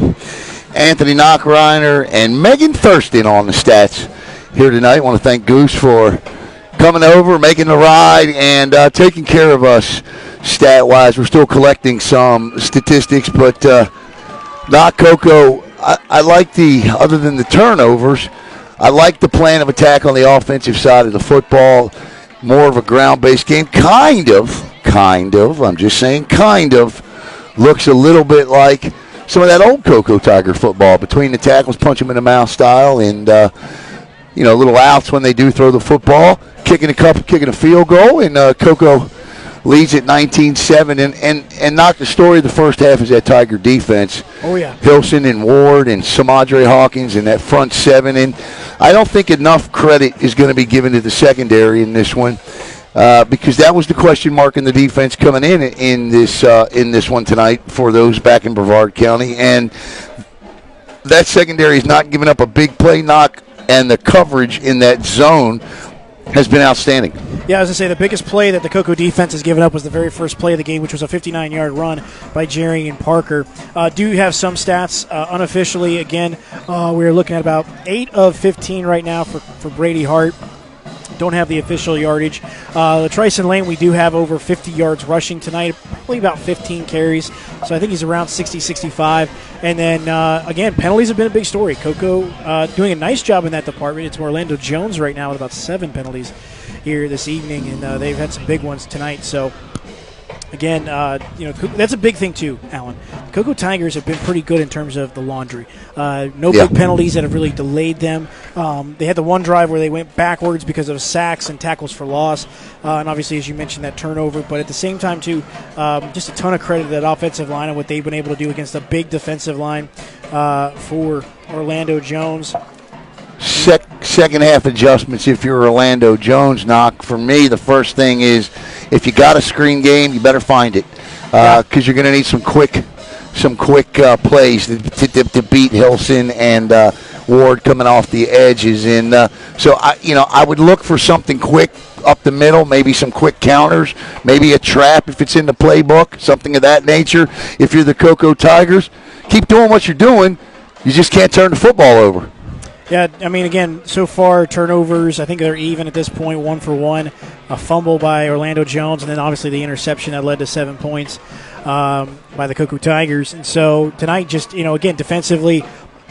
Anthony Knockreiner, and Megan Thurston on the stats here tonight. I want to thank Goose for coming over, making the ride, and taking care of us stat-wise. We're still collecting some statistics, but not Coco. I like other than the turnovers, I like the plan of attack on the offensive side of the football. More of a ground-based game. Kind of, I'm just saying kind of, looks a little bit like some of that old Coco Tiger football, between the tackles, punch them in the mouth style, and little outs when they do throw the football, kicking a field goal, and Coco leads at 19-7, and not the story of the first half is that Tiger defense.
Oh, yeah.
Hilson and Ward and Samadre Hawkins and that front seven, and I don't think enough credit is going to be given to the secondary in this one. Because that was the question mark in the defense coming in this one tonight for those back in Brevard County, and that secondary is not giving up a big play knock, and the coverage in that zone has been outstanding.
Yeah, I was going to say the biggest play that the Coco defense has given up was the very first play of the game, which was a 59-yard run by Jerry and Parker. Do have some stats unofficially. Again, we're looking at about 8 of 15 right now for Brady Hart. Don't have the official yardage. Tryson Lane, we do have over 50 yards rushing tonight, probably about 15 carries. So I think he's around 60, 65. And then, again, penalties have been a big story. Coco doing a nice job in that department. It's Orlando Jones right now with about 7 penalties here this evening, and they've had some big ones tonight. So, again, that's a big thing too, Alan. Coco Tigers have been pretty good in terms of the laundry. Big penalties that have really delayed them. They had the one drive where they went backwards because of sacks and tackles for loss. And obviously, as you mentioned, that turnover. But at the same time, too, just a ton of credit to that offensive line and what they've been able to do against a big defensive line for Orlando Jones.
Second half adjustments if you're Orlando Jones. Knock for me, the first thing is if you got a screen game, you better find it because you're going to need some quick plays to beat Hilson and Ward coming off the edges. And so I would look for something quick up the middle, maybe some quick counters, maybe a trap if it's in the playbook, something of that nature. If you're the Coco Tigers, keep doing what you're doing. You just can't turn the football over.
Yeah, I mean, again, so far, turnovers, I think they're even at this point, 1 for 1. A fumble by Orlando Jones, and then obviously the interception that led to 7 points by the Coco Tigers. And so tonight, just, again, defensively,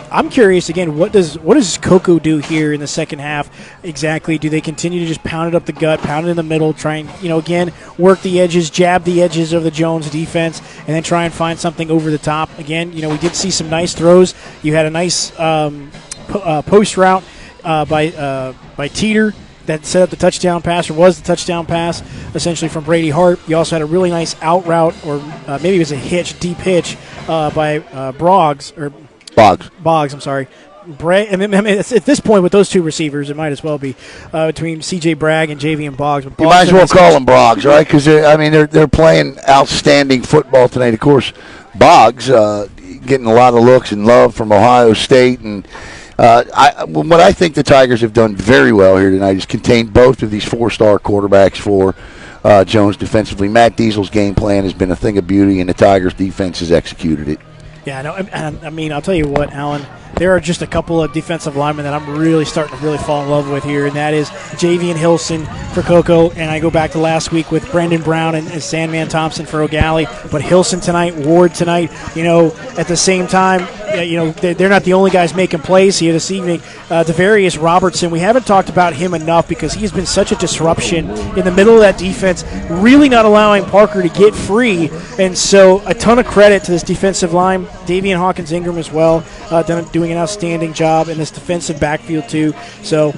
I'm curious, again, what does Coco do here in the second half exactly? Do they continue to just pound it up the gut, pound it in the middle, try and, again, work the edges, jab the edges of the Jones defense, and then try and find something over the top? Again, we did see some nice throws. You had a nice post route by Teeter that set up the touchdown pass, or was the touchdown pass, essentially from Brady Hart. You also had a really nice out route, or maybe it was a deep hitch by Boggs. I'm sorry. I mean, at this point with those two receivers, it might as well be between C.J. Bragg and Javian Boggs. But
you might as well call them Boggs, right? Because they're playing outstanding football tonight. Of course, Boggs getting a lot of looks and love from Ohio State, and what I think the Tigers have done very well here tonight is contained both of these 4-star quarterbacks for Jones defensively. Matt Diesel's game plan has been a thing of beauty, and the Tigers' defense has executed it.
Yeah, no, I mean, I'll tell you what, Alan, there are just a couple of defensive linemen that I'm really starting to really fall in love with here, and that is Javian Hilson for Coco, and I go back to last week with Brendan Brown and Sandman Thompson for O'Galley, but Hilson tonight, Ward tonight, at the same time, they're not the only guys making plays here this evening. Devarius Robertson, we haven't talked about him enough because he's been such a disruption in the middle of that defense, really not allowing Parker to get free, and so a ton of credit to this defensive line. Davian Hawkins-Ingram as well, doing an outstanding job in this defensive backfield too. So,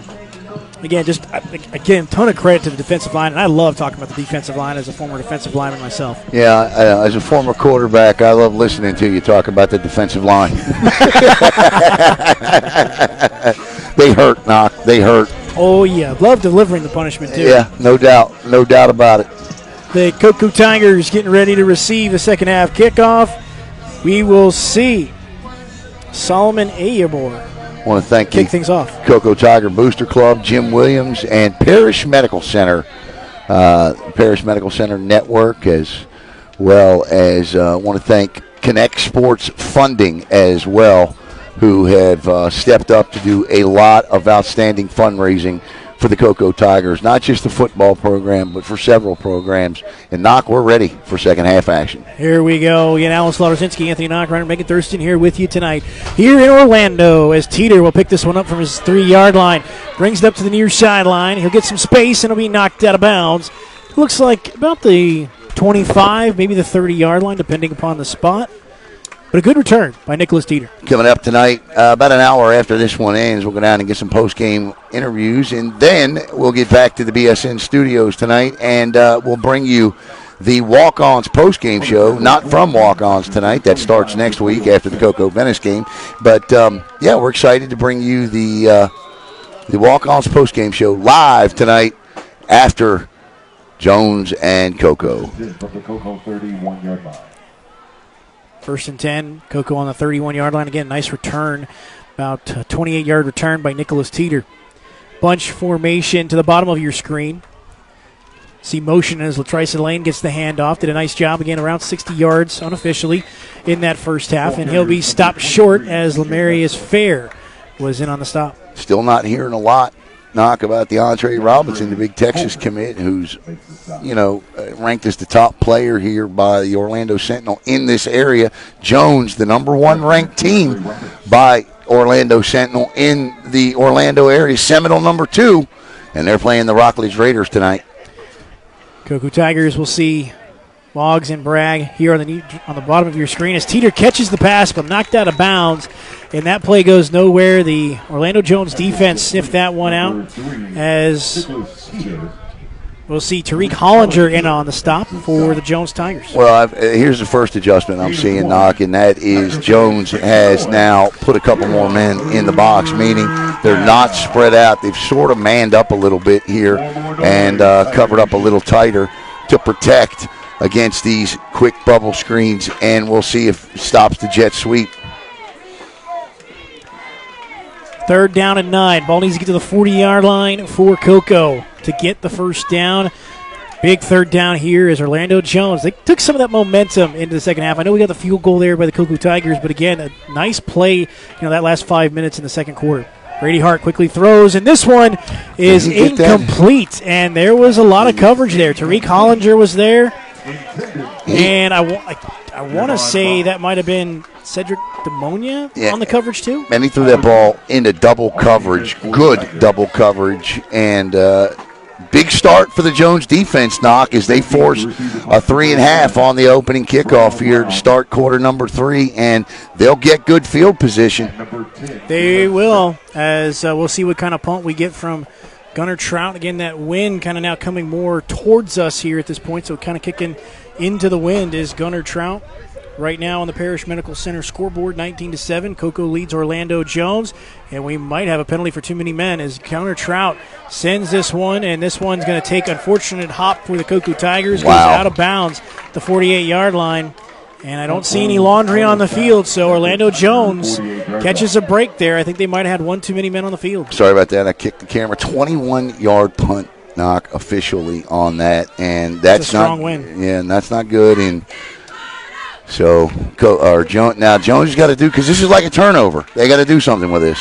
again, a ton of credit to the defensive line, and I love talking about the defensive line as a former defensive lineman myself.
Yeah, as a former quarterback, I love listening to you talk about the defensive line. They hurt, Knock. They hurt.
Oh, yeah. Love delivering the punishment, too.
Yeah, no doubt. No doubt about it.
The Coco Tigers getting ready to receive the second half kickoff. We will see Solomon Ayabor.
I want to thank
kick things off.
Coco Tiger Booster Club, Jim Williams, and Parish Medical Center. Parish Medical Center Network, as well as want to thank Connect Sports Funding as well, who have stepped up to do a lot of outstanding fundraising for the Cocoa Tigers, not just the football program, but for several programs. And, Knock, we're ready for second half action.
Here we go. Again, Alan Slaughter-Zinski, Anthony Knock, Megan Thurston here with you tonight. Here in Orlando, as Teeter will pick this one up from his 3-yard line. Brings it up to the near sideline. He'll get some space, and it'll be knocked out of bounds. Looks like about the 25, maybe the 30-yard line, depending upon the spot. But a good return by Nicholas Teeter.
Coming up tonight, about an hour after this one ends, we'll go down and get some post-game interviews, and then we'll get back to the BSN studios tonight, and we'll bring you the Walk-Ons post-game show, not from Walk-Ons tonight. That starts next week after the Cocoa Venice game. But, yeah, we're excited to bring you the Walk-Ons post-game show live tonight after Jones and Cocoa.
From the Cocoa 31-yard line.
1st and 10, Cocoa on the 31-yard line. Again, nice return, about a 28-yard return by Nicholas Teeter. Bunch formation to the bottom of your screen. See motion as Latrice Lane gets the handoff. Did a nice job, again, around 60 yards unofficially in that first half. And he'll be stopped short as Lamarius Fair was in on the stop.
Still not hearing a lot, Knock, about DeAndre Robinson, the big Texas commit, who's, ranked as the top player here by the Orlando Sentinel in this area. Jones, the number 1 ranked team by Orlando Sentinel in the Orlando area. Seminole number 2, and they're playing the Rockledge Raiders tonight.
Cocoa Tigers will see Boggs and Bragg here on the bottom of your screen as Teeter catches the pass but knocked out of bounds, and that play goes nowhere. The Orlando Jones defense sniffed that one out as we'll see Tariq Hollinger in on the stop for the Jones Tigers.
Well, here's the first adjustment I'm seeing, Knock, and that is Jones has now put a couple more men in the box, meaning they're not spread out. They've sort of manned up a little bit here and covered up a little tighter to protect against these quick bubble screens, and we'll see if it stops the jet sweep.
3rd down and 9. Ball needs to get to the 40-yard line for Cocoa to get the first down. Big 3rd down here is Orlando Jones. They took some of that momentum into the second half. I know we got the field goal there by the Cocoa Tigers, but again, a nice play, that last 5 minutes in the second quarter. Brady Hart quickly throws, and this one is incomplete, and there was a lot of coverage there. Tariq Hollinger was there. And I want to say that might have been Cedric Demonia on the coverage too.
And he threw that ball into double coverage, good double coverage, and big start for the Jones defense, Knock, as they force a 3.5 on the opening kickoff here to start quarter number 3, and they'll get good field position.
They will, as we'll see what kind of punt we get from Gunnar Trout. Again, that wind kind of now coming more towards us here at this point, so kind of kicking into the wind is Gunnar Trout. Right now on the Parrish Medical Center scoreboard, 19-7. Cocoa leads Orlando Jones, and we might have a penalty for too many men as Gunnar Trout sends this one, and this one's going to take unfortunate hop for the Cocoa Tigers.
Wow.
Goes out of bounds, the 48-yard line. And I don't see any laundry on the field, so Orlando Jones catches a break there. I think they might have had one too many men on the field.
Sorry about that. I kicked the camera. 21-yard punt, Knock, officially on that, and that's
a strong win.
Yeah, and that's not good. And so, Jones has got to do, because this is like a turnover. They got to do something with this.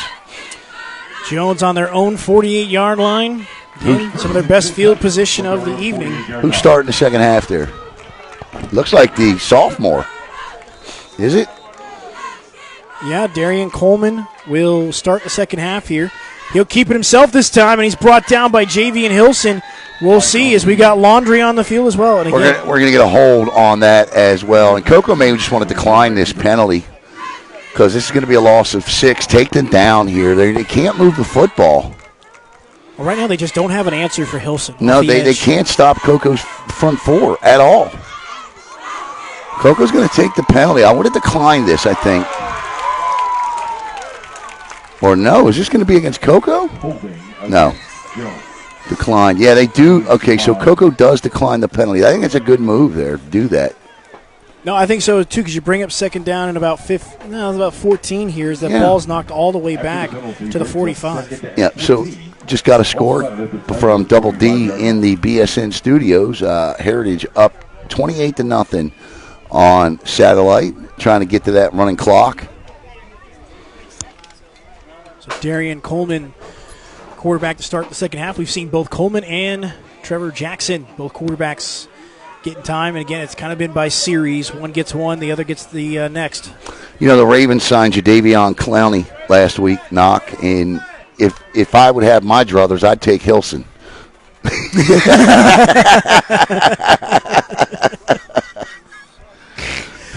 Jones on their own 48-yard line. Again, some of their best field position of the evening.
Who's starting the second half there? Looks like the sophomore. Is it?
Yeah, Darian Coleman will start the second half here. He'll keep it himself this time, and he's brought down by Javian Hilson. We'll see as we got laundry on the field as well. And again,
we're going to get a hold on that as well. And Cocoa may just want to decline this penalty because this is going to be a loss of 6. Take them down here. They can't move the football.
Well, right now they just don't have an answer for Hilson.
No, they can't stop Cocoa's front 4 at all. Cocoa's going to take the penalty. I would have declined this, I think. Or no, is this going to be against Cocoa? No. Declined. Yeah, they do. Okay, so Cocoa does decline the penalty. I think it's a good move there to do that.
No, I think so too, because you bring up second down in about 14 here as that ball's knocked all the way back to the 45.
Yeah, so just got a score from Double D in the BSN studios. Heritage up 28-0 on Satellite, trying to get to that running clock.
So Darian Coleman, quarterback to start the second half. We've seen both Coleman and Trevor Jackson, both quarterbacks, getting time. And again, it's kind of been by series. One gets one, the other gets the next.
You know, the Ravens signed Jadeveon Clowney last week, Knock, and if I would have my druthers, I'd take Hilson.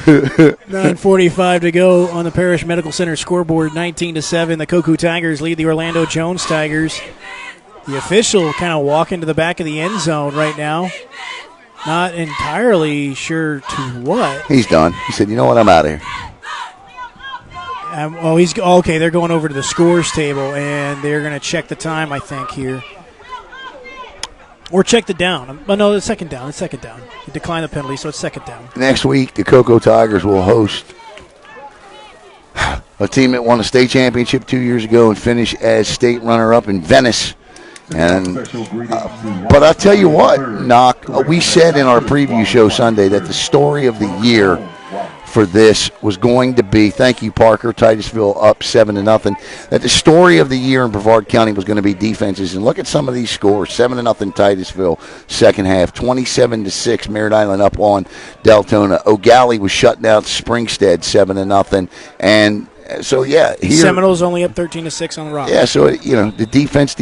9:45 to go on the Parish Medical Center scoreboard. 19-7. The Koku Tigers lead the Orlando Jones Tigers. The official kind of walking to the back of the end zone right now. Not entirely sure to what.
He's done. He said, "You know what? I'm out of here."
He's okay. They're going over to the scores table and they're going to check the time, I think, here. Or check the down. No, it's second down. It's second down. You decline the penalty, so it's second down.
Next week, the Cocoa Tigers will host a team that won a state championship 2 years ago and finished as state runner-up in Venice. And but I'll tell you what, Knock, we said in our preview show Sunday that the story of the year for this was going to be, thank you, Parker, Titusville up 7-0, that the story of the year in Brevard County was going to be defenses. And look at some of these scores. 7-0 Titusville, second half. 27-6, Merritt Island up on Deltona. O'Galley was shutting out Springstead 7-0. And so, yeah. Here,
Seminoles only up 13-6 on the Rock.
Yeah, so, you know, the defense.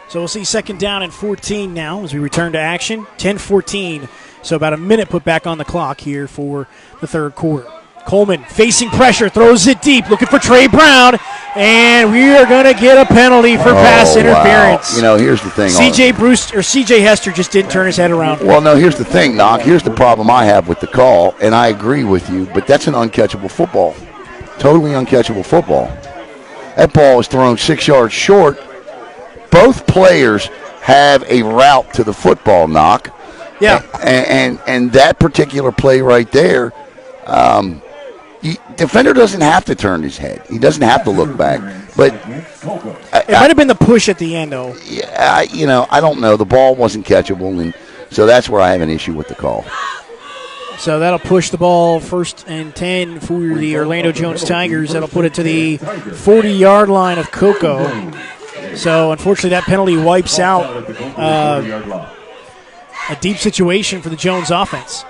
So we'll see second down and 14 now as we return to action. 10-14. So about a minute put back on the clock here for the third quarter. Coleman facing pressure, throws it deep, looking for Trey Brown, and we are going to get a penalty for pass interference.
Wow. You know, here's the thing.
C.J. Hester just didn't turn his head around.
Well, no, here's the thing, Knock. Here's the problem I have with the call, and I agree with you, but that's an uncatchable football. Totally uncatchable football. That ball was thrown 6 yards short. Both players have a route to the football, Knock.
Yeah.
And that particular play right there, defender doesn't have to turn his head. He doesn't have to look back. But
it might have been the push at the end, though.
Yeah, I don't know. The ball wasn't catchable, and so that's where I have an issue with the call.
So that'll push the ball 1st and 10 for the Orlando Jones Tigers. That'll put it to the 40-yard line of Cocoa. So, unfortunately, that penalty wipes out a deep situation for the Jones offense.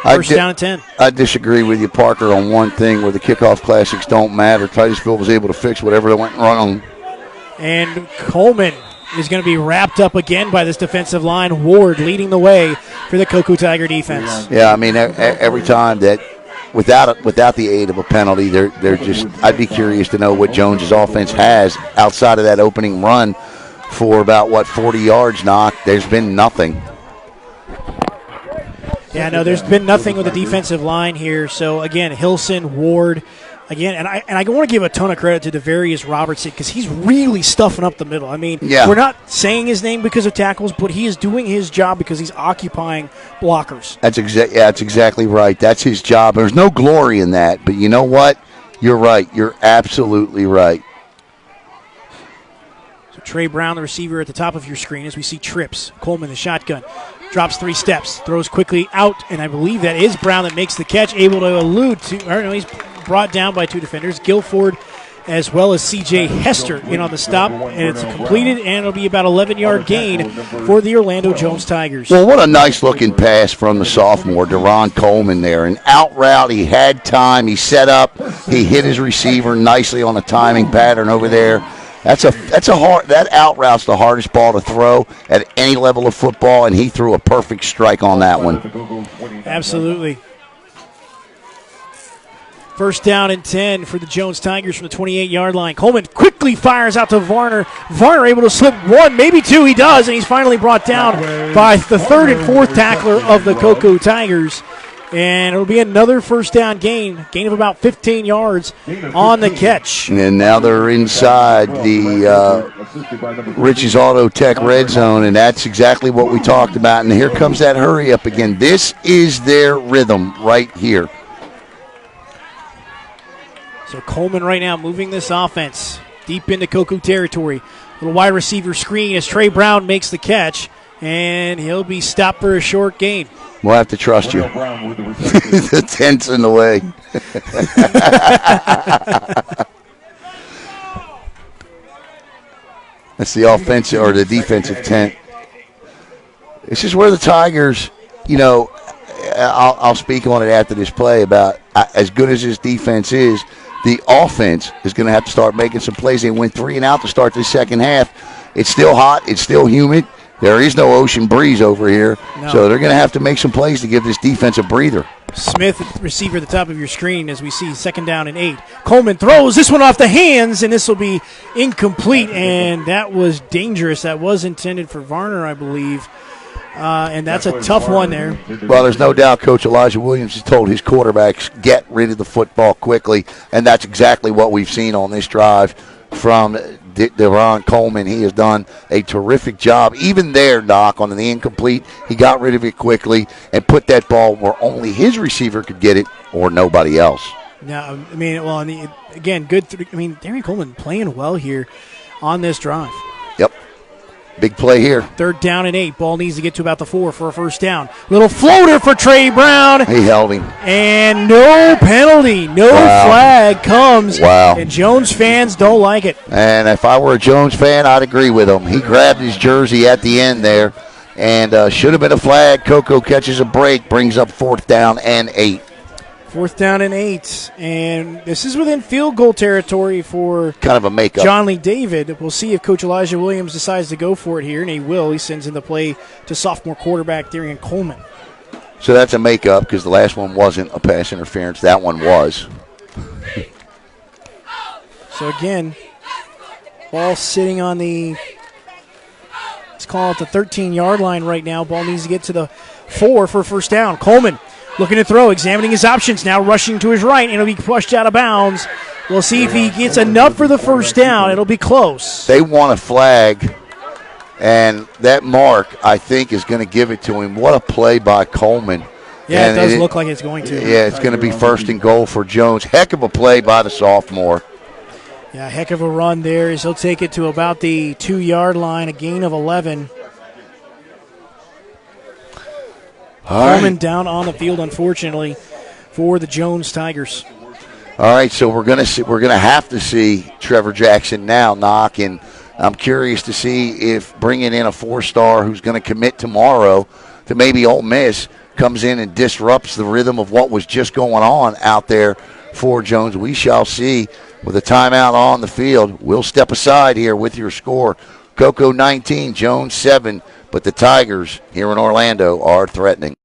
First down and 10.
I disagree with you, Parker, on one thing where the kickoff classics don't matter. Titusville was able to fix whatever they went wrong.
And Coleman is going to be wrapped up again by this defensive line. Ward leading the way for the Koku Tiger defense.
Yeah, I mean, every time that without the aid of a penalty, they're just. I'd be curious to know what Jones's offense has outside of that opening run for about 40 yards. Knock. There's been nothing.
Yeah, no, there's been nothing with the defensive line here. So, again, Hilson, Ward, again, and I want to give a ton of credit to DeVarius Robertson because he's really stuffing up the middle. I mean, We're not saying his name because of tackles, but he is doing his job because he's occupying blockers.
That's exactly right. That's his job. There's no glory in that, but you know what? You're right. You're absolutely right.
So Trey Brown, the receiver at the top of your screen, as we see trips. Coleman, the shotgun. Drops 3 steps, throws quickly out, and I believe that is Brown that makes the catch, able to elude he's brought down by 2 defenders, Guilford as well as C.J. Hester in on the stop, and it's completed, and it'll be about 11-yard gain for the Orlando Jones Tigers.
Well, what a nice-looking pass from the sophomore, Deron Coleman there. An out route, he had time, he set up, he hit his receiver nicely on a timing pattern over there. That out route's the hardest ball to throw at any level of football, and he threw a perfect strike on that one.
Absolutely. First down and 10 for the Jones Tigers from the 28-yard line. Coleman quickly fires out to Varner. Varner able to slip 1, maybe 2. He does, and he's finally brought down by the 3rd and 4th tackler of the Koku Tigers. And it'll be another first down gain of about 15 yards on the catch.
And now they're inside the Richie's Auto Tech red zone, and that's exactly what we talked about. And here comes that hurry up again. This is their rhythm right here.
So Coleman right now moving this offense deep into Koku territory. Little wide receiver screen as Trey Brown makes the catch. and he'll be stopped for a short gain.
We'll have to trust you. The tent's in the way. That's the offensive or the defensive tent. This is where the Tigers, I'll speak on it after this play about as good as this defense is, the offense is going to have to start making some plays. They went 3 and out to start the second half. It's still hot. It's still humid. There is no ocean breeze over here, so they're going to have to make some plays to give this defense a breather.
Smith, receiver at the top of your screen, as we see 2nd down and 8. Coleman throws this one off the hands, and this will be incomplete, and that was dangerous. That was intended for Varner, I believe, and that's a tough one there.
Well, there's no doubt Coach Elijah Williams has told his quarterbacks, get rid of the football quickly, and that's exactly what we've seen on this drive from Deron Coleman. He has done a terrific job. Even there, Doc, on the incomplete, he got rid of it quickly and put that ball where only his receiver could get it or nobody else.
Now, again, good. Darren Coleman playing well here on this drive.
Yep. Big play here.
3rd down and 8. Ball needs to get to about the 4 for a first down. Little floater for Trey Brown.
He held him.
And no penalty. No flag comes.
Wow.
And Jones fans don't like it.
And if I were a Jones fan, I'd agree with him. He grabbed his jersey at the end there and should have been a flag. Coco catches a break, brings up 4th down and 8.
4th down and 8, and this is within field goal territory for
kind of a makeup.
John Lee David. We'll see if Coach Elijah Williams decides to go for it here, and he will. He sends in the play to sophomore quarterback Darren Coleman.
So that's a makeup because the last one wasn't a pass interference. That one was.
So again, ball sitting on the, let's call it the 13-yard line right now. Ball needs to get to the 4 for a first down. Coleman looking to throw, examining his options, now rushing to his right, and it'll be pushed out of bounds. We'll see if he gets enough for the first down. It'll be close.
They want a flag, and that mark, I think, is going to give it to him. What a play by Coleman.
Yeah, and it does look like it's going to.
Yeah, it's going to be 1st and goal for Jones. Heck of a play by the sophomore.
Yeah, heck of a run there as he'll take it to about the 2-yard line, a gain of 11. Coleman down on the field, unfortunately, for the Jones Tigers.
All right, so we're gonna have to see Trevor Jackson now knock, and I'm curious to see if bringing in a 4-star who's going to commit tomorrow to maybe Ole Miss comes in and disrupts the rhythm of what was just going on out there for Jones. We shall see. With a timeout on the field, we'll step aside here with your score. Coco 19, Jones 7. But the Tigers here in Orlando are threatening.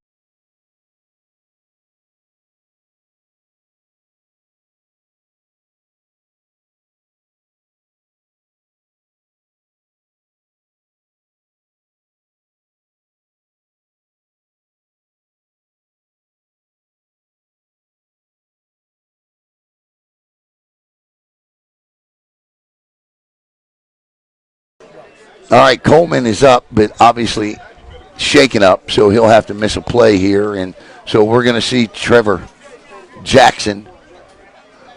All right, Coleman is up, but obviously shaken up, so he'll have to miss a play here. And so we're going to see Trevor Jackson.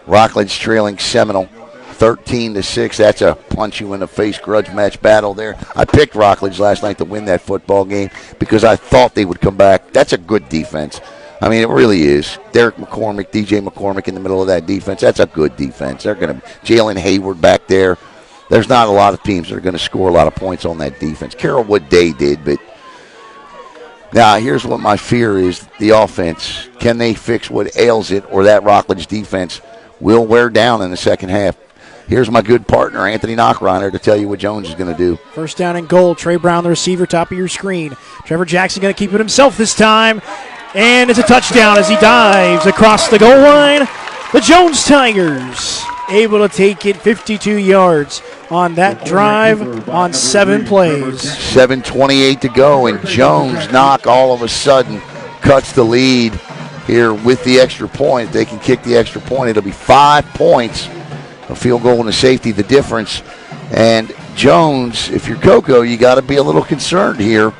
Rockledge trailing Seminole 13-6. That's a punch-you-in-the-face grudge match battle there. I picked Rockledge last night to win that football game because I thought they would come back. That's a good defense. I mean, it really is. Derek McCormick, DJ McCormick in the middle of that defense. That's a good defense. They're going to Jalen Hayward back there. There's not a lot of teams that are going to score a lot of points on that defense. Carrollwood Day did, but now here's what my fear is, the offense. Can they fix what ails it, or that Rockledge defense will wear down in the second half? Here's my good partner, Anthony Knockreiner, to tell you what Jones is going to do.
First down and goal. Trey Brown, the receiver, top of your screen. Trevor Jackson going to keep it himself this time, and it's a touchdown as he dives across the goal line. The Jones Tigers able to take it 52 yards on that drive on 7 plays.
7:28 to go, and Jones Knock all of a sudden cuts the lead here with the extra point. If they can kick the extra point, it'll be 5 points. A field goal and a safety, the difference. And Jones, if you're Coco, you got to be a little concerned here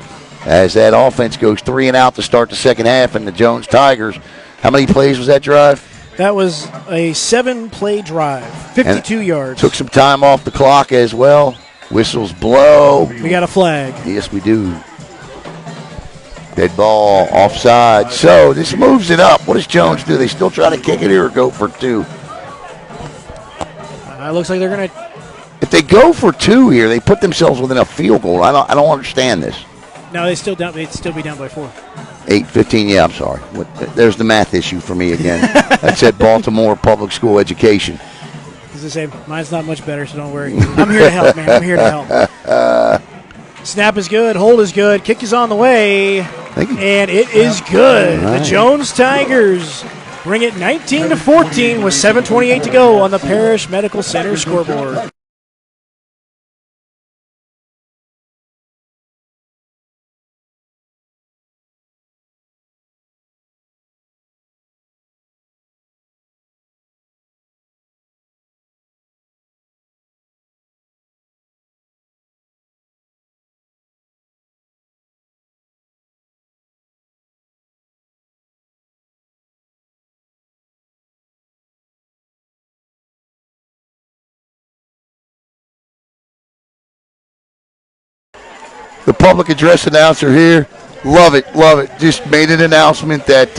as that offense goes 3 and out to start the second half, and the Jones Tigers. How many plays was that drive?
That was a 7-play drive, 52 yards.
Took some time off the clock as well. Whistles blow.
We got a flag.
Yes, we do. Dead ball, offside. So this moves it up. What does Jones do? They still try to kick it here or go for two?
It looks like they're going to.
If they go for two here, they put themselves within a field goal. I don't understand this.
No, they'd still be down by 4.
8-15, yeah, I'm sorry. There's the math issue for me again. That's at Baltimore Public School Education.
As I say, mine's not much better, so don't worry. I'm here to help, man. I'm here to help. Snap is good. Hold is good. Kick is on the way. And it is good. Right. The Jones Tigers bring it 19-14 with 7:28 to go on the Parish Medical Center scoreboard.
The public address announcer here. Love it, love it. Just made an announcement that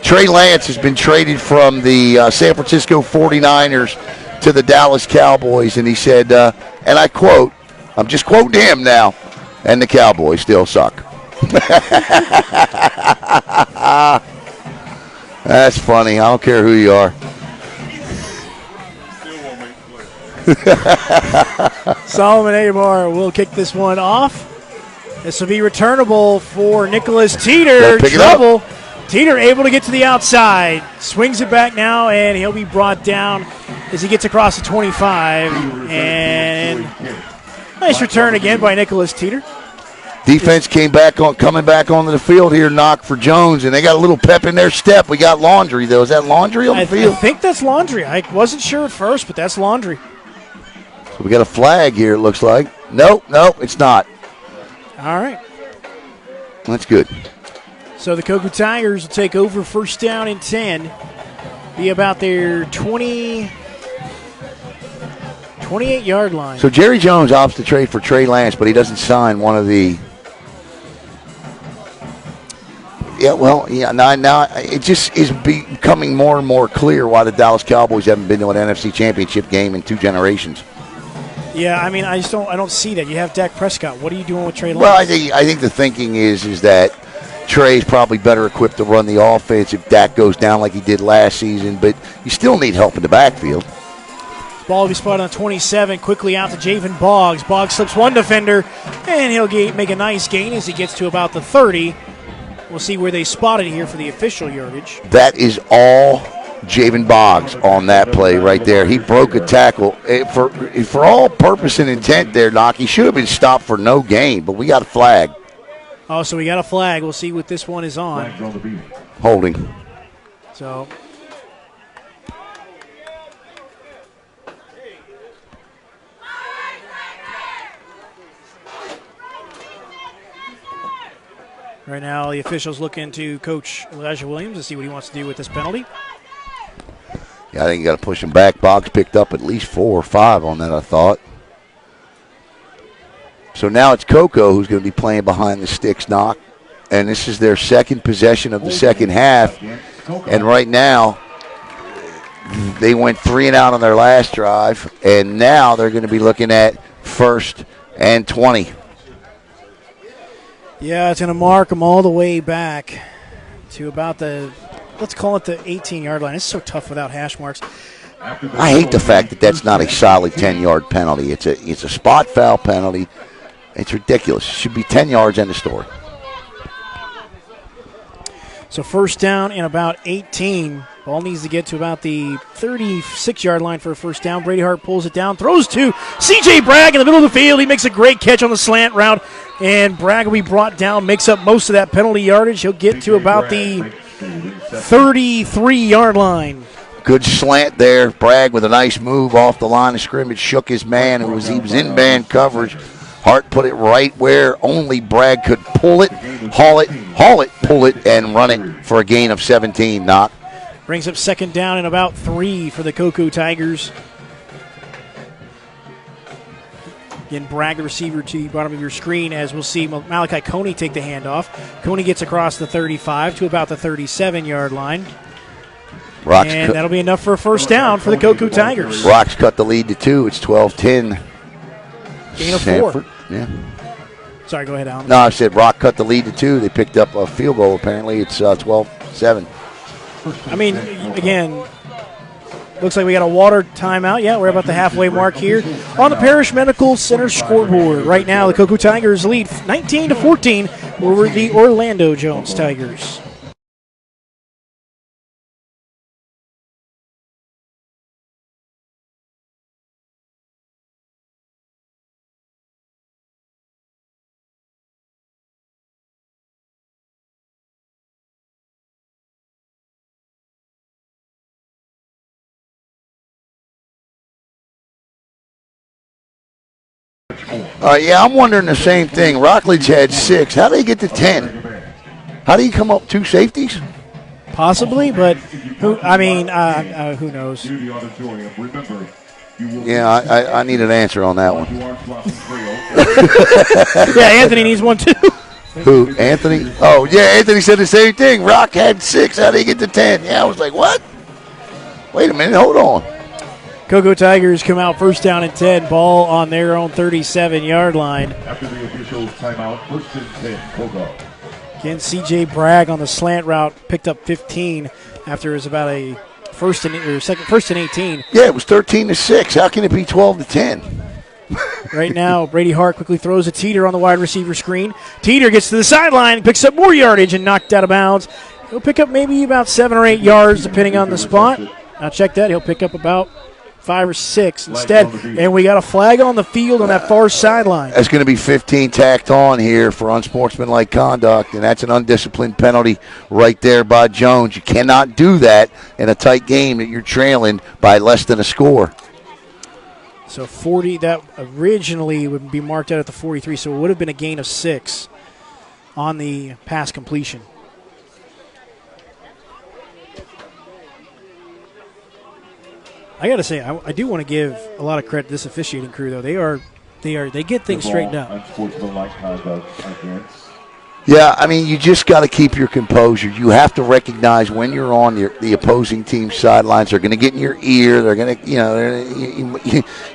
Trey Lance has been traded from the San Francisco 49ers to the Dallas Cowboys. And he said, and I quote, I'm just quoting him now, and the Cowboys still suck. That's funny. I don't care who you are.
Solomon Abar will kick this one off. This will be returnable for Nicholas Teeter. Trouble. Teeter able to get to the outside. Swings it back now, and he'll be brought down as he gets across the 25. And nice return again by Nicholas Teeter.
Defense coming back onto the field here, knock for Jones, and they got a little pep in their step. We got Laundry, though. Is that Laundry on the field?
I think that's Laundry. I wasn't sure at first, but that's Laundry.
So we got a flag here, it looks like. Nope, it's not.
All right.
That's good.
So the Cocoa Tigers will take over first down and 10. Be about their 28-yard line.
So Jerry Jones opts to trade for Trey Lance, but he doesn't sign one of the. Now it just is becoming more and more clear why the Dallas Cowboys haven't been to an NFC Championship game in 2 generations.
Yeah, I mean, I don't see that. You have Dak Prescott. What are you doing with Trey Lance?
Well, I think the thinking is that Trey's probably better equipped to run the offense if Dak goes down like he did last season, but you still need help in the backfield.
Ball will be spotted on 27, quickly out to Javen Boggs. Boggs slips one defender, and he'll make a nice gain as he gets to about the 30. We'll see where they spot it here for the official yardage.
That is all Javen Boggs on that play right there. He broke a tackle. For all purpose and intent there, Knock, he should have been stopped for no gain, but we got a flag.
Oh, so we got a flag. We'll see what this one is on.
Holding.
So right now the officials looking to Coach Elijah Williams to see what he wants to do with this penalty.
Yeah, I think you got to push him back. Boggs picked up at least 4 or 5 on that, I thought. So now it's Coco who's going to be playing behind the sticks, Knock. And this is their second possession of the second half. And right now, they went 3 and out on their last drive. And now they're going to be looking at 1st and 20.
Yeah, it's going to mark them all the way back to about the, let's call it the 18-yard line. It's so tough without hash marks.
I hate the fact that that's not a solid 10-yard penalty. It's a spot foul penalty. It's ridiculous. It should be 10 yards, end of story.
So first down and about 18. Ball needs to get to about the 36-yard line for a first down. Brady Hart pulls it down, throws to C.J. Bragg in the middle of the field. He makes a great catch on the slant route, and Bragg will be brought down, makes up most of that penalty yardage. He'll get to about the 33-yard line.
Good slant there. Bragg with a nice move off the line of scrimmage, shook his man. He was in man coverage. Hart put it right where only Bragg could pull it, haul it, pull it, and run it for a gain of 17. Knock.
Brings up second down and about 3 for the Cocoa Tigers. Again, Bragg, the receiver, to the bottom of your screen, as we'll see Malachi Coney take the handoff. Coney gets across the 35 to about the 37-yard line. And that'll be enough for a first down for the Cocoa Tigers.
Rocks cut the lead to 2. It's 12-10.
Gain of 4.
Yeah.
Sorry, go ahead, Alan.
No, I said Rock cut the lead to 2. They picked up a field goal, apparently. It's 12-7.
I mean, again, looks like we got a water timeout. Yeah, we're about the halfway mark here on the Parish Medical Center scoreboard. Right now, the Cocoa Tigers lead 19-14 over the Orlando Jones Tigers.
Yeah, I'm wondering the same thing. Rockledge had 6. How do they get to 10? How do you come up 2 safeties?
Possibly, but who knows?
Yeah, I need an answer on that one.
Yeah, Anthony needs one too.
Who? Anthony? Oh, yeah, Anthony said the same thing. Rock had 6. How do you get to 10? Yeah, I was like, what? Wait a minute, hold on.
Cocoa Tigers come out first down and 10, ball on their own 37-yard line.
After the official timeout, first and 10, Cocoa.
Again, C.J. Bragg on the slant route picked up 15 after it was about a first and 18.
Yeah, it was 13-6. How can it be 12-10?
Right now, Brady Hart quickly throws a Teeter on the wide receiver screen. Teeter gets to the sideline, picks up more yardage, and knocked out of bounds. He'll pick up maybe about 7 or 8 yards, depending on the spot. Now check that. He'll pick up about 5 or 6 instead. And we got a flag on the field on that far sideline.
That's going to be 15 tacked on here for unsportsmanlike conduct, and that's an undisciplined penalty right there by Jones. You cannot do that in a tight game that you're trailing by less than a score.
So 40, that originally would be marked out at the 43, so it would have been a gain of 6 on the pass completion. I got to say, I do want to give a lot of credit to this officiating crew, though. They get things straightened out.
Unsportsmanlike conduct against.
Yeah, I mean, you just got to keep your composure. You have to recognize when you're on the opposing team's sidelines. They're going to get in your ear. They're going to,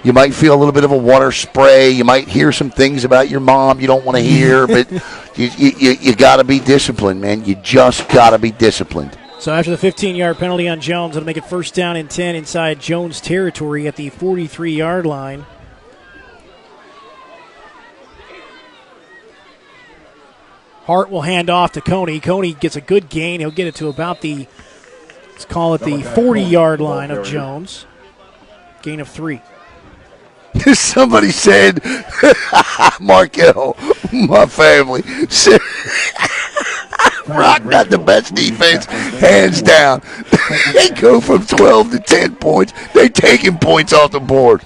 you might feel a little bit of a water spray. You might hear some things about your mom you don't want to hear, but you got to be disciplined, man. You just got to be disciplined.
So after the 15-yard penalty on Jones, it'll make it first down and 10 inside Jones territory at the 43-yard line. Hart will hand off to Coney. Coney gets a good gain. He'll get it to about the, let's call it the 40-yard line of Jones. Gain of 3.
Somebody said, Markel, my family, said, Rock got the best defense, hands down. They go from 12 to 10 points. They taking points off the board.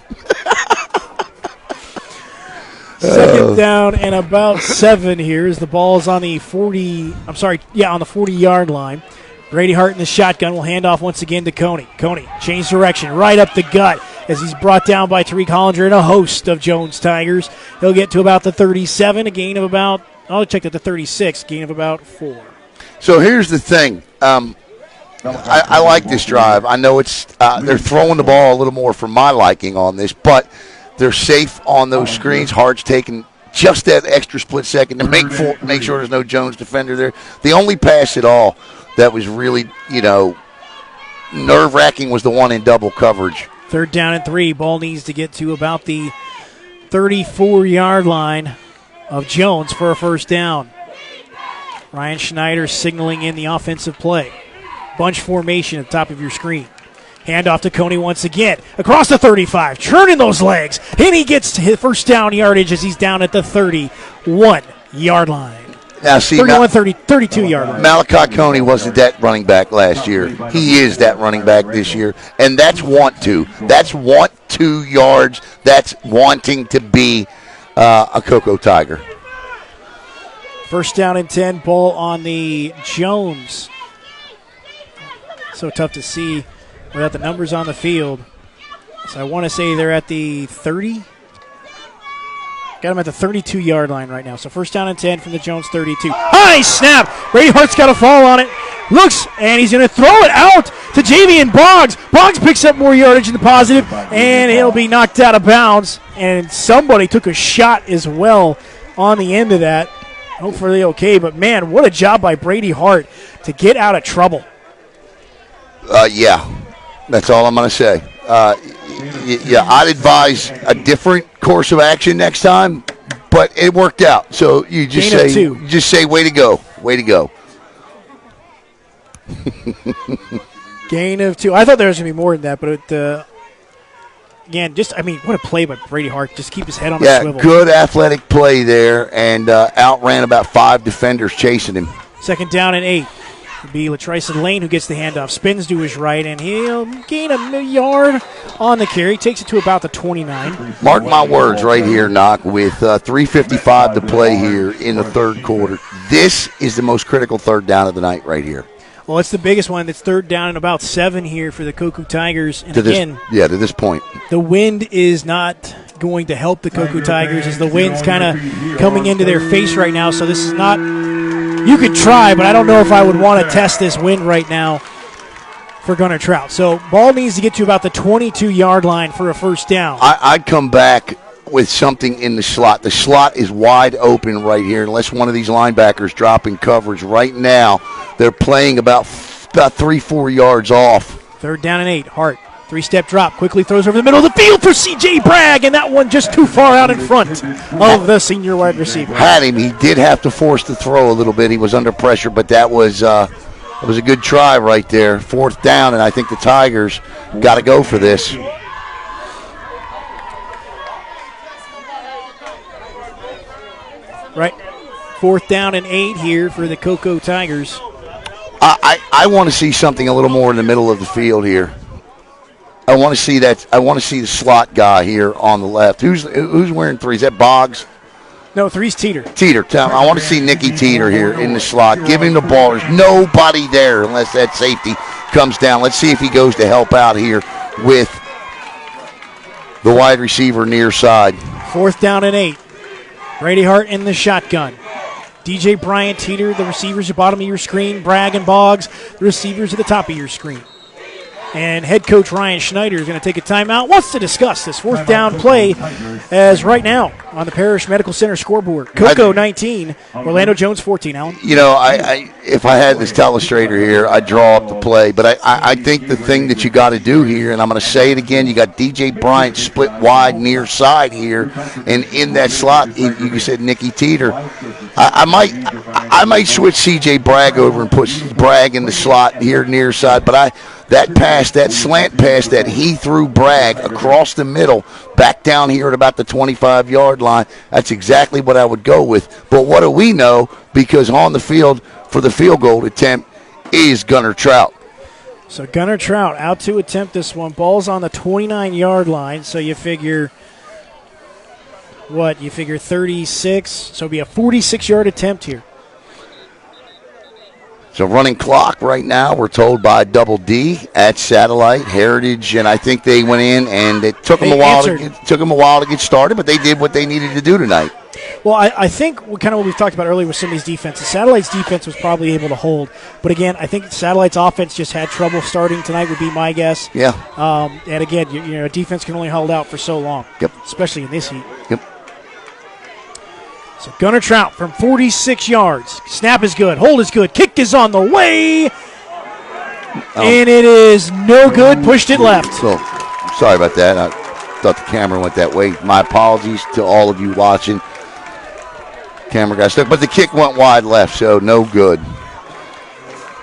Second down and about 7 here as the ball's on the 40-yard line. Brady Hart in the shotgun will hand off once again to Coney. Coney, change direction, right up the gut as he's brought down by Tariq Hollinger and a host of Jones Tigers. He'll get to about the 37, a gain of about, I'll check at the 36, gain of about 4.
So here's the thing. I like this drive. I know it's they're throwing the ball a little more for my liking on this, but they're safe on those screens. Hart's taking just that extra split second to make sure there's no Jones defender there. The only pass at all that was really, nerve-wracking was the one in double coverage.
Third down and 3. Ball needs to get to about the 34-yard line of Jones for a first down. Ryan Schneider signaling in the offensive play. Bunch formation at the top of your screen. Hand off to Coney once again. Across the 35, churning those legs. And he gets to his first down yardage as he's down at the 31-yard line.
Now, see,
32-yard line.
Malachi Coney wasn't that running back last year. He is that running back this year. And that's want to. That's want 2 yards. That's wanting to be a Cocoa Tiger.
First down and 10, ball on the Jones. So tough to see without the numbers on the field. So I want to say they're at the 30. Got him at the 32-yard line right now. So first down and 10 from the Jones 32. High snap. Brady Hart's got a fall on it. Looks, and he's going to throw it out to Javian Boggs. Boggs picks up more yardage in the positive, and he'll be knocked out of bounds. And somebody took a shot as well on the end of that. Hopefully okay, but man, what a job by Brady Hart to get out of trouble.
Yeah, that's all I'm going to say. Yeah, I'd advise a different course of action next time, but it worked out. So you just say, way to go, way to go.
Gain of 2. I thought there was going to be more than that, but again, what a play by Brady Hart. Just keep his head on a swivel.
Good athletic play there, and outran about 5 defenders chasing him.
Second down and 8. It'll be Latrice Lane who gets the handoff. Spins to his right, and he'll gain a yard on the carry. Takes it to about the 29.
Mark my words right here, Knock, with 3:55 to play here in the third quarter. This is the most critical third down of the night right here.
Well, it's the biggest one. It's third down and about 7 here for the Koku Tigers. And to
this point.
The wind is not going to help the Koku Tigers as the wind's kind of coming into their face right now. So this is not – you could try, but I don't know if I would want to test this wind right now for Gunnar Trout. So ball needs to get to about the 22-yard line for a first down.
I'd come back with something in the slot. The slot is wide open right here unless one of these linebackers dropping coverage right now. They're playing about 3-4 yards off.
Third down and 8. Hart, 3-step drop, quickly throws over the middle of the field for C.J. Bragg, and that one just too far out in front of the senior wide receiver.
Had him. He did have to force the throw a little bit. He was under pressure, but that was a good try right there. Fourth down, and I think the Tigers got to go for this.
Right. Fourth down and 8 here for the Cocoa Tigers.
I want to see something a little more in the middle of the field here. I want to see that. I want to see the slot guy here on the left. Who's wearing 3? Is that Boggs?
No, 3's Teeter.
Teeter. I want to see Nicky Teeter here in the slot. Give him the ball. There's nobody there unless that safety comes down. Let's see if he goes to help out here with the wide receiver near side.
Fourth down and 8. Brady Hart in the shotgun. DJ Bryant, Teeter, the receivers at the bottom of your screen. Bragg and Boggs, the receivers at the top of your screen. And head coach Ryan Schneider is going to take a timeout. Wants to discuss this fourth down play as right now on the Parish Medical Center scoreboard. Cocoa 19, Orlando Jones 14, Alan.
You know, I if I had this telestrator here, I'd draw up the play. But I think the thing that you got to do here, and I'm going to say it again, you got DJ Bryant split wide near side here. And in that slot, you said Nicky Teeter. I might switch C.J. Bragg over and put Bragg in the slot here near side. But that pass, that slant pass that he threw Bragg across the middle, back down here at about the 25-yard line, that's exactly what I would go with. But what do we know? Because on the field for the field goal attempt is Gunnar Trout.
So Gunnar Trout out to attempt this one. Ball's on the 29-yard line, so you figure, what? You figure 36, so it'll be a 46-yard attempt here.
So running clock right now, we're told by Double D at Satellite Heritage, and I think they went in and it took them a while to get started, but they did what they needed to do tonight.
Well, I think kind of what we've talked about earlier with some of these defenses. Satellite's defense was probably able to hold, but again, I think Satellite's offense just had trouble starting tonight. Would be my guess.
Yeah.
And again, you know, defense can only hold out for so long.
Yep.
Especially in this heat.
Yep.
So Gunnar Trout from 46 yards. Snap is good. Hold is good. Kick is on the way. And it is no good. Pushed it left.
So, sorry about that. I thought the camera went that way. My apologies to all of you watching. Camera got stuck. But the kick went wide left, so no good.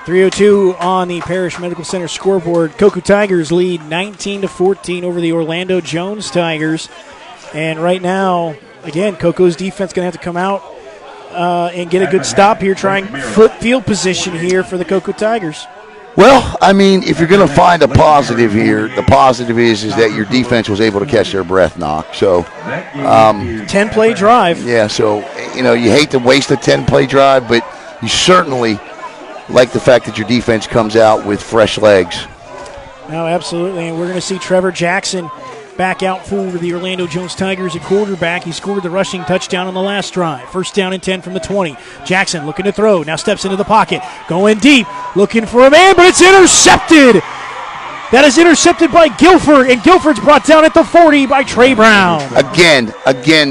3:02 on the Parish Medical Center scoreboard. Cocoa Tigers lead 19-14 over the Orlando Jones Tigers. And right now, again, Coco's defense going to have to come out and get a good stop here, trying field position here for the Cocoa Tigers.
Well, I mean, if you're going to find a positive here, the positive is that your defense was able to catch their breath, Knock. So,
10-play drive.
Yeah, so, you know, you hate to waste a 10-play drive, but you certainly like the fact that your defense comes out with fresh legs.
No, absolutely, and we're going to see Trevor Jackson back out for the Orlando Jones Tigers at quarterback. He scored the rushing touchdown on the last drive. First down and 10 from the 20. Jackson looking to throw. Now steps into the pocket. Going deep. Looking for a man, but it's intercepted. That is intercepted by Guilford, and Guilford's brought down at the 40 by Trey Brown.
Again,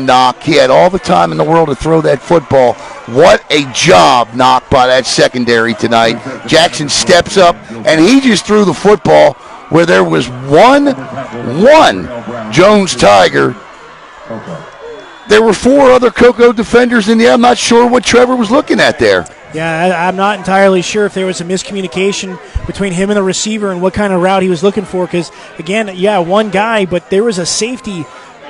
Knock. He had all the time in the world to throw that football. What a job, Knock, by that secondary tonight. Jackson steps up, and he just threw the football where there was one Jones Tiger. There were 4 other Cocoa defenders in there. I'm not sure what Trevor was looking at there.
Yeah, I'm not entirely sure if there was a miscommunication between him and the receiver and what kind of route he was looking for because, again, one guy, but there was a safety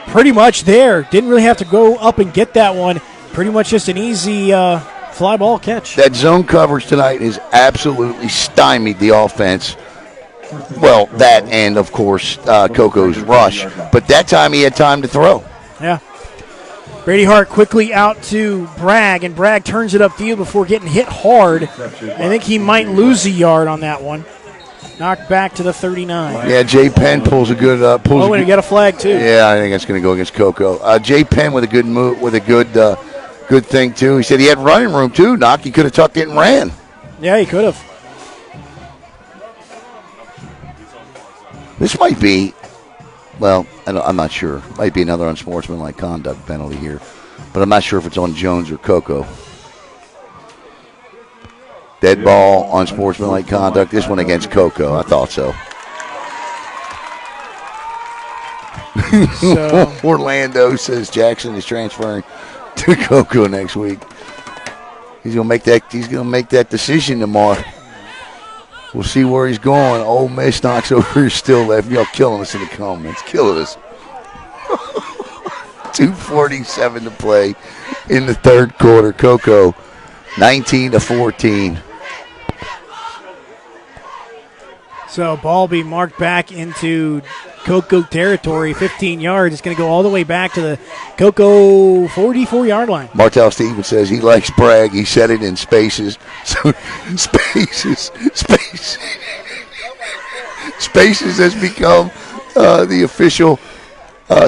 pretty much there. Didn't really have to go up and get that one. Pretty much just an easy fly ball catch.
That zone coverage tonight has absolutely stymied the offense. Well, that and, of course, Coco's rush. But that time he had time to throw.
Yeah. Brady Hart quickly out to Bragg, and Bragg turns it upfield before getting hit hard. I think he might lose a yard on that one. Knocked back to the 39.
Yeah, Jay Penn pulls a good.
And he got a flag too.
Yeah, I think that's going to go against Coco. Jay Penn with a good move, with a good thing too. He said he had running room too. Knock, he could have tucked it and ran.
Yeah, he could have.
This might be, well, I'm not sure. Might be another unsportsmanlike conduct penalty here, but I'm not sure if it's on Jones or Coco. Dead ball, unsportsmanlike conduct. This one against Coco. I thought so. Orlando says Jackson is transferring to Coco next week. He's gonna make that decision tomorrow. We'll see where he's going. Ole Miss knocks over here still left. Y'all killing us in the comments. Killing us. 2:47 to play in the third quarter. Coco 19-14.
So ball be marked back into Coco territory, 15 yards. It's going to go all the way back to the Coco 44-yard line.
Martell Stevens says he likes Bragg. He said it in spaces. So spaces has become the official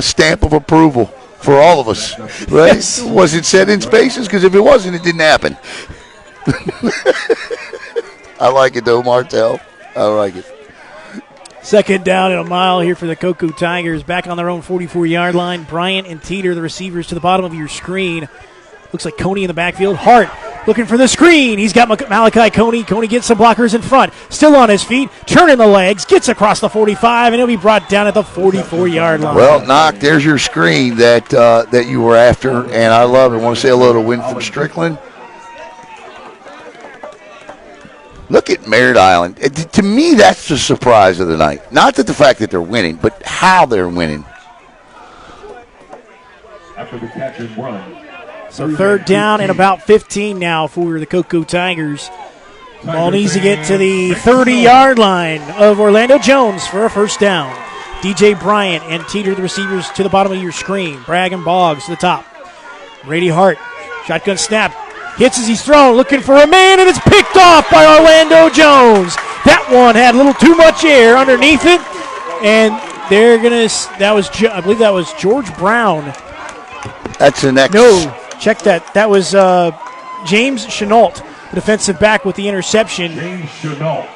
stamp of approval for all of us. Right? Yes. Was it said in spaces? Because if it wasn't, it didn't happen. I like it, though, Martell. I like it.
Second down and a mile here for the Coco Tigers. Back on their own 44-yard line. Bryant and Teeter, the receivers, to the bottom of your screen. Looks like Coney in the backfield. Hart looking for the screen. He's got Malachi Coney. Coney gets some blockers in front. Still on his feet. Turning the legs. Gets across the 45, and he'll be brought down at the 44-yard line.
Well, Knock, there's your screen that you were after, and I love it. I want to say hello to Winford Strickland. Look at Merritt Island. To me, that's the surprise of the night. Not that the fact that they're winning, but how they're winning.
After the catch and run.
So third down and about 15 now for the Coco Tigers. Ball needs to get to the 30-yard line of Orlando Jones for a first down. DJ Bryant and Teeter, the receivers, to the bottom of your screen. Bragg and Boggs to the top. Brady Hart, shotgun snap. Hits as he's thrown, looking for a man, and it's picked off by Orlando Jones. That one had a little too much air underneath it, and they're going to, I believe that was George Brown.
That's the next.
No, check that. That was James Chenault, the defensive back with the interception.
James Chenault.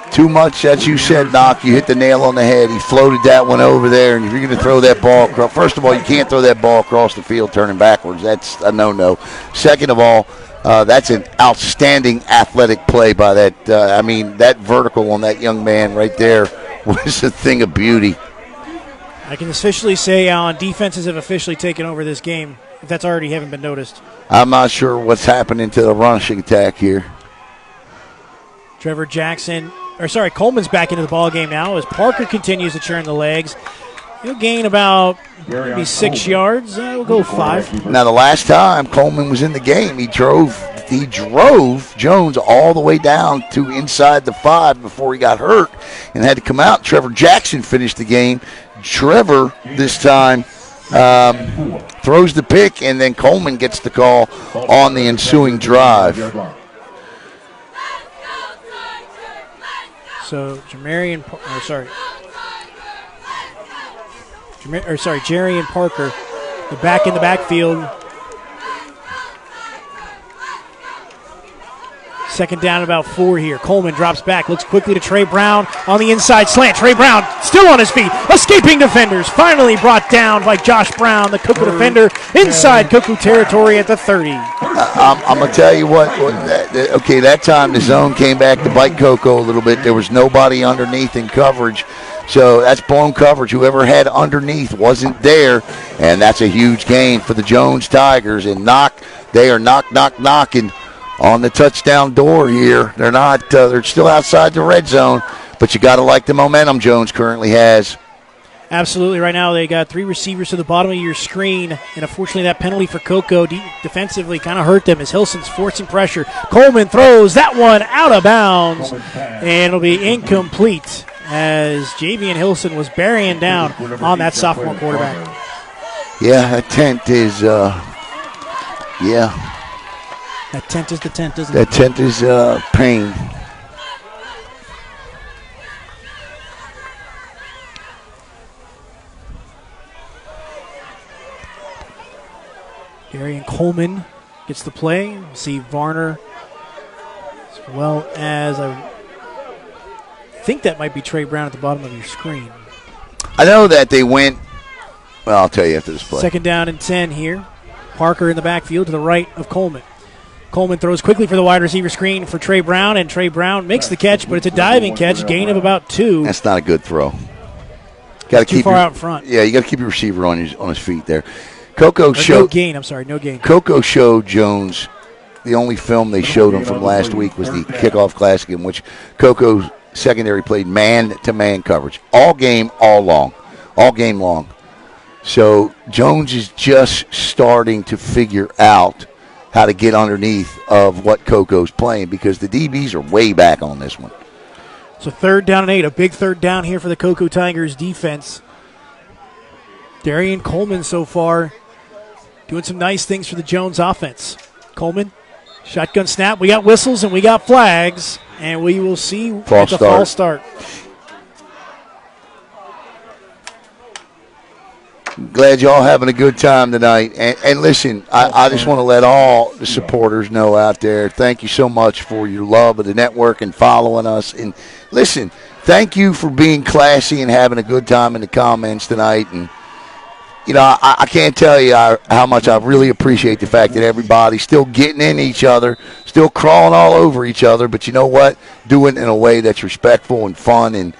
Too much, as you said, Knock. You hit the nail on the head. He floated that one over there, and if you're going to throw that ball across, first of all, you can't throw that ball across the field turning backwards. That's a no-no. Second of all, that's an outstanding athletic play by that. That vertical on that young man right there was a thing of beauty.
I can officially say defenses have officially taken over this game, if that's already haven't been noticed.
I'm not sure what's happening to the rushing attack here.
Coleman's back into the ball game now as Parker continues to churn the legs. He'll gain about maybe 6 yards. We'll go 5.
Now, the last time Coleman was in the game, he drove Jones all the way down to inside the 5 before he got hurt and had to come out. Trevor Jackson finished the game. Trevor, this time, throws the pick, and then Coleman gets the call on the ensuing drive.
Jerry and Parker. They're back in the backfield. Second down, about 4 here. Coleman drops back, looks quickly to Trey Brown on the inside slant. Trey Brown still on his feet. Escaping defenders. Finally brought down by Josh Brown, the Cuckoo defender, inside Cuckoo territory at the 30.
I'm going to tell you what. Okay, that time the zone came back to bite Coco a little bit. There was nobody underneath in coverage. So that's blown coverage. Whoever had underneath wasn't there, and that's a huge gain for the Jones Tigers. And they are knocking on the touchdown door here. They're not. They're still outside the red zone, but you got to like the momentum Jones currently has.
Absolutely. Right now they got 3 receivers to the bottom of your screen, and unfortunately that penalty for Coco defensively kind of hurt them as Hilson's forcing pressure. Coleman throws that one out of bounds, and it'll be incomplete as Javian Hilson was burying down on that sophomore quarterback.
Yeah, that tent is,
That tent is the tent, isn't it?
That tent is pain.
Darian Coleman gets the play. We'll see Varner as well as I think that might be Trey Brown at the bottom of your screen.
I know that they went. Well, I'll tell you after this play.
Second down and 10 here. Parker in the backfield to the right of Coleman. Coleman throws quickly for the wide receiver screen for Trey Brown, and Trey Brown makes the catch, but it's a diving catch, gain of about 2.
That's not a good throw. Got to keep
far out in front.
Yeah, you got to keep your receiver on his feet there. Coco showed
no gain. I'm sorry, no gain.
Coco showed Jones. The only film they showed him from last week was the kickoff classic in which Coco's secondary played man-to-man coverage all game long. So Jones is just starting to figure out how to get underneath of what Coco's playing because the DBs are way back on this one.
So 3rd down and 8, a big 3rd down here for the Coco Tigers defense. Darian Coleman so far doing some nice things for the Jones offense. Coleman, shotgun snap. We got whistles and we got flags, and we will see false start.
Glad y'all having a good time tonight. And listen, I just want to let all the supporters know out there, thank you so much for your love of the network and following us. And listen, thank you for being classy and having a good time in the comments tonight. And, you know, I can't tell you how much I really appreciate the fact that everybody's still getting in each other, still crawling all over each other. But you know what? Doing it in a way that's respectful and fun and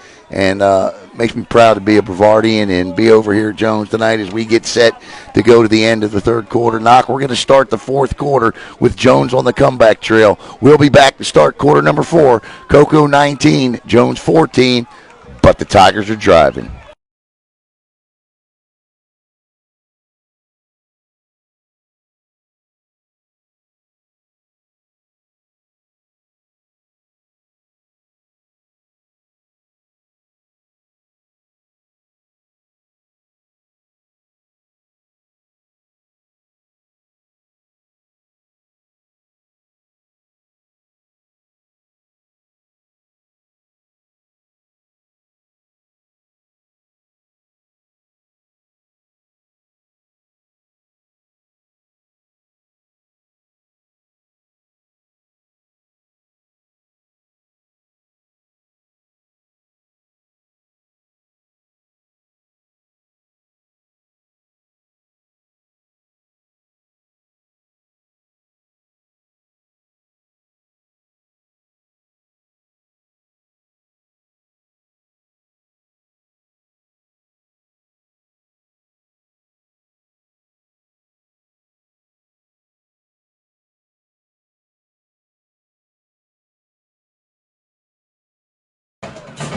makes me proud to be a Brevardian and be over here at Jones tonight as we get set to go to the end of the 3rd quarter. We're going to start the 4th quarter with Jones on the comeback trail. We'll be back to start quarter number 4. Coco 19, Jones 14, but the Tigers are driving.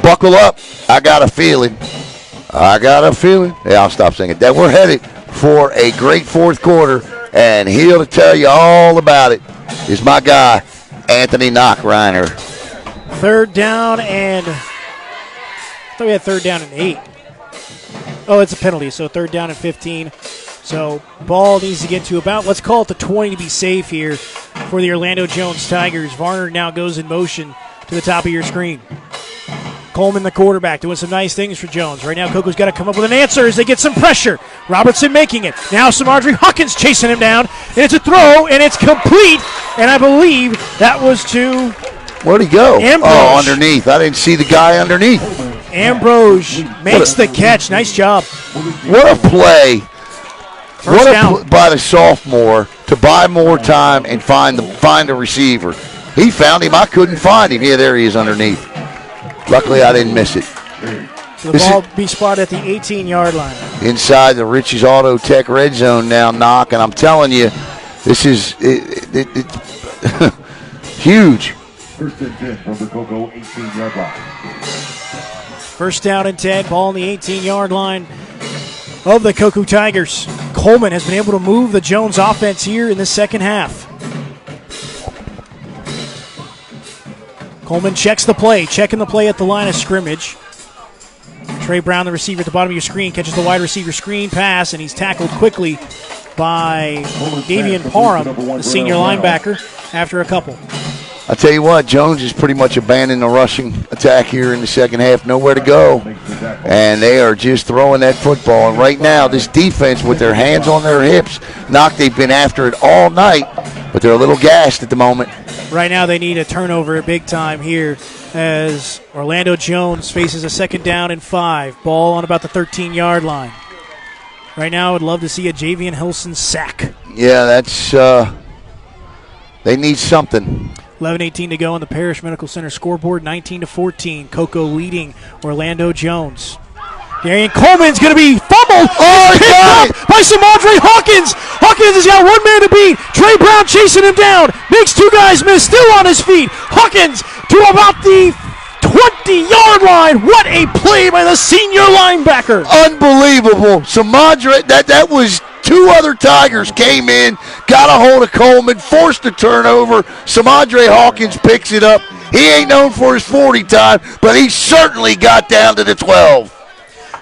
Buckle up. I got a feeling. Yeah, I'll stop singing. That we're headed for a great 4th quarter, and here to tell you all about it is my guy, Anthony Knockreiner.
3rd down and I thought we had 3rd down and 8. Oh, it's a penalty, so 3rd down and 15. So ball needs to get to about, let's call it the 20 to be safe here for the Orlando Jones Tigers. Varner now goes in motion to the top of your screen. Coleman, the quarterback, doing some nice things for Jones. Right now, Coco's got to come up with an answer as they get some pressure. Robertson making it. Now Samadri Hawkins chasing him down. And it's a throw, and it's complete. And I believe that was to
Where'd he go?
Ambrose.
Oh, underneath. I didn't see the guy underneath.
Ambrose makes the catch. Nice job.
What a play.
First down.
By the sophomore to buy more time and find a receiver. He found him. I couldn't find him. Yeah, there he is underneath. Luckily, I didn't miss it.
So the ball be spotted at the 18-yard line.
Inside the Richie's Auto Tech red zone now, Knock, and I'm telling you, this is huge.
First and 10 from the Cocoa 18-yard line.
First down and 10, ball on the 18-yard line of the Cocoa Tigers. Coleman has been able to move the Jones offense here in the second half. Coleman checking the play at the line of scrimmage. Trey Brown, the receiver at the bottom of your screen, catches the wide receiver screen pass, and he's tackled quickly by Davian Parham, the senior linebacker, after a couple.
I tell you what, Jones is pretty much abandoning the rushing attack here in the second half. Nowhere to go. And they are just throwing that football. And right now, this defense with their hands on their hips, they've been after it all night, but they're a little gassed at the moment.
Right now they need a turnover big time here as Orlando Jones faces a second down and 5. Ball on about the 13-yard line. Right now I would love to see a Javian Hilson sack.
Yeah, that's they need something.
11:18 to go on the Parish Medical Center scoreboard. 19-14. Cocoa leading Orlando Jones. Darian Coleman's going to be fumbled.
Oh, he got it
by Samadri Hawkins. Hawkins has got one man to beat. Trey Brown chasing him down. Makes two guys miss. Still on his feet. Hawkins to about the 20-yard line. What a play by the senior linebacker.
Unbelievable. Samadri, that was two other Tigers came in, got a hold of Coleman, forced a turnover. Samadri Hawkins picks it up. He ain't known for his 40 time, but he certainly got down to the 12.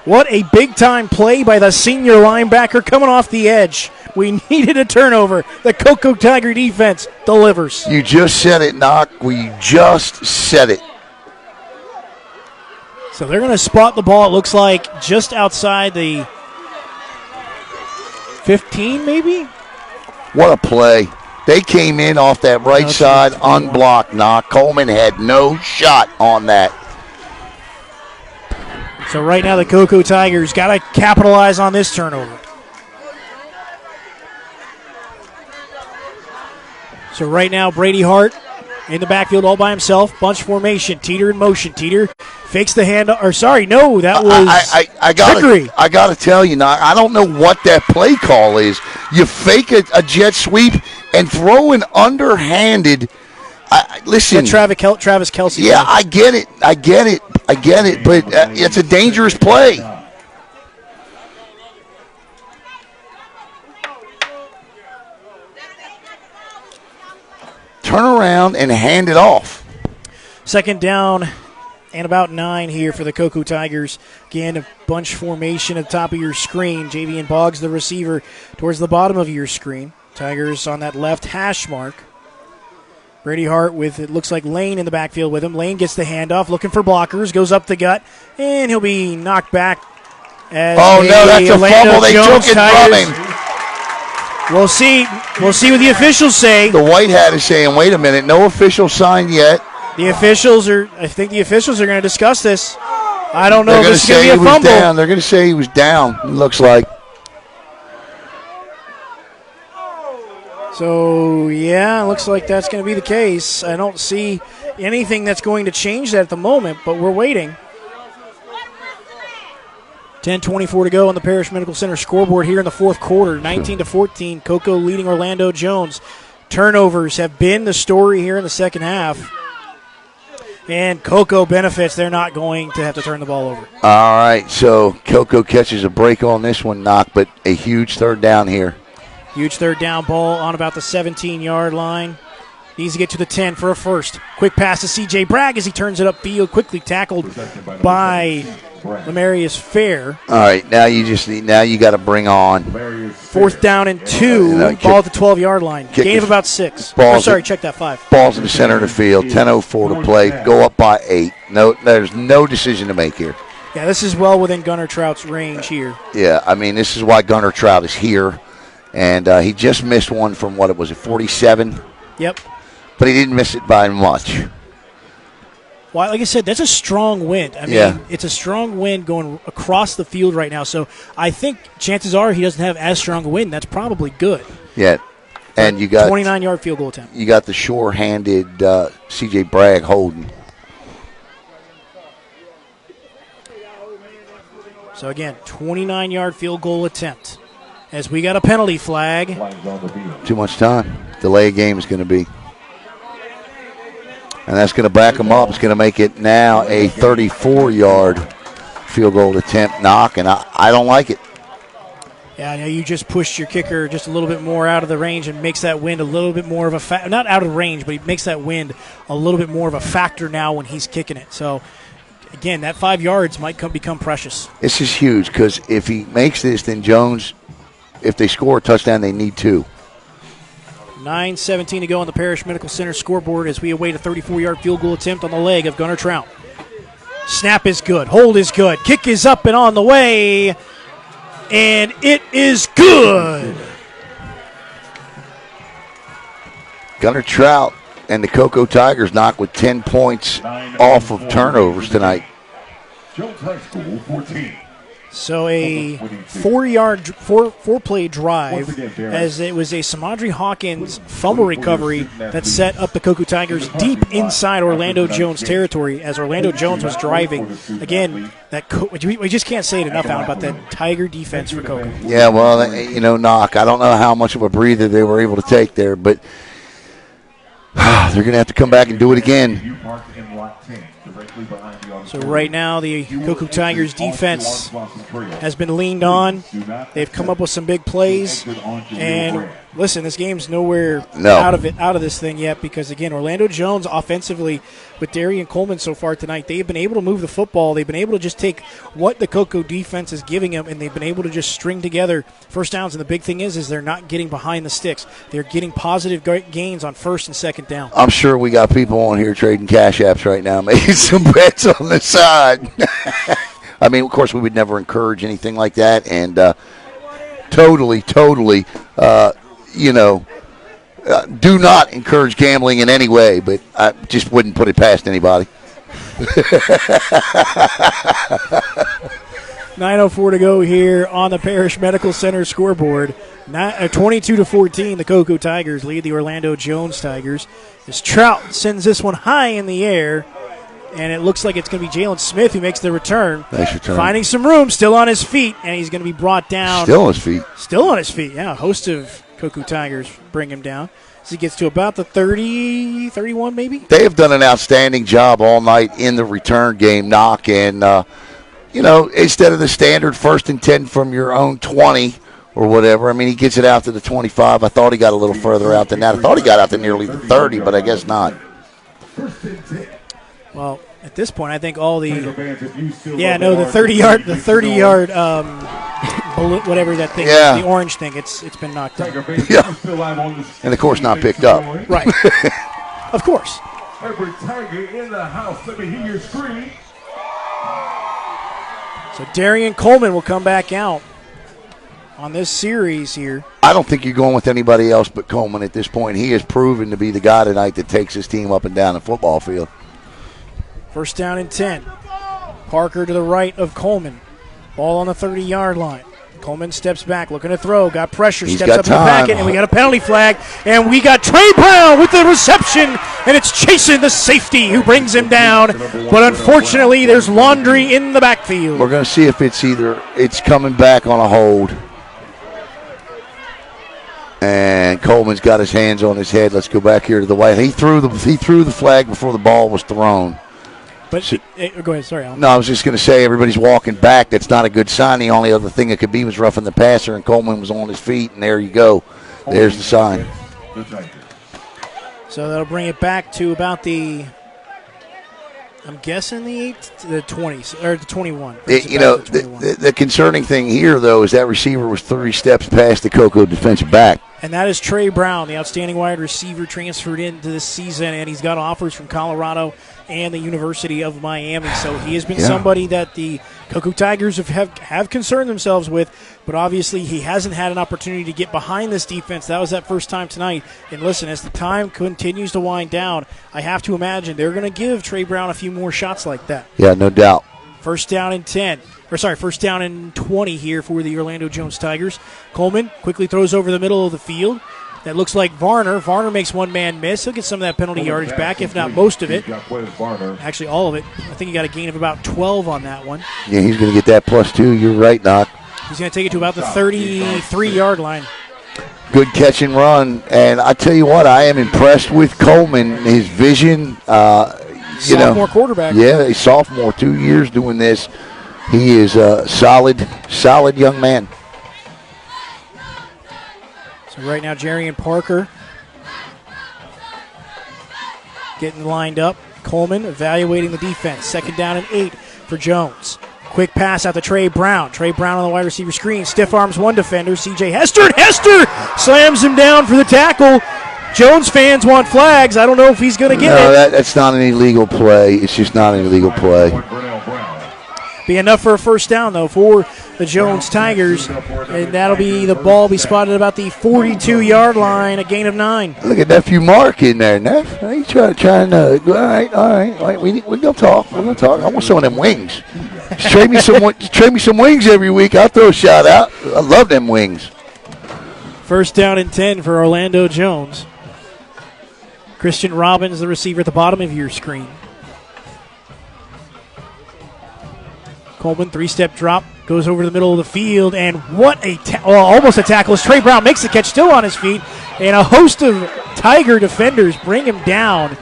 What a big-time play by the senior linebacker coming off the edge. We needed a turnover. The Cocoa Tiger defense delivers.
You just said it, Knock. We just said it.
So they're going to spot the ball, it looks like, just outside the 15, maybe?
What a play. They came in off that right side unblocked, Knock. Coleman had no shot on that.
So right now the Cocoa Tigers got to capitalize on this turnover. So right now Brady Hart in the backfield all by himself. Bunch formation. Teeter in motion. Teeter fakes the hand. Or sorry, no, that was Hickory.
I got to tell you, now, I don't know what that play call is. You fake a jet sweep and throw an underhanded. Listen,
Travis Kelsey.
Yeah, I get it. But it's a dangerous play. Turn around and hand it off.
Second down and about 9 here for the Cocoa Tigers. Again, a bunch formation at the top of your screen. Javian Boggs, the receiver, towards the bottom of your screen. Tigers on that left hash mark. Brady Hart with, it looks like Lane in the backfield with him. Lane gets the handoff, looking for blockers, goes up the gut, and he'll be knocked back. As
no, that's a fumble. They took it from him.
We'll see what the officials say.
The white hat is saying, wait a minute, no official sign yet.
I think the officials are going to discuss this. I don't know if this is going to be a fumble.
They're going to say he was down, it looks like.
So, yeah, it looks like that's going to be the case. I don't see anything that's going to change that at the moment, but we're waiting. 10:24 to go on the Parish Medical Center scoreboard here in the fourth quarter. 19-14, Cocoa leading Orlando Jones. Turnovers have been the story here in the second half. And Cocoa benefits. They're not going to have to turn the ball over.
All right, so Cocoa catches a break on this one, Knock, but a huge third down here.
Huge third down ball on about the 17-yard line. Needs to get to the 10 for a first. Quick pass to C.J. Bragg as he turns it upfield. Quickly tackled by Lemarius Fair.
All right, now you got to bring on
4th down and 2. Ball at the 12-yard line. Gain of about 6. Check that 5.
Ball's in the center of the field. 10:04 to play. Go up by 8. No, there's no decision to make here.
Yeah, this is well within Gunnar Trout's range here.
Yeah, I mean, this is why Gunnar Trout is here. And he just missed one from, 47?
Yep.
But he didn't miss it by much.
Well, like I said, that's a strong wind. I mean, It's a strong wind going across the field right now. So I think chances are he doesn't have as strong a wind. That's probably good.
Yeah. And you got
29-yard field goal attempt.
You got the sure-handed C.J. Bragg holding.
So, again, 29-yard field goal attempt. As we got a penalty flag.
Too much time. Delay game is going to be. And that's going to back them up. It's going to make it now a 34-yard field goal attempt knock, and I don't like it.
Yeah, I know you just pushed your kicker just a little bit more out of the range and makes that wind a little bit more of a not out of range, but he makes that wind a little bit more of a factor now when he's kicking it. So, again, that 5 yards might become precious.
This is huge because if he makes this, then Jones, if they score a touchdown, they need 2.
9:17 to go on the Parish Medical Center scoreboard as we await a 34-yard field goal attempt on the leg of Gunnar Trout. Snap is good. Hold is good. Kick is up and on the way. And it is good.
Gunnar Trout and the Cocoa Tigers knocked with 10 points off of turnovers tonight.
Jones High School 14.
So a 4-play drive, as it was a Samadri Hawkins fumble recovery that set up the Cocoa Tigers deep inside Orlando Jones territory as Orlando Jones was driving. Again, we just can't say it enough, Alan, about that Tiger defense for Cocoa.
Yeah, well, Knock, I don't know how much of a breather they were able to take there, but they're going to have to come back and do it again.
So right now the Cocoa Tigers defense has been leaned on. They've come up with some big plays. And listen, this game's nowhere out of this thing yet because, again, Orlando Jones offensively with Darian Coleman so far tonight, they've been able to move the football. They've been able to just take what the Cocoa defense is giving them, and they've been able to just string together first downs. And the big thing is they're not getting behind the sticks. They're getting positive gains on first and second down.
I'm sure we got people on here trading cash apps right now, making some bets on the side. I mean, of course, we would never encourage anything like that, and totally, do not encourage gambling in any way, but I just wouldn't put it past anybody.
9:04 to go here on the Parish Medical Center scoreboard. 22-14, the Cocoa Tigers lead the Orlando Jones Tigers. As Trout sends this one high in the air, and it looks like it's going to be Jalen Smith who makes the return.
Nice return.
Finding some room, still on his feet, and he's going to be brought down.
Still on his feet.
Still on his feet, yeah. A host of Cocoa Tigers bring him down. As he gets to about the 30, 31 maybe.
They have done an outstanding job all night in the return game, Knock, and, instead of the standard 1st and 10 from your own 20 or whatever, I mean, he gets it out to the 25. I thought he got a little further out than that. I thought he got out to nearly the 30, but I guess not.
Well, at this point, I think all the 30-yard, whatever that thing is, the orange thing, it's been knocked down.
Yeah, and of course not picked up.
Right, of course.
Every Tiger in the house, let me hear your scream.
So Darian Coleman will come back out on this series here.
I don't think you're going with anybody else but Coleman at this point. He has proven to be the guy tonight that takes his team up and down the football field.
1st down and 10. Parker to the right of Coleman. Ball on the 30-yard line. Coleman steps back, looking to throw. Got pressure, steps up in the packet, and we got a penalty flag. And we got Trey Brown with the reception, and it's chasing the safety who brings him down. But unfortunately, there's laundry in the backfield.
We're going to see if it's coming back on a hold. And Coleman's got his hands on his head. Let's go back here to the white. He threw the flag before the ball was thrown.
But go ahead, sorry, Alan.
No, I was just going to say everybody's walking back. That's not a good sign. The only other thing it could be was roughing the passer, and Coleman was on his feet, and there you go. There's the sign.
So that'll bring it back to about the I'm guessing the 20s or the 21.
The concerning thing here, though, is that receiver was 3 steps past the Cocoa defensive back.
And that is Trey Brown, the outstanding wide receiver, transferred into this season, and he's got offers from Colorado and the University of Miami. So he has been somebody that the Cocoa Tigers have concerned themselves with, but obviously he hasn't had an opportunity to get behind this defense. That was that first time tonight. And listen, as the time continues to wind down, I have to imagine they're going to give Trey Brown a few more shots like that.
Yeah, no doubt.
First down and 20 here for the Orlando Jones Tigers. Coleman quickly throws over the middle of the field. That looks like Varner. Varner makes one man miss. He'll get some of that penalty yardage back, if not most of it. Actually, all of it. I think he got a gain of about 12 on that one.
Yeah, he's going to get that +2. You're right, Doc.
He's going to take it to about the 33-yard line.
Good catch and run. And I tell you what, I am impressed with Coleman. His vision.
Sophomore quarterback.
Yeah, a sophomore, 2 years doing this. He is a solid young man.
So right now, Jerry and Parker getting lined up. Coleman evaluating the defense. 2nd down and 8 for Jones. Quick pass out to Trey Brown. Trey Brown on the wide receiver screen. Stiff arms one defender, C.J. Hester. And Hester slams him down for the tackle. Jones fans want flags. I don't know if he's going to get it.
That's not an illegal play. It's just not an illegal play.
Be enough for a first down, though, for the Jones Tigers. And that'll be the ball be spotted about the 42-yard line, a gain of 9.
Look at Nephew Mark in there, Neff. He's trying to all right. We're going to talk. We're going to talk. I want some of them wings. Just trade me some wings every week. I'll throw a shot out. I love them wings.
First down and 10 for Orlando Jones. Christian Robbins, the receiver at the bottom of your screen. Coleman, 3-step drop, goes over the middle of the field, and what almost a tackle as Trey Brown makes the catch, still on his feet, and a host of Tiger defenders bring him down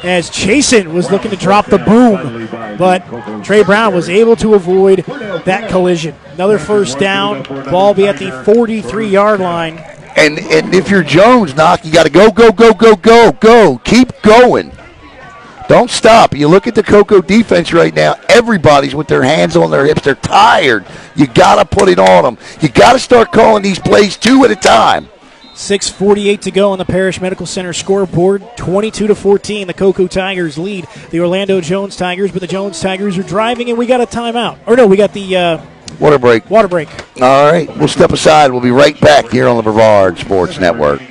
as Chasen was looking to drop the boom, but Trey Brown was able to avoid that collision. Another first down, ball be at the 43-yard line.
And if you're Jones, Knock, you got to go. Keep going. Don't stop. You look at the Cocoa defense right now. Everybody's with their hands on their hips. They're tired. You got to put it on them. You got to start calling these plays 2 at a time.
6:48 to go on the Parrish Medical Center scoreboard. 22-14, the Cocoa Tigers lead the Orlando Jones Tigers, but the Jones Tigers are driving, and we got a timeout. Or no, we got the
water break.
Water break.
All right, we'll step aside. We'll be right back here on the Brevard Sports Network.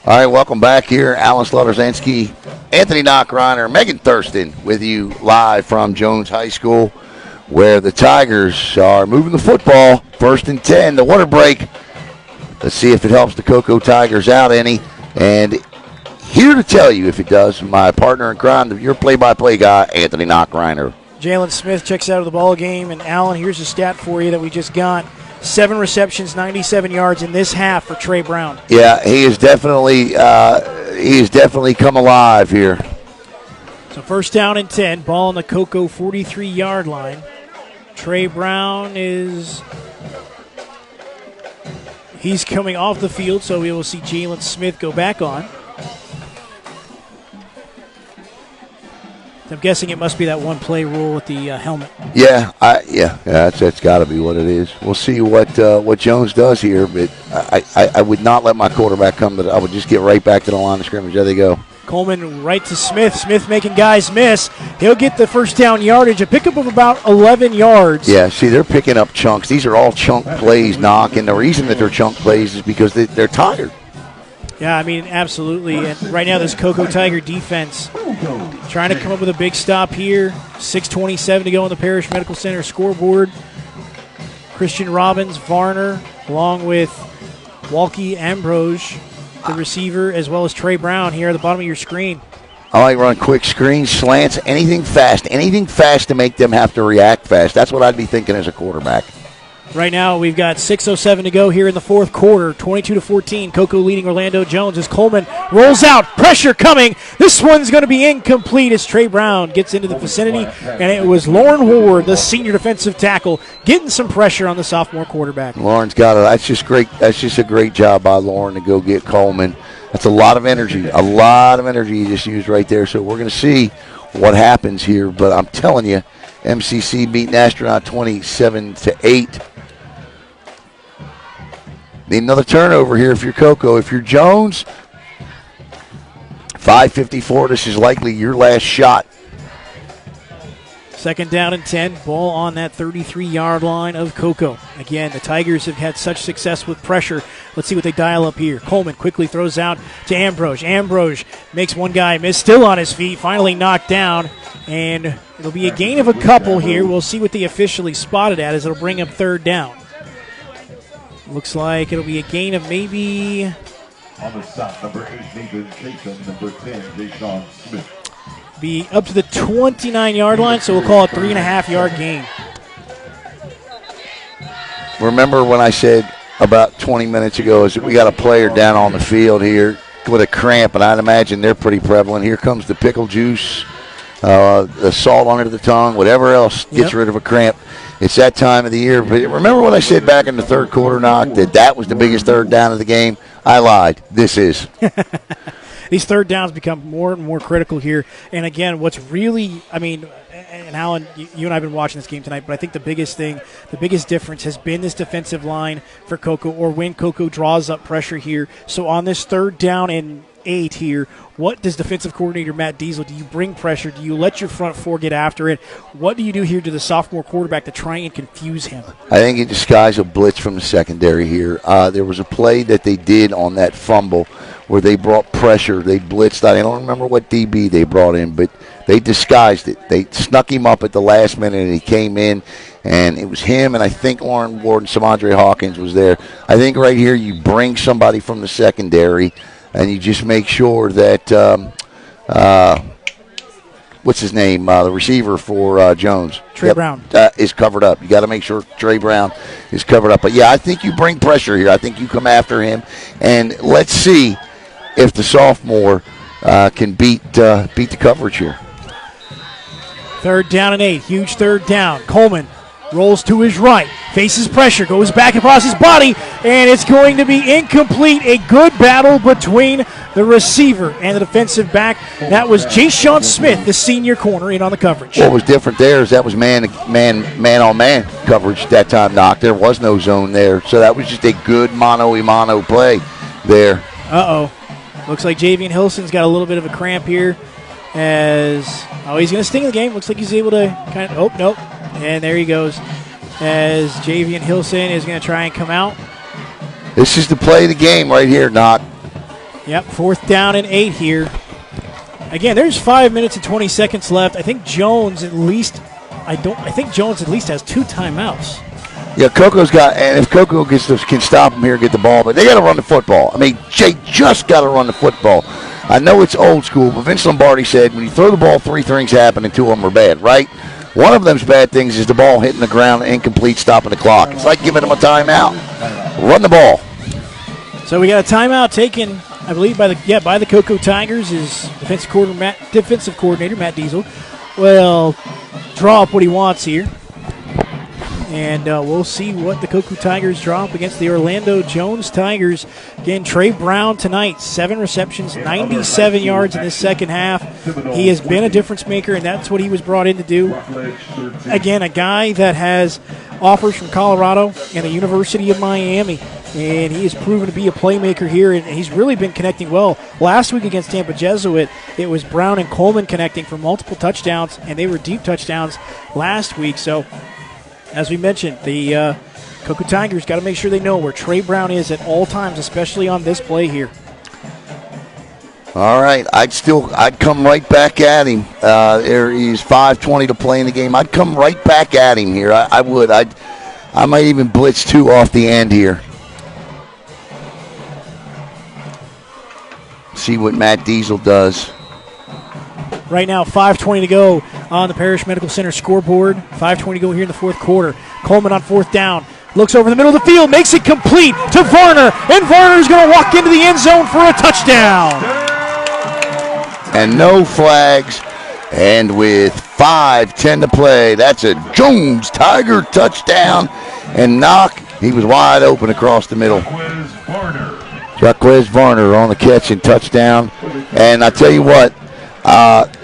All right, welcome back here. Alan Slaughter-Zansky, Anthony Knockreiner, Megan Thurston with you live from Jones High School, where the Tigers are moving the football. 1st and 10, the water break. Let's see if it helps the Cocoa Tigers out any. And here to tell you if it does, my partner in crime, your play-by-play guy, Anthony Knockreiner.
Jalen Smith checks out of the ball game, and Alan, here's a stat for you that we just got. 7 receptions, 97 yards in this half for Trey Brown.
Yeah, he is definitely come alive here.
So 1st down and 10, ball on the Cocoa 43-yard line. Trey Brown he's coming off the field, so we will see Jalen Smith go back on. I'm guessing it must be that one-play rule with the helmet. That's got to be what it is. We'll see what Jones does here, but I would not let my quarterback come, but I would just get right back to the line of scrimmage. There they go. Coleman right to Smith. Smith making guys miss. He'll get the first down yardage, a pickup of about 11 yards.
Yeah, see, they're picking up chunks. These are all chunk plays, Knock, and the reason that they're chunk plays is because they're tired.
Yeah, I mean, absolutely. And right now, this Cocoa Tiger defense trying to come up with a big stop here. 6:27 to go on the Parish Medical Center scoreboard. Christian Robbins, Varner, along with Walkie Ambrose, the receiver, as well as Trey Brown here at the bottom of your screen.
I like run quick screens, slants, anything fast to make them have to react fast. That's what I'd be thinking as a quarterback.
Right now, we've got 6:07 to go here in the fourth quarter. 22-14, Cocoa leading Orlando Jones as Coleman rolls out. Pressure coming. This one's going to be incomplete as Trey Brown gets into the vicinity, and it was Lauren Ward, the senior defensive tackle, getting some pressure on the sophomore quarterback.
Lauren's got it. That's just great. That's just a great job by Lauren to go get Coleman. That's a lot of energy. A lot of energy you just used right there. So we're going to see what happens here. But I'm telling you, MCC beating Astronaut 27-8. Need another turnover here if you're Cocoa. If you're Jones, 5:54. This is likely your last shot.
Second down and 10. Ball on that 33-yard line of Cocoa. Again, the Tigers have had such success with pressure. Let's see what they dial up here. Coleman quickly throws out to Ambrose. Ambrose makes one guy miss, still on his feet, finally knocked down. And it'll be a gain of a couple here. We'll see what they officially spotted at as it'll bring up third down. Looks like it'll be a gain of maybe...
On the stop, number 8, Nathan Jason, number 10, Jason Smith.
Be up to the 29-yard line, so we'll call it 3.5-yard gain.
Remember when I said about 20 minutes ago is that we got a player down on the field here with a cramp, and I'd imagine they're pretty prevalent. Here comes the pickle juice, the salt under the tongue, whatever else gets rid of a cramp. It's that time of the year. But remember when I said back in the third quarter, Knock, that was the biggest third down of the game? I lied. This is.
These third downs become more and more critical here. And, again, what's really, I mean, and Alan, you and I have been watching this game tonight, but I think the biggest thing, the biggest difference has been this defensive line for Cocoa, or when Cocoa draws up pressure here. So on this third down and 8 here, what does defensive coordinator Matt Diesel, do you bring pressure? Do you let your front four get after it? What do you do here to the sophomore quarterback to try and confuse him?
I think he disguised a blitz from the secondary here. There was a play that they did on that fumble where they brought pressure. They blitzed. I don't remember what DB they brought in, but they disguised it. They snuck him up at the last minute, and he came in, and it was him, and I think Lauren Ward and Samandre Hawkins was there. I think right here you bring somebody from the secondary, and you just make sure that, what's his name, the receiver for Jones.
Trey Brown.
Is covered up. You got to make sure Trey Brown is covered up. But, yeah, I think you bring pressure here. I think you come after him, and let's see if the sophomore can beat the coverage here.
Third down and 8. Huge third down. Coleman rolls to his right, faces pressure, goes back across his body, and it's going to be incomplete. A good battle between the receiver and the defensive back. That was Jason Smith, the senior corner, in on the coverage.
What was different there is that was man-on-man coverage that time, Doc. There was no zone there, so that was just a good mano-a-mano play there.
Looks like Javian Hilson's got a little bit of a cramp here. He's going to sting the game. Looks like he's able to kind of, nope. And there he goes as Javian Hilson is going to try and come out.
This is the play of the game right here, Doc.
Yep, fourth down and 8 here. Again, there's 5 minutes and 20 seconds left. I think Jones at least has 2 timeouts.
Yeah, Cocoa's got, and if Cocoa can stop him here and get the ball, but they got to run the football. I mean, Jay just got to run the football. I know it's old school, but Vince Lombardi said when you throw the ball, 3 things happen and 2 of them are bad, right? One of them's bad things is the ball hitting the ground, incomplete, stopping the clock. It's like giving them a timeout. Run the ball.
So we got a timeout taken, I believe, by the Cocoa Tigers. Is defensive coordinator Matt Diesel will draw up what he wants here. And we'll see what the Cocoa Tigers draw up against the Orlando Jones Tigers. Again, Trey Brown tonight, 7 receptions, 97 yards in this second half. He has been a difference maker, and that's what he was brought in to do. Again, a guy that has offers from Colorado and the University of Miami, and he has proven to be a playmaker here, and he's really been connecting well. Last week against Tampa Jesuit, it was Brown and Coleman connecting for multiple touchdowns, and they were deep touchdowns last week. So, as we mentioned, the Cocoa Tigers got to make sure they know where Trey Brown is at all times, especially on this play here.
All right, I'd come right back at him. There is 5:20 to play in the game. I'd come right back at him here. I would. I might even blitz 2 off the end here. See what Matt Diesel does.
Right now, 5:20 to go on the Parish Medical Center scoreboard. 5:20 to go here in the fourth quarter. Coleman on fourth down. Looks over the middle of the field, makes it complete to Varner, and Varner's going to walk into the end zone for a touchdown.
And no flags, and with 5:10 to play, that's a Jones Tiger touchdown. And Knock, he was wide open across the middle. Jaquez Varner on the catch and touchdown. And I tell you what,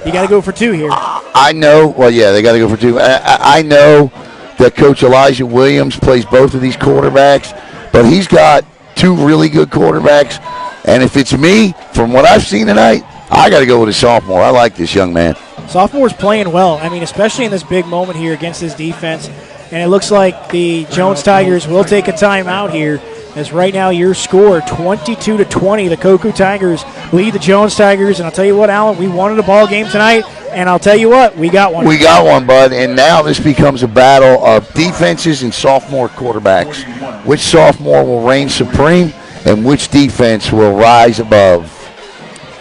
you got to go for 2 here.
I know. Well, yeah, they got to go for 2. I know that Coach Elijah Williams plays both of these quarterbacks, but he's got 2 really good quarterbacks. And if it's me, from what I've seen tonight, I got to go with a sophomore. I like this young man.
Sophomore's playing well. I mean, especially in this big moment here against this defense. And it looks like the Jones Tigers will take a timeout here. As right now your score 22-20, the Cocoa Tigers lead the Jones Tigers. And I'll tell you what, Alan, we wanted a ball game tonight, and I'll tell you what, we got one.
We got one, bud. And now this becomes a battle of defenses and sophomore quarterbacks. Which sophomore will reign supreme, and which defense will rise above?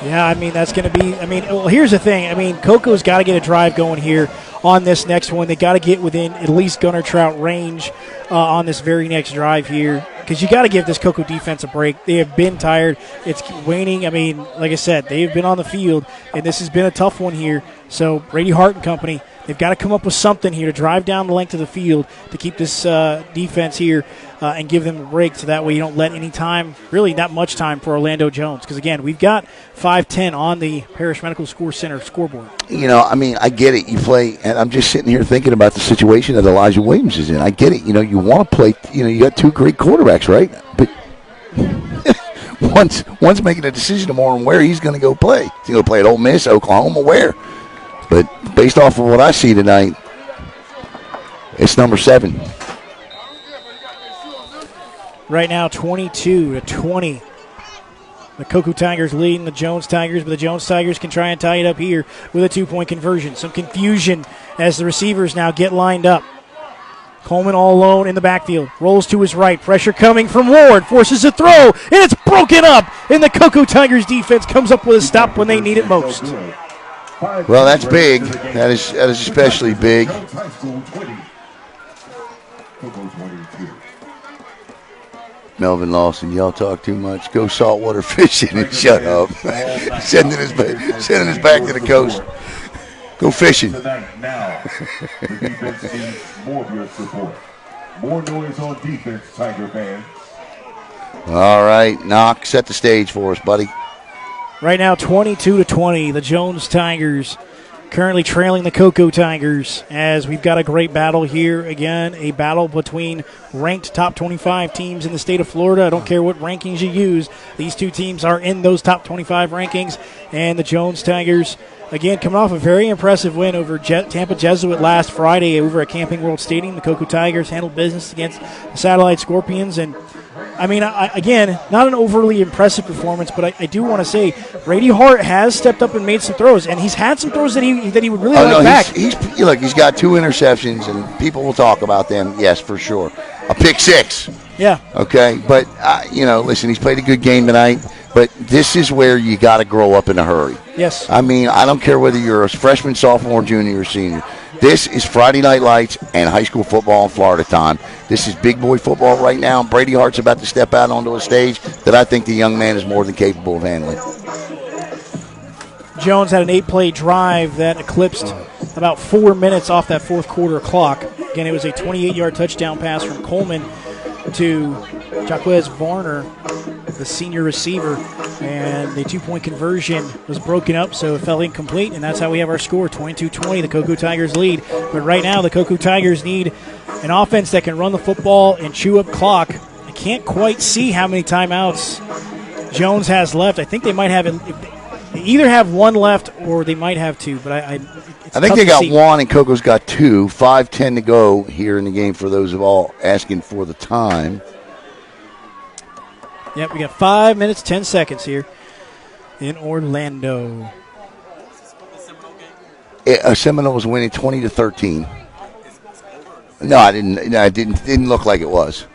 Yeah, I mean, that's going to be – well, here's the thing. I mean, Coco's got to get a drive going here on this next one. They got to get within at least Gunner Trout range on this very next drive here, because you got to give this Cocoa defense a break. They have been tired. It's waning. I mean, like I said, they've been on the field, and this has been a tough one here. So Brady Hart and company, they've got to come up with something here to drive down the length of the field to keep this defense here and give them a break, so that way you don't let any time, really not much time, for Orlando Jones. Because, again, we've got 5:10 on the Parish Medical School Center scoreboard.
You know, I mean, I get it. You play, and I'm just sitting here thinking about the situation that Elijah Williams is in. I get it. You know, you want to play, you know, you got 2 great quarterbacks, right? But one's making a decision tomorrow on where he's going to go play. Is he going to play at Ole Miss, Oklahoma, where? But based off of what I see tonight, it's number 7.
Right now, 22-20. The Cocoa Tigers leading the Jones Tigers, but the Jones Tigers can try and tie it up here with a 2-point conversion. Some confusion as the receivers now get lined up. Coleman all alone in the backfield. Rolls to his right. Pressure coming from Ward. Forces a throw, and it's broken up. And the Cocoa Tigers defense comes up with a stop when they need it most.
Well, that's big. That is especially big. Melvin Lawson, y'all talk too much. Go saltwater fishing and shut up. Sending us back to the coast. Go fishing.
Now, the defense needs more of your support. More noise on defense, Tiger fans.
All right, Knock, set the stage for us, buddy.
Right now, 22-20, the Jones Tigers currently trailing the Cocoa Tigers, as we've got a great battle here. Again, a battle between ranked top 25 teams in the state of Florida. I don't care what rankings you use. These 2 teams are in those top 25 rankings. And the Jones Tigers, again, coming off a very impressive win over Tampa Jesuit last Friday over at Camping World Stadium. The Cocoa Tigers handled business against the Satellite Scorpions. And I mean, again, not an overly impressive performance, but I do want to say Brady Hart has stepped up and made some throws, and he's had some throws that he would really like back.
He's 2 interceptions, and people will talk about them. Yes, for sure. A pick 6.
Yeah.
Okay, but listen, he's played a good game tonight. But this is where you got to grow up in a hurry.
Yes.
I mean, I don't care whether you're a freshman, sophomore, junior, or senior. This is Friday Night Lights and high school football in Florida time. This is big boy football right now. Brady Hart's about to step out onto a stage that I think the young man is more than capable of handling.
Jones had an 8-play drive that eclipsed about 4 minutes off that fourth quarter clock. Again, it was a 28-yard touchdown pass from Coleman to Jaquez Varner, the senior receiver, and the 2-point conversion was broken up, so it fell incomplete, and that's how we have our score, 22-20. The Cocoa Tigers lead. But right now, the Cocoa Tigers need an offense that can run the football and chew up clock. I can't quite see how many timeouts Jones has left. I think they might have they either have 1 left or they might have 2, but I
think they got 1 and Coco's got 2. 5:10 to go here in the game for those of all asking for the time.
Yep, we got 5 minutes, 10 seconds here. in Orlando.
Seminole was winning 20-13. No, I didn't. No, it didn't look like it was.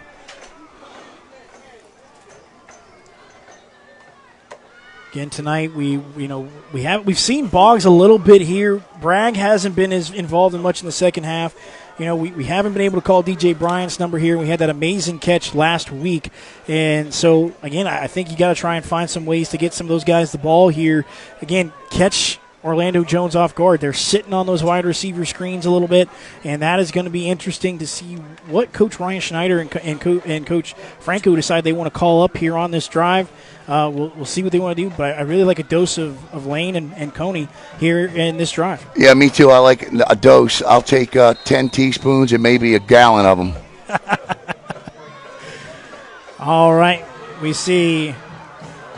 Again tonight, we've seen Boggs a little bit here. Bragg hasn't been as involved in much in the second half. We haven't been able to call DJ Bryant's number here. We had that amazing catch last week, and so again, I think you got to try and find some ways to get some of those guys the ball here. Again, catch Orlando Jones off guard. They're sitting on those wide receiver screens a little bit, and that is going to be interesting to see what Coach Ryan Schneider and Coach Franco decide they want to call up here on this drive. We'll see what they want to do, but I really like a dose of Lane and Coney here in this drive.
Yeah, me too. I like a dose. I'll take 10 teaspoons and maybe a gallon of them.
All right, we see.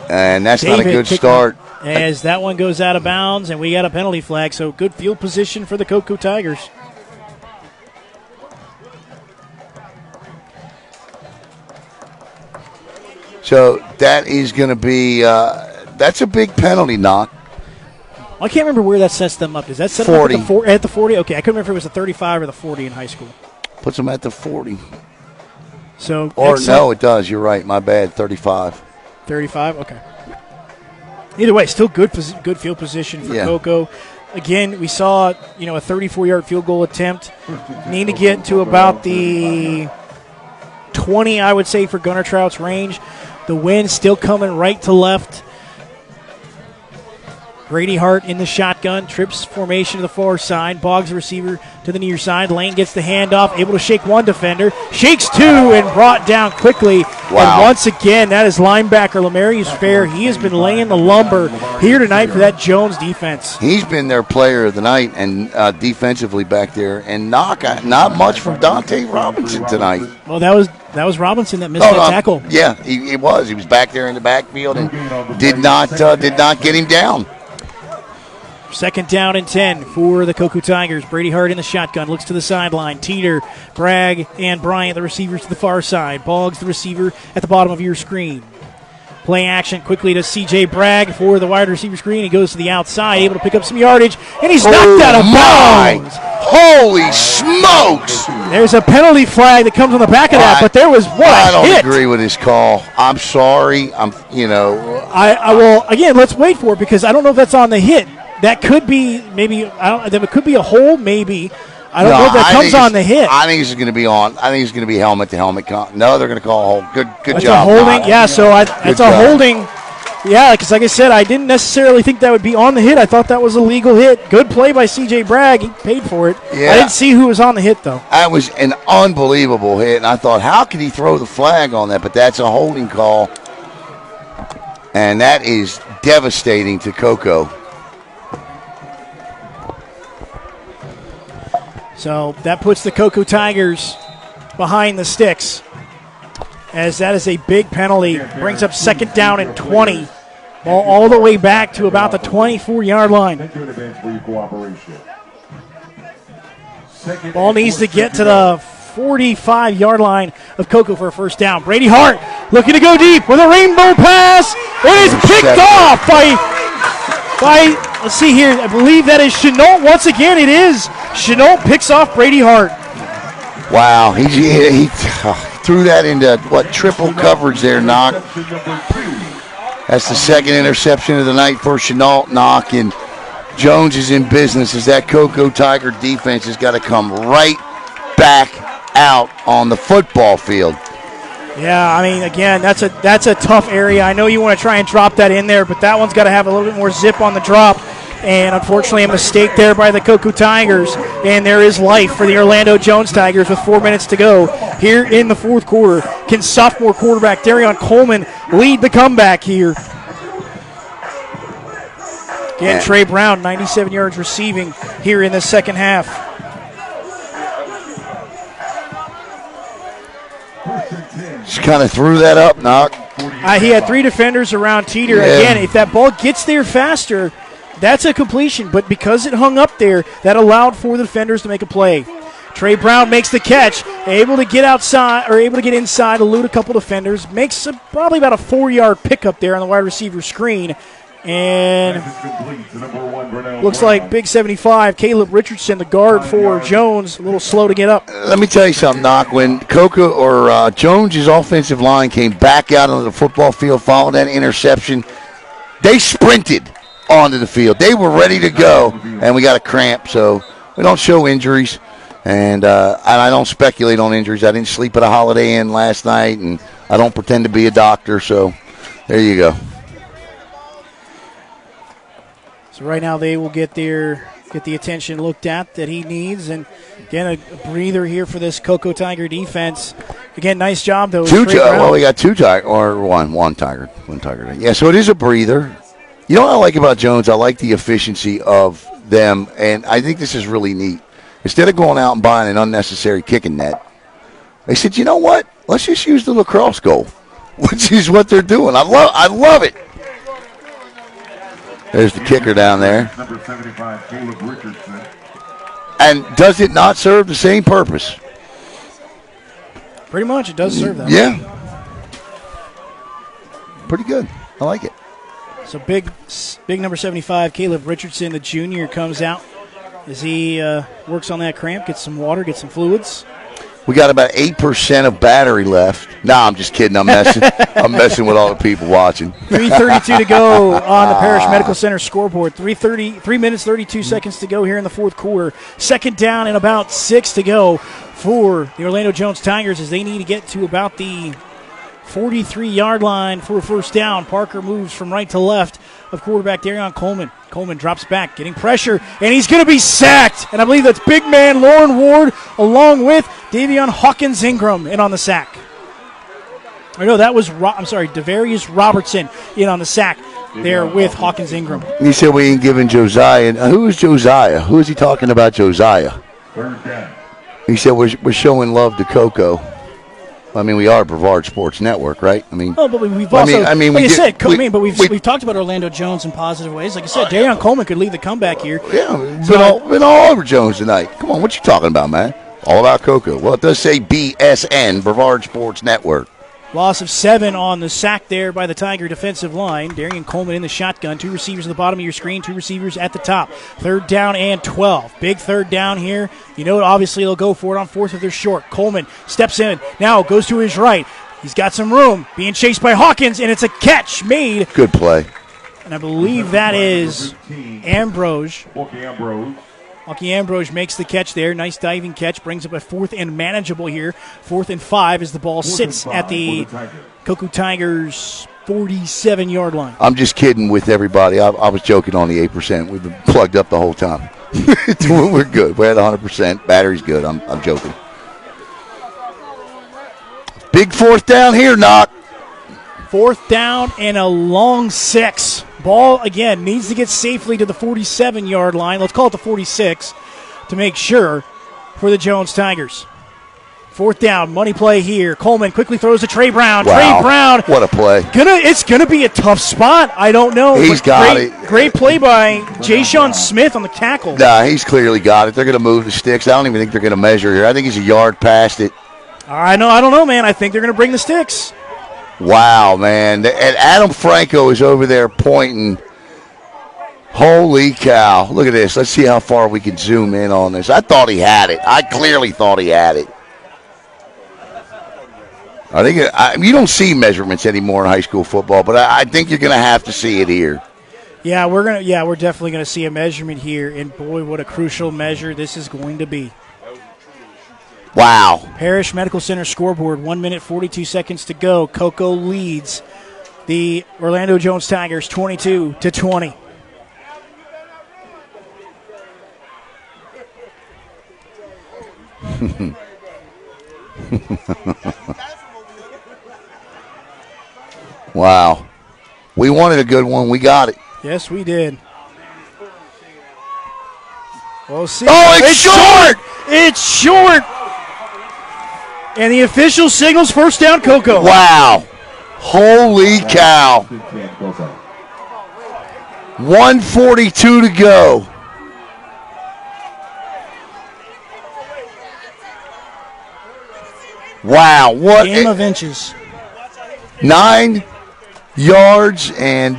And that's
David
not a good start.
As that one goes out of bounds, and we got a penalty flag, so good field position for the Cocoa Tigers.
So that is going to be that's a big penalty knock.
I can't remember where that sets them up. Does that set
40.
them up at the 40? Okay, I couldn't remember if it was the 35 or the 40 in high school.
Puts them at the 40.
So
no, it does. You're right. My bad. 35.
35. Okay. Either way, still good field position for Cocoa. Again, we saw a 34-yard field goal attempt. Need to get to about the 20, I would say, for Gunnar Trout's range. The wind still coming right to left. Brady Hart in the shotgun, trips formation to the far side. Boggs the receiver to the near side. Lane gets the handoff, able to shake one defender. Shakes two and brought down quickly.
Wow.
And once again, that is linebacker Lamarius Fair. He has been laying the lumber here tonight for that Jones defense.
He's been their player of the night and defensively back there. And not much from Dante Robinson tonight.
Well, that was Robinson that missed that tackle.
Yeah, he was. He was back there in the backfield and did not get him down.
Second down and 10 for the Cocoa Tigers. Brady Hart in the shotgun, looks to the sideline. Teeter, Bragg, and Bryant, the receivers to the far side. Boggs, the receiver, at the bottom of your screen. Play action quickly to C.J. Bragg for the wide receiver screen. He goes to the outside, able to pick up some yardage, and he's knocked out of bounds.
Holy smokes!
There's a penalty flag that comes on the back of that, but there was
I don't
hit.
agree with his call. I'm sorry.
I will again. Let's wait for it because I don't know if that's on the hit. That could be maybe. It could be a hole. Maybe I don't know if that comes on the hit.
I think it's going to be on. I think it's going to be helmet to helmet. No, they're going to call a hold. Good
that's
job.
A holding. Yeah. So it's a holding. Yeah, because like I said, I didn't necessarily think that would be on the hit. I thought that was a legal hit. Good play by C.J. Bragg. He paid for it.
Yeah.
I didn't see who was on the hit, though.
That was an unbelievable hit, and I thought, how could he throw the flag on that? But that's a holding call, and that is devastating to Cocoa.
So that puts the Cocoa Tigers behind the sticks, as that is a big penalty. Brings up second down and 20. Ball all the way back to about the 24-yard line. Ball needs to get to the 45-yard line of Cocoa for a first down. Brady Hart looking to go deep with a rainbow pass. It is picked off by let's see here. I believe that is Chenault. Once again, it is. Chenault picks off Brady Hart.
Wow, he threw that into triple coverage there, Knock. That's the second interception of the night for Chenault, Knock, and Jones is in business as that Cocoa Tiger defense has got to come right back out on the football field.
Yeah, I mean, again, that's a tough area. I know you want to try and drop that in there, but that one's got to have a little bit more zip on the drop. And unfortunately, a mistake there by the Cocoa Tigers. And there is life for the Orlando Jones Tigers with 4 minutes to go here in the fourth quarter. Can sophomore quarterback Darion Coleman lead the comeback here? Again, Trey Brown, 97 yards receiving here in the second half.
Just kind of threw that up, Knock.
He had three defenders around Teeter.
Yeah.
Again, if that ball gets there faster, that's a completion. But because it hung up there, that allowed for the defenders to make a play. Trey Brown makes the catch, able to get outside or able to get inside, elude a couple defenders, makes probably about a 4-yard pickup there on the wide receiver screen, And looks like big 75, Caleb Richardson, the guard for Jones, a little slow to get up.
Let me tell you something, Knock. When Coca or Jones' offensive line came back out onto the football field following that interception, they sprinted onto the field. They were ready to go, and we got a cramp. So we don't show injuries, and I don't speculate on injuries. I didn't sleep at a Holiday Inn last night, and I don't pretend to be a doctor. So there you go.
So right now they will get the attention looked at that he needs, and again a breather here for this Cocoa Tiger defense. Again, nice job though.
Well, we got 2 Tiger or one Tiger. Yeah, so it is a breather. You know what I like about Jones? I like the efficiency of them, and I think this is really neat. Instead of going out and buying an unnecessary kicking net, they said, you know what? Let's just use the lacrosse goal, which is what they're doing. I love it. There's the kicker down there.
Number 75, Caleb Richardson.
And does it not serve the same purpose?
Pretty much, it does serve that.
Yeah. Pretty good. I like it.
So big number 75, Caleb Richardson, the junior, comes out as he works on that cramp, gets some water, gets some fluids.
We got about 8% of battery left. Nah, I'm just kidding. I'm messing. I'm messing with all the people watching.
3:32 to go on the Parish Medical Center scoreboard. 3 minutes, 32 seconds to go here in the fourth quarter. Second down and about 6 to go for the Orlando Jones Tigers as they need to get to about the 43-yard line for a first down. Parker moves from right to left of quarterback Darion Coleman. Coleman drops back, getting pressure, and he's going to be sacked. And I believe that's big man Lauren Ward along with Davion Hawkins Ingram in on the sack. Or no, that was, Devarius Robertson in on the sack there with Hawkins Ingram.
He said we ain't giving Josiah. Who is Josiah? Who is he talking about, Josiah? He said we're showing love to Coco. I mean, we are Brevard Sports Network, right? I mean,
but we've also, we've talked about Orlando Jones in positive ways. Like I said, Darion Coleman could lead the comeback here.
Yeah, been all over Jones tonight. Come on, what you talking about, man? All about Coco. Well, it does say BSN, Brevard Sports Network.
Loss of 7 on the sack there by the Tiger defensive line. Darion Coleman in the shotgun. 2 receivers at the bottom of your screen, 2 receivers at the top. Third down and 12. Big third down here. You know, obviously they'll go for it on fourth if they're short. Coleman steps in. Now goes to his right. He's got some room. Being chased by Hawkins, and it's a catch made.
Good play.
And I believe that is Ambrose. Walkie Ambrose makes the catch there. Nice diving catch. Brings up a 4th and manageable here. 4th and 5 as the ball sits at the Cocoa Tigers 47-yard line.
I'm just kidding with everybody. I was joking on the 8%. We've been plugged up the whole time. We're good. We're at 100%. Battery's good. I'm joking. Big 4th down here, Knock.
4th down and a long 6. Ball, again, needs to get safely to the 47-yard line. Let's call it the 46 to make sure for the Jones Tigers. 4th down, money play here. Coleman quickly throws to Trey Brown.
Wow.
Trey Brown.
What a play.
It's going to be a tough spot. I don't know.
He's got it.
Great play by Ja'Shawn Smith on the tackle.
Nah, he's clearly got it. They're going to move the sticks. I don't even think they're going to measure here. I think he's a yard past it.
I don't know, man. I think they're going to bring the sticks.
Wow, man. And Adam Franco is over there pointing. Holy cow. Look at this. Let's see how far we can zoom in on this. I thought he had it. I clearly thought he had it. I think you don't see measurements anymore in high school football, but I think you're going to have to see it here.
Yeah, we're definitely going to see a measurement here, and boy, what a crucial measure this is going to be.
Wow.
Parish Medical Center scoreboard, 1 minute, 42 seconds to go. Coco leads the Orlando Jones Tigers 22-20.
Wow. We wanted a good one. We got it.
Yes, we did. We'll see.
Oh, it's short!
It's short! And the official signals first down, Coco.
Wow. Holy cow. 1:42 to go. Wow. What?
Game of inches.
9 yards and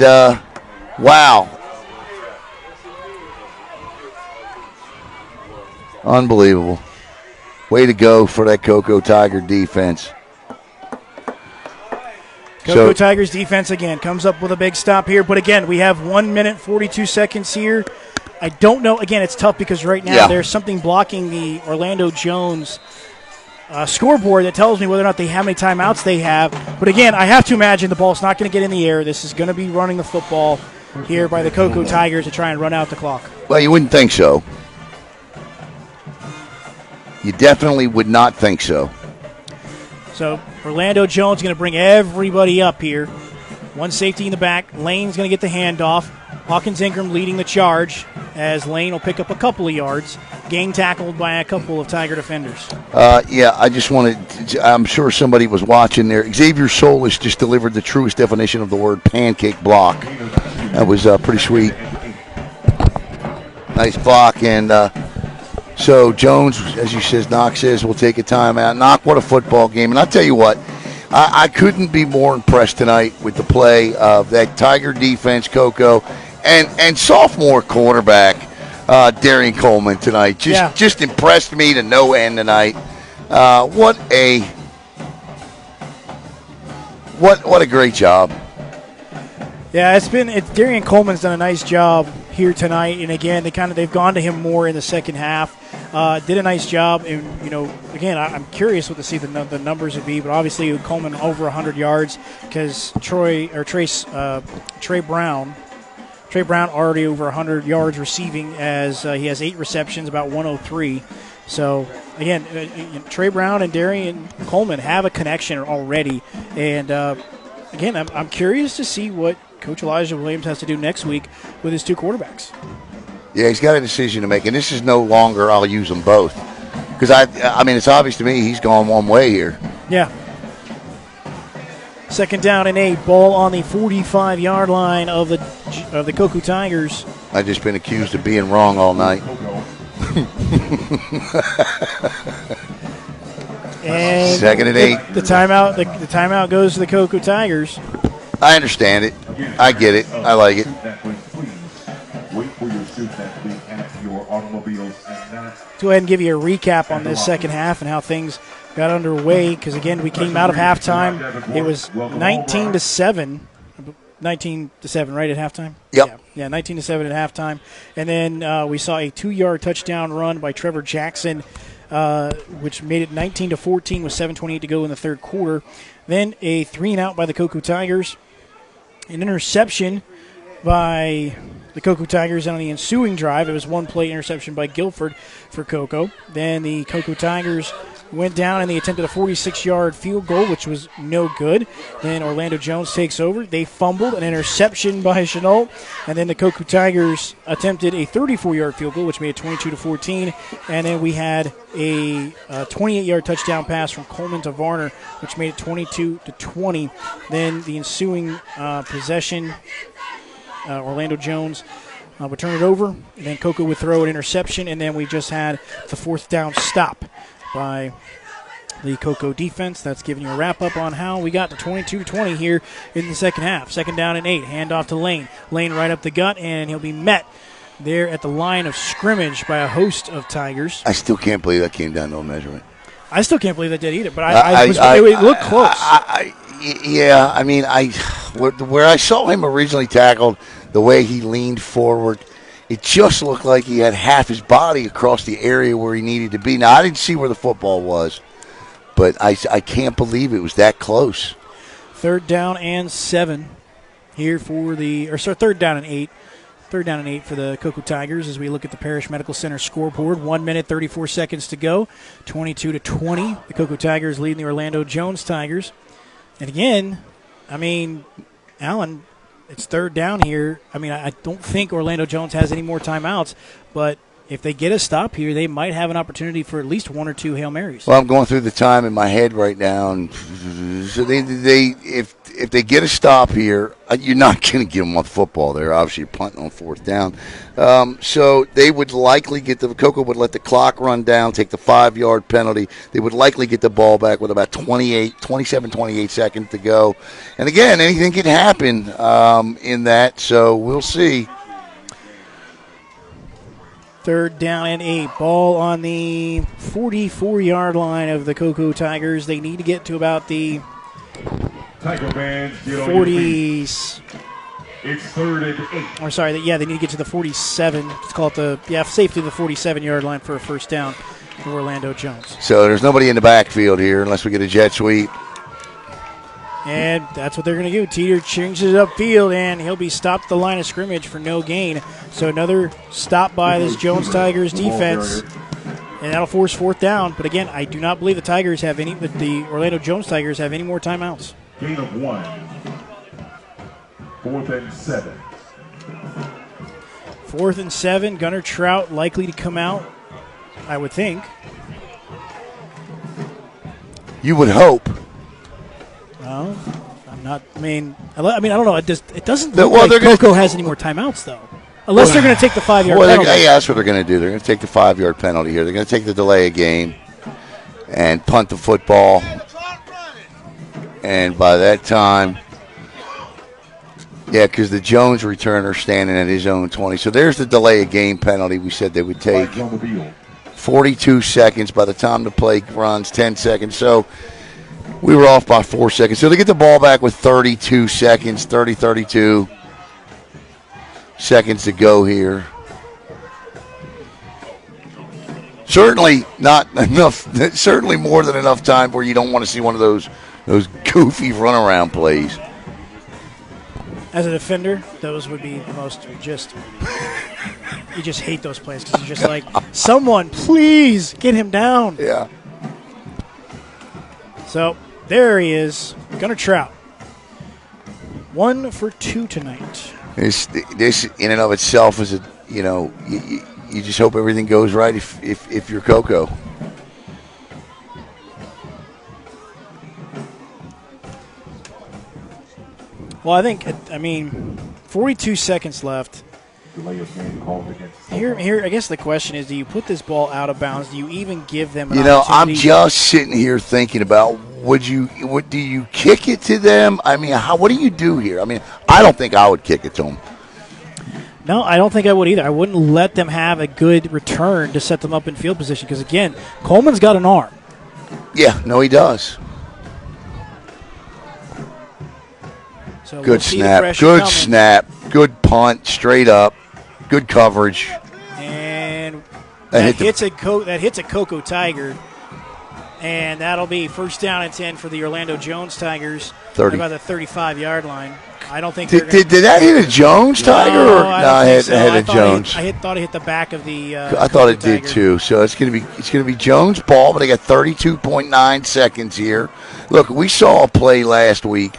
Wow. Unbelievable. Way to go for that Cocoa Tiger defense.
Cocoa Tigers defense again comes up with a big stop here. But again, we have 1 minute, 42 seconds here. I don't know. Again, it's tough because right now there's something blocking the Orlando Jones scoreboard that tells me whether or not how many timeouts they have. But again, I have to imagine the ball's not going to get in the air. This is going to be running the football here by the Cocoa Tigers to try and run out the clock.
Well, you wouldn't think so. You definitely would not think so.
So Orlando Jones is going to bring everybody up here. One safety in the back. Lane's going to get the handoff. Hawkins Ingram leading the charge as Lane will pick up a couple of yards. Gang tackled by a couple of Tiger defenders.
I just wanted – I'm sure somebody was watching there. Xavier Solis just delivered the truest definition of the word pancake block. That was pretty sweet. Nice block. And so Jones, as you says, Knox says, will take a timeout. Knock, what a football game. And I'll tell you what, I couldn't be more impressed tonight with the play of that Tiger defense, Coco, and sophomore quarterback Darian Coleman tonight. Just impressed me to no end tonight. What a great job.
Yeah, Darian Coleman's done a nice job here tonight, and again, they've gone to him more in the second half. Did a nice job, and again, I'm curious what to see the numbers would be, but obviously Coleman over 100 yards because Trey Brown already over 100 yards receiving as he has 8 receptions, about 103. So again, Trey Brown and Darian Coleman have a connection already, and again, I'm curious to see what Coach Elijah Williams has to do next week with his two quarterbacks.
Yeah, he's got a decision to make, and this is no longer I'll use them both. Because, I mean, it's obvious to me he's gone one way here.
Yeah. 2nd down and 8, ball on the 45-yard line of the Cocoa Tigers.
I've just been accused of being wrong all night.
And
2nd and 8.
The timeout goes to the Cocoa Tigers.
I understand it. I get it. I like it.
Go ahead and give you a recap on this second half and how things got underway. Because again, we came out of halftime. It was 19-7. 19-7, right, at halftime?
Yep.
Yeah, 19-7 at halftime. And then we saw a 2-yard touchdown run by Trevor Jackson, which made it 19-14 with 7:28 to go in the third quarter. Then a 3-and-out by the Cocoa Tigers. An interception by the Cocoa Tigers on the ensuing drive. It was one-play interception by Guilford for Cocoa. Then the Cocoa Tigers went down and they attempted a 46-yard field goal, which was no good. Then Orlando Jones takes over. They fumbled, an interception by Chenault. And then the Cocoa Tigers attempted a 34-yard field goal, which made it 22-14. And then we had a 28-yard touchdown pass from Coleman to Varner, which made it 22-20. Then the ensuing possession, Orlando Jones would turn it over, and then Cocoa would throw an interception, and then we just had the 4th down stop by the Cocoa defense. That's giving you a wrap-up on how we got to 22-20 here in the second half. 2nd down and 8, handoff to Lane. Lane right up the gut, and he'll be met there at the line of scrimmage by a host of Tigers.
I still can't believe that came down to a measurement.
I still can't believe that did either, but it looked close.
Yeah, I mean, where I saw him originally tackled, the way he leaned forward, it just looked like he had half his body across the area where he needed to be. Now, I didn't see where the football was, but I can't believe it was that close.
3rd down and 7 here for 3rd down and 8. 3rd down and 8 for the Cocoa Tigers as we look at the Parish Medical Center scoreboard. 1 minute, 34 seconds to go. 22-20. The Cocoa Tigers leading the Orlando Jones Tigers. And again, I mean, Alan, it's 3rd down here. I mean, I don't think Orlando Jones has any more timeouts, but if they get a stop here, they might have an opportunity for at least 1 or 2 Hail Marys.
Well, I'm going through the time in my head right now, and so if they get a stop here, you're not going to give them a football there. Obviously, you're punting on 4th down. So they would likely Cocoa would let the clock run down, take the 5-yard penalty. They would likely get the ball back with about 27, 28 seconds to go. And again, anything can happen in that, so we'll see.
3rd down and 8. Ball on the 44-yard line of the Cocoa Tigers. They need to get to about the
Tiger fans, get on your
40s.
feet. It's 3rd and 8.
Or sorry, they need to get to the 47. Let's call it safely the 47-yard line for a first down for Orlando Jones.
So there's nobody in the backfield here unless we get a jet sweep.
And that's what they're going to do. Teeter changes it upfield, and he'll be stopped at the line of scrimmage for no gain. So another stop by this Jones Tigers defense, and that'll force 4th down. But again, I do not believe the Orlando Jones Tigers have any more timeouts.
Gain of 1. 4th and 7.
4th and 7. Gunnar Trout likely to come out, I would think.
You would hope.
No, I'm not. I mean, I don't know. It doesn't look like Cocoa has any more timeouts, though. Unless they're going to take the 5-yard penalty.
That's what they're going to do. They're going to take the 5-yard penalty here. They're going to take the delay of game and punt the football. And by that time, because the Jones returner standing at his own 20. So there's the delay of game penalty we said they would take. 42 seconds by the time the play runs, 10 seconds. So we were off by 4 seconds. So they get the ball back with 32 seconds, 32 seconds to go here. Certainly not enough. Certainly more than enough time where you don't want to see one of those goofy runaround plays.
As a defender, those would be the most just. You just hate those plays because you're just like, someone, please get him down.
Yeah.
So there he is, Gunnar Trout. 1 for 2 tonight.
This in and of itself is you just hope everything goes right if you're Cocoa.
Well, I mean, 42 seconds left. Here, I guess the question is, do you put this ball out of bounds? Do you even give them an opportunity?
I'm just sitting here thinking about, do you kick it to them? I mean, what do you do here? I mean, I don't think I would kick it to them.
No, I don't think I would either. I wouldn't let them have a good return to set them up in field position because, again, Coleman's got an arm.
Yeah, no, he does.
So
Good snap, good punt, straight up, good coverage.
And that hits a Cocoa Tiger. And that'll be first down and 10 for the Orlando Jones Tigers.
30.
About the 35-yard line. I don't think
did that hit a Jones Tiger?
No,
I hit a Jones.
I thought it hit the back of the.
I thought it did too. So it's going to be Jones' ball, but they got 32.9 seconds here. Look, we saw a play last week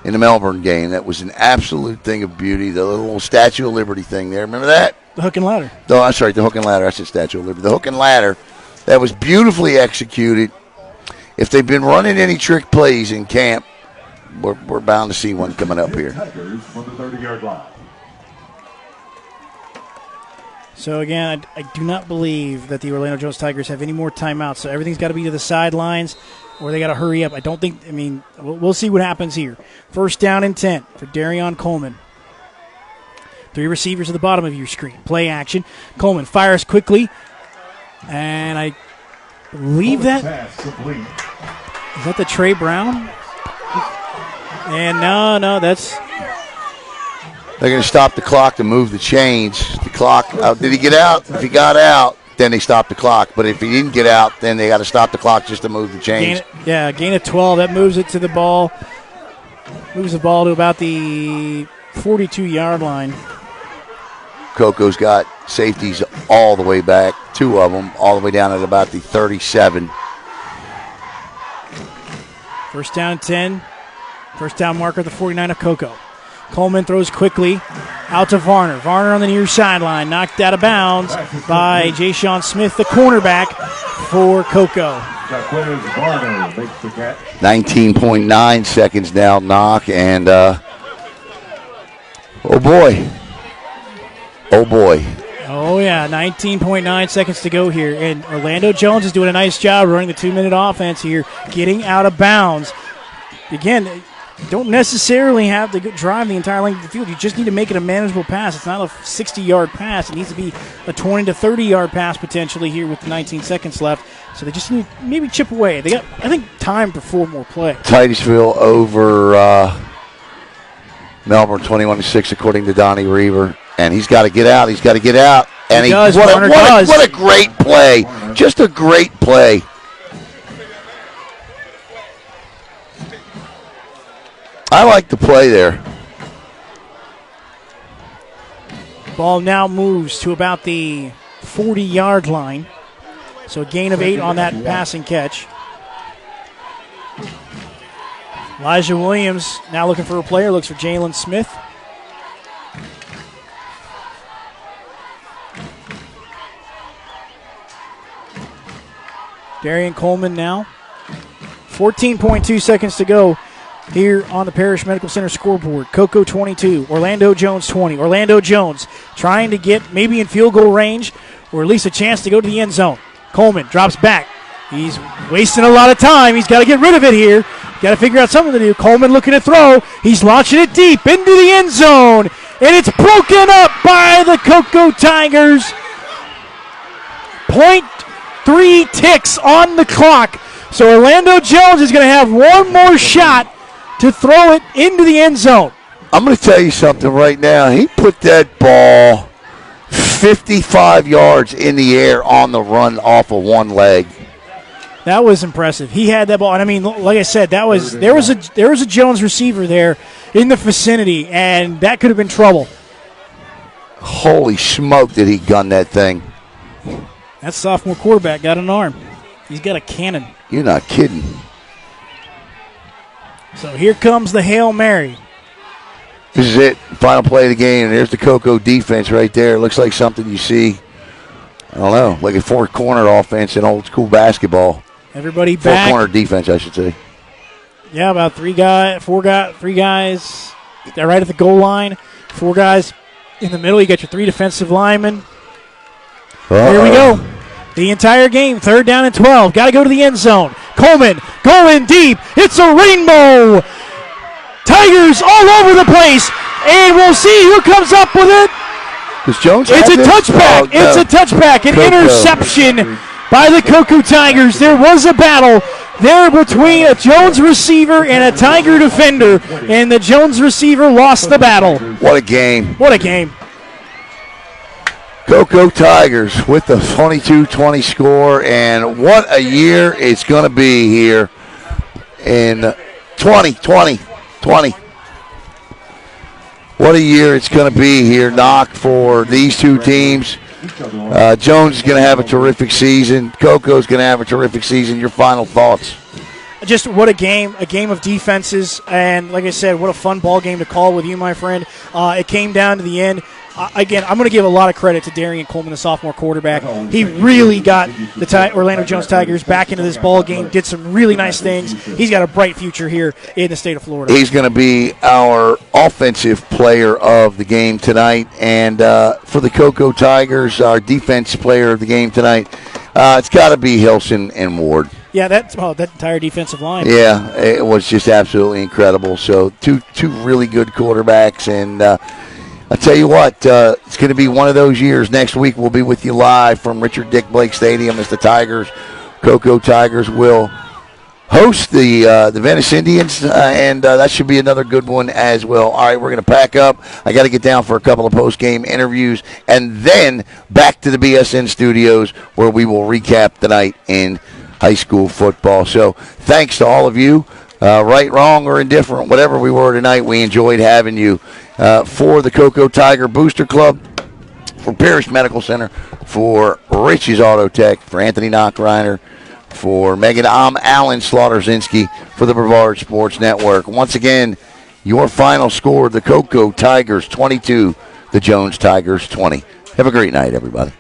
in the Melbourne game that was an absolute thing of beauty. The little Statue of Liberty thing there. Remember that?
The hook and ladder.
No, I'm sorry, the hook and ladder. I said Statue of Liberty. The hook and ladder that was beautifully executed. If they've been running any trick plays in camp, we're bound to see one coming up here.
From the 30-yard line.
So, again, I do not believe that the Orlando Jones Tigers have any more timeouts. So everything's got to be to the sidelines or they got to hurry up. I don't think – I mean, we'll see what happens here. First down and 10 for Darion Coleman. 3 receivers at the bottom of your screen. Play action. Coleman fires quickly. And I believe that – is that the Trey Brown? And no, that's –
they're going to stop the clock to move the chains. The clock, did he get out? If he got out, then they stop the clock. But if he didn't get out, then they got to stop the clock just to move the chains.
Gain of 12. That moves it to the ball. Moves the ball to about the 42-yard line.
Coco's got safeties all the way back, 2 of them, all the way down at about the 37.
First down 10. First down marker, the 49 of Cocoa. Coleman throws quickly. Out to Varner. Varner on the near sideline. Knocked out of bounds by Jay-Sean Smith, the cornerback for Cocoa.
19.9 seconds now, Knock, and oh boy.
Oh, yeah, 19.9 seconds to go here. And Orlando Jones is doing a nice job running the 2-minute offense here, getting out of bounds. Again, you don't necessarily have to drive the entire length of the field. You just need to make it a manageable pass. It's not a 60-yard pass. It needs to be a 20 to 30-yard pass potentially here with 19 seconds left. So they just need to maybe chip away. They got, I think, time for 4 more plays.
Titusville over Melbourne 21-6 according to Donnie Reaver. And he's got to get out. He's got to get out. And
he does.
What a great play. Just a great play. I like the play there.
Ball now moves to about the 40-yard line. So a gain of 8 on that passing catch. Elijah Williams now looking for a player. Looks for Jalen Smith. Darian Coleman now. 14.2 seconds to go here on the Parrish Medical Center scoreboard. Cocoa 22, Orlando Jones 20. Orlando Jones trying to get maybe in field goal range or at least a chance to go to the end zone. Coleman drops back. He's wasting a lot of time. He's got to get rid of it here. Got to figure out something to do. Coleman looking to throw. He's launching it deep into the end zone. And it's broken up by the Cocoa Tigers. 0.3 ticks on the clock. So Orlando Jones is going to have one more shot to throw it into the end zone.
I'm going to tell you something right now. He put that ball 55 yards in the air on the run off of one leg.
That was impressive. He had that ball, and I mean, like I said, there was a Jones receiver there in the vicinity, and that could have been trouble.
Holy smoke, did he gun that thing?
That sophomore quarterback got an arm. He's got a cannon.
You're not kidding.
So here comes the Hail Mary.
This is it. Final play of the game. And there's the Cocoa defense right there. Looks like something you see, I don't know, like a four-corner offense in old school basketball.
Everybody back.
Four-corner defense, I should say.
Yeah, about three guys. They're right at the goal line. 4 guys in the middle. You got your 3 defensive linemen. Here we go. The entire game, 3rd down and 12. Got to go to the end zone. Coleman going deep. It's a rainbow. Tigers all over the place. And we'll see who comes up with it.
Does Jones
It's a touchback.
Oh, no.
It's a touchback. An interception by the Cocoa Tigers. There was a battle there between a Jones receiver and a Tiger defender. And the Jones receiver lost the battle.
What a game.
What a game.
Cocoa Tigers with the 22-20 score, and what a year it's going to be here in 2020. What a year it's going to be here, Knock, for these two teams. Jones is going to have a terrific season. Cocoa's going to have a terrific season. Your final thoughts?
Just what a game of defenses, and like I said, what a fun ball game to call with you, my friend. It came down to the end. Again, I'm going to give a lot of credit to Darian Coleman, the sophomore quarterback. He really got the Orlando Jones Tigers back into this ball game, did some really nice things. He's got a bright future here in the state of Florida.
He's going to be our offensive player of the game tonight. And for the Cocoa Tigers, our defense player of the game tonight, it's got to be Hilson and Ward.
Yeah, that entire defensive line.
Yeah, it was just absolutely incredible. So two really good quarterbacks, and I'll tell you what, it's going to be one of those years. Next week we'll be with you live from Richard Dick Blake Stadium as the Cocoa Tigers will host the Venice Indians, and that should be another good one as well. All right, we're going to pack up. I got to get down for a couple of post-game interviews, and then back to the BSN studios where we will recap the night in high school football. So thanks to all of you, right, wrong, or indifferent, whatever we were tonight. We enjoyed having you for the Cocoa Tiger Booster Club, for Parrish Medical Center, for Rich's Auto Tech, for Anthony Knockreiner, for Megan Alan Slaughter-Zinski, for the Brevard Sports Network. Once again, your final score, the Cocoa Tigers 22, the Jones Tigers 20. Have a great night, everybody.